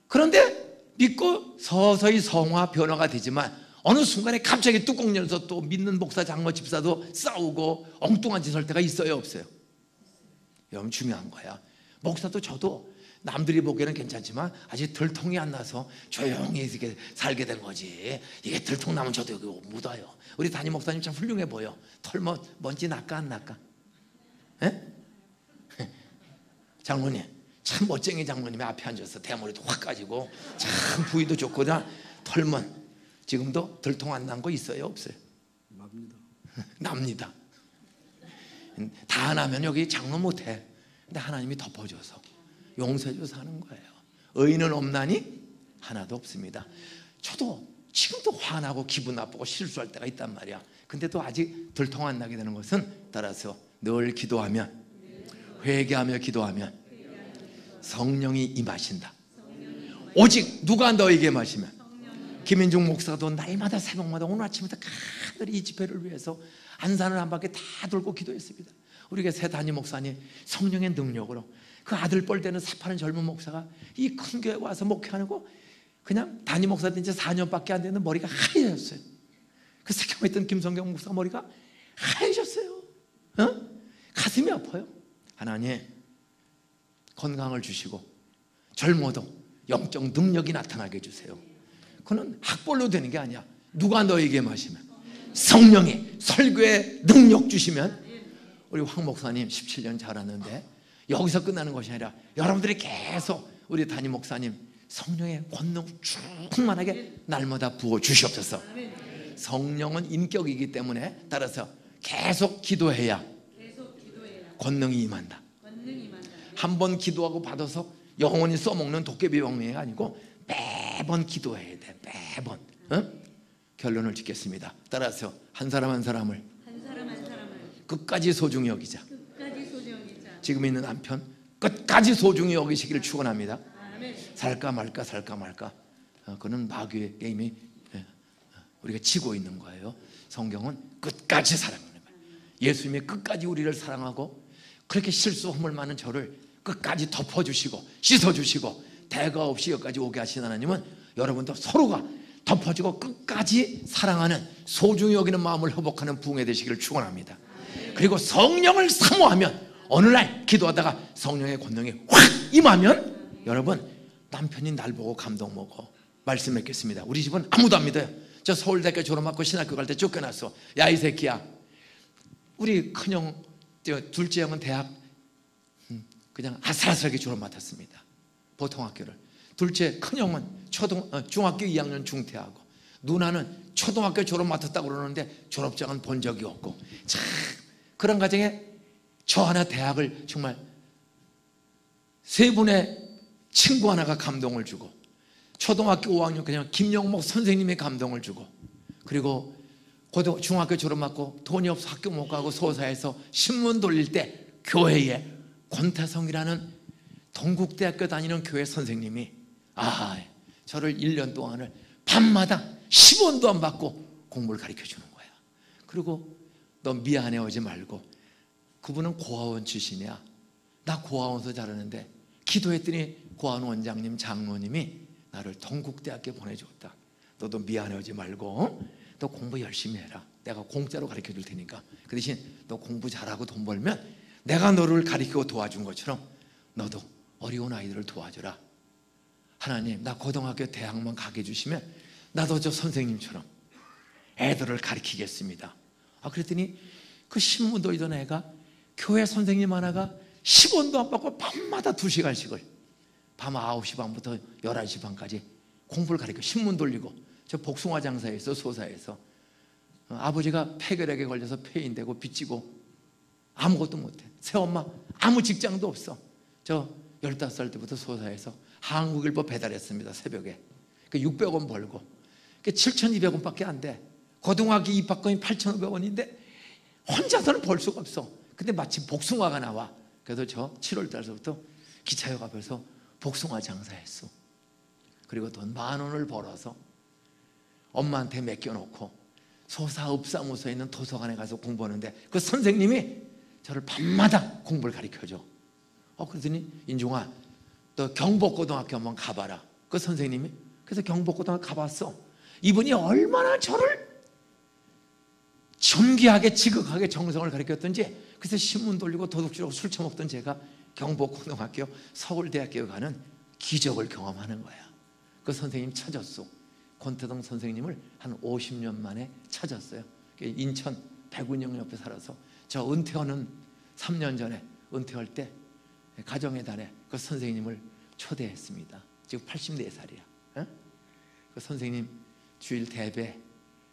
그런데 믿고 서서히 성화 변화가 되지만 어느 순간에 갑자기 뚜껑 열어서 또 믿는 목사, 장로, 집사도 싸우고 엉뚱한 짓 할 때가 있어요, 없어요? 여러분, 중요한 거야. 목사도 저도 남들이 보기에는 괜찮지만 아직 들통이 안 나서 조용히 이렇게 살게 된 거지. 이게 들통 나면 저도 여기 묻어요. 우리 담임 목사님 참 훌륭해 보여. 털 먼지 날까 안 날까? 에? 장로님 참 멋쟁이 장로님이 앞에 앉아서 대머리도 확 가지고 참 부위도 좋고 털먼 지금도 들통 안 난 거 있어요, 없어요? 납니다. 납니다. 다 나면 여기 장로 못해. 근데 하나님이 덮어줘서 용서해줘서 하는 거예요. 의인은 없나니 하나도 없습니다. 저도 지금도 화나고 기분 나쁘고 실수할 때가 있단 말이야. 근데도 아직 들통 안 나게 되는 것은 따라서 늘 기도하면, 회개하며 기도하면 성령이 임하신다. 오직 누가 너에게 임하시면, 김인중 목사도 날마다 새벽마다 오늘 아침부터 가늘이 이 집회를 위해서 안산을 한 바퀴 다 돌고 기도했습니다. 우리가 새 담임 목사님 성령의 능력으로 그 아들 뻘 되는 새파란 젊은 목사가 이 큰 교회 와서 목회하고 그냥 담임 목사 된 지 4년밖에 안 되는 머리가 하얘졌어요. 그 세경에 있던 김성경 목사 머리가 하얘졌어요. 가슴이 아파요. 하나님 건강을 주시고 젊어도 영적 능력이 나타나게 해주세요. 그건 학벌로 되는 게 아니야. 누가 너에게 마시면, 성령이 설교에 능력 주시면, 우리 황 목사님 17년 잘하는데 여기서 끝나는 것이 아니라 여러분들이 계속 우리 담임 목사님 성령의 권능 충만하게 날마다 부어 주시옵소서. 성령은 인격이기 때문에 따라서 계속 기도해야 권능이 임한다. 한 번 기도하고 받아서 영원히 써먹는 도깨비 방망이가 아니고 매번 기도해야 돼. 매번. 결론을 짓겠습니다. 따라서 한 사람 한 사람을 끝까지 소중히 여기자. 지금 있는 남편 끝까지 소중히 여기시기를 축원합니다. 살까 말까 살까 말까. 그는 마귀의 게임이 우리가 지고 있는 거예요. 성경은 끝까지 사랑하는 거예요. 예수님이 끝까지 우리를 사랑하고 그렇게 실수 허물 많은 저를 끝까지 덮어주시고 씻어주시고 대가 없이 여기까지 오게 하신 하나님은 여러분도 서로가 덮어주고 끝까지 사랑하는 소중히 여기는 마음을 회복하는 부흥회 되시기를 축원합니다. 그리고 성령을 사모하면 어느 날 기도하다가 성령의 권능이 확 임하면 여러분 남편이 날 보고 감동 먹어. 말씀 맺겠습니다. 우리 집은 아무도 안 믿어요. 저 서울대학교 졸업하고 신학교 갈 때 쫓겨났어. 야 이 새끼야. 우리 큰형 둘째 형은 대학 그냥 아슬아슬하게 졸업 맡았습니다. 보통 학교를. 둘째 큰형은 중학교 2학년 중퇴하고, 누나는 초등학교 졸업 맡았다고 그러는데 졸업장은 본 적이 없고, 참 그런 가정에 저 하나 대학을 정말 세 분의 친구 하나가 감동을 주고, 초등학교 5학년 그냥 김영목 선생님의 감동을 주고, 그리고 중학교 졸업 맡고 돈이 없어 학교 못 가고 소사에서 신문 돌릴 때 교회에 권태성이라는 동국대학교 다니는 교회 선생님이 저를 1년 동안을 밤마다 10원도 안 받고 공부를 가르쳐 주는 거야. 그리고 너 미안해하지 말고, 그분은 고아원 출신이야. 나 고아원에서 자라는데 기도했더니 고아원 원장님 장로님이 나를 동국대학교에 보내줬다. 너도 미안해하지 말고 너 공부 열심히 해라. 내가 공짜로 가르쳐 줄 테니까 그 대신 너 공부 잘하고 돈 벌면 내가 너를 가르치고 도와준 것처럼 너도 어려운 아이들을 도와줘라. 하나님 나 고등학교 대학만 가게 해주시면 나도 저 선생님처럼 애들을 가르치겠습니다. 그랬더니 그 신문 돌리던 애가 교회 선생님 하나가 10원도 안 받고 밤마다 2시간씩을 밤 9시 반부터 11시 반까지 공부를 가르쳐 신문 돌리고, 저 복숭아 장사에서 소사에서 아버지가 폐결핵에 걸려서 폐인되고 빚지고 아무것도 못해. 새엄마 아무 직장도 없어. 저 15살 때부터 소사에서 한국일보 배달했습니다. 새벽에 600원 벌고 7,200원밖에 안 돼. 고등학교 입학금이 8,500원인데 혼자서는 벌 수가 없어. 근데 마침 복숭아가 나와. 그래서 저 7월 달서부터 기차역 앞에서 복숭아 장사했어. 그리고 돈 10,000원을 벌어서 엄마한테 맡겨놓고 소사 읍사무소에 있는 도서관에 가서 공부하는데 그 선생님이 저를 밤마다 공부를 가르쳐줘. 그러더니 인중아, 너 경복고등학교 한번 가봐라. 그 선생님이. 그래서 경복고등학교 가봤어. 이분이 얼마나 저를 존귀하게 지극하게 정성을 가르쳤던지, 그래서 신문 돌리고 도둑질하고 술 처먹던 제가 경복고등학교 서울대학교 가는 기적을 경험하는 거야. 그 선생님 찾았어. 권태동 선생님을 한 50년 만에 찾았어요. 인천 백운영 옆에 살아서 저 은퇴하는 3년 전에 은퇴할 때 가정의 달에 그 선생님을 초대했습니다. 지금 84살이야. 그 선생님 주일 대배,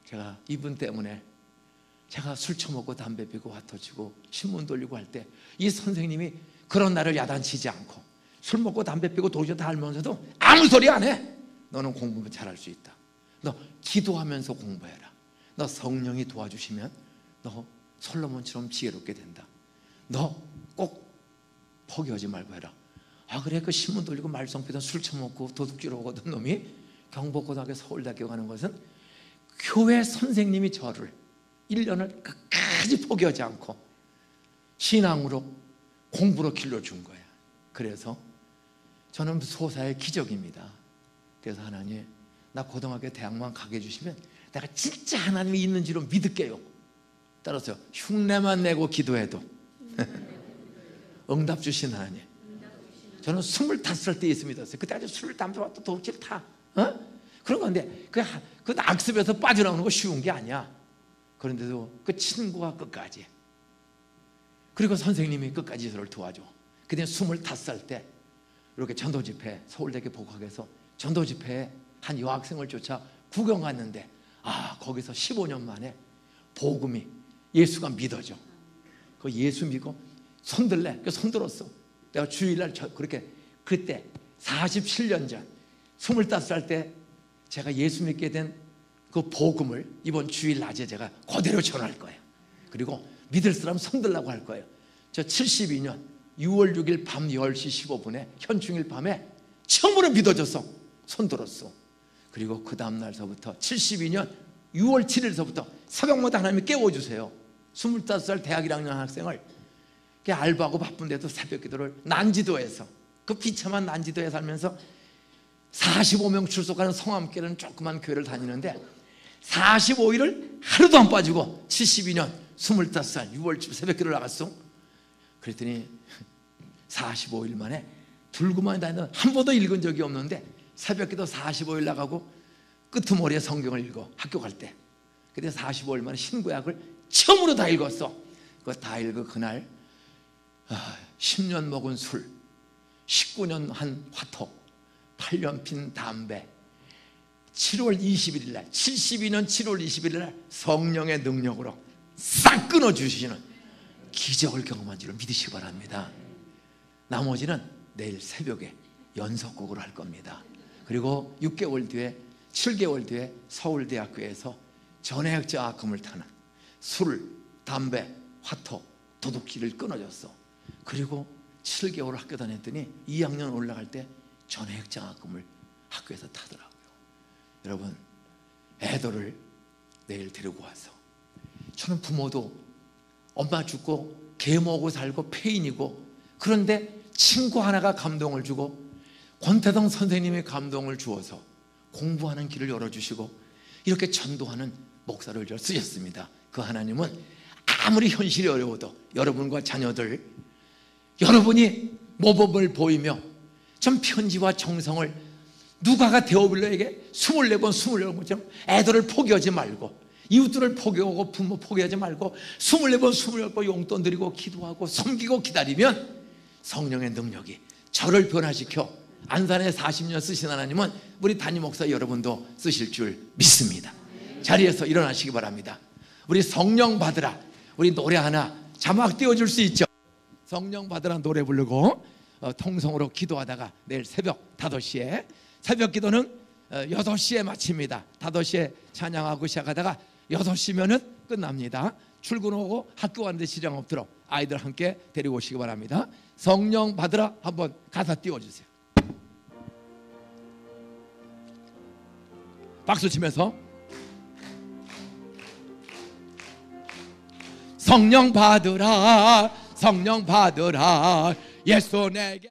제가 이분 때문에 제가 술 처먹고 담배 피고 화터 치고 신문 돌리고 할 때 이 선생님이 그런 나를 야단치지 않고, 술 먹고 담배 피고 도저히 다 알면서도 아무 소리 안 해. 너는 공부 잘할 수 있다. 너 기도하면서 공부해라. 너 성령이 도와주시면 너 솔로몬처럼 지혜롭게 된다. 너 꼭 포기하지 말고 해라. 그래, 그 신문 돌리고 말썽 피던 술 처먹고 도둑질하고 하던 놈이 경복고등학교 서울대학교 가는 것은 교회 선생님이 저를 1년을 끝까지 포기하지 않고 신앙으로 공부로 길러준 거야. 그래서 저는 소사의 기적입니다. 그래서 하나님, 나 고등학교 대학만 가게 해주시면 내가 진짜 하나님이 있는지로 믿을게요. 따라서 흉내만 내고 기도해도 응답 주신 하나님. 저는 25살 때 예수 믿었어요. 그때 아주 술, 담배, 또 도둑질 다 그런 건데 그 악습에서 빠져나오는 거 쉬운 게 아니야. 그런데도 그 친구가 끝까지, 그리고 선생님이 끝까지 저를 도와줘. 그때 25살 때 이렇게 전도집회, 서울대학교 복학해서 전도집회에 한 여학생을 쫓아 구경 갔는데 거기서 15년 만에 복음이, 예수가 믿어져. 그 예수 믿고 손들래. 그 손들었어. 내가 주일날 그렇게, 그때 47년 전 25살 때 제가 예수 믿게 된 그 복음을 이번 주일 낮에 제가 그대로 전할 거예요. 그리고 믿을 사람 손들라고 할 거예요. 저 72년 6월 6일 밤 10시 15분에 현충일 밤에 처음으로 믿어져서 손들었어. 그리고 그 다음날서부터 72년 6월 7일서부터 새벽마다 하나님이 깨워주세요. 25살 대학 1학년 학생을 알바하고 바쁜데도 새벽 기도를 난지도에서, 그 비참한 난지도에 살면서 45명 출석하는 성함교회는 조그만 교회를 다니는데 45일을 하루도 안 빠지고 72년 25살 6월 새벽 기도를 나갔어. 그랬더니 45일 만에 들고만 다니는, 한 번도 읽은 적이 없는데 새벽 기도 45일 나가고 끄트머리에 성경을 읽어 학교 갈 때. 그때 45일 만에 신구약을 처음으로 다 읽었어. 그거 다 읽어 그날 10년 먹은 술, 19년 한 화토, 8년 핀 담배, 7월 21일 날, 72년 7월 21일 날 성령의 능력으로 싹 끊어주시는 기적을 경험한 줄을 믿으시기 바랍니다. 나머지는 내일 새벽에 연속곡으로 할 겁니다. 그리고 6개월 뒤에, 7개월 뒤에 서울대학교에서 전해학자금을 타는, 술, 담배, 화토, 도둑질을 끊어줬어. 그리고 7개월 학교 다녔더니 2학년 올라갈 때 전해학자금을 학교에서 타더라고요. 여러분, 애들을 내일 데리고 와서, 저는 부모도 엄마 죽고 개 먹고 살고 폐인이고, 그런데 친구 하나가 감동을 주고 권태동 선생님의 감동을 주어서 공부하는 길을 열어주시고 이렇게 전도하는 목사를 쓰셨습니다. 그 하나님은 아무리 현실이 어려워도 여러분과 자녀들, 여러분이 모범을 보이며 전 편지와 정성을 누가가 데오빌로에게 24번 28번처럼 애들을 포기하지 말고, 이웃들을 포기하고 부모 포기하지 말고 24번 28번 용돈 드리고 기도하고 섬기고 기다리면 성령의 능력이 저를 변화시켜 안산에 40년 쓰신 하나님은 우리 담임 목사 여러분도 쓰실 줄 믿습니다. 자리에서 일어나시기 바랍니다. 우리 성령 받으라, 우리 노래 하나 자막 띄워줄 수 있죠? 성령 받으라 노래 부르고 통성으로 기도하다가 내일 새벽 5시에, 새벽 기도는 6시에 마칩니다. 5시에 찬양하고 시작하다가 6시면은 끝납니다. 출근하고 학교 가는데 지장 없도록 아이들 함께 데리고 오시기 바랍니다. 성령 받으라 한번 가사 띄워주세요. 박수 치면서 성령 받으라 성령 받으라 예수 내게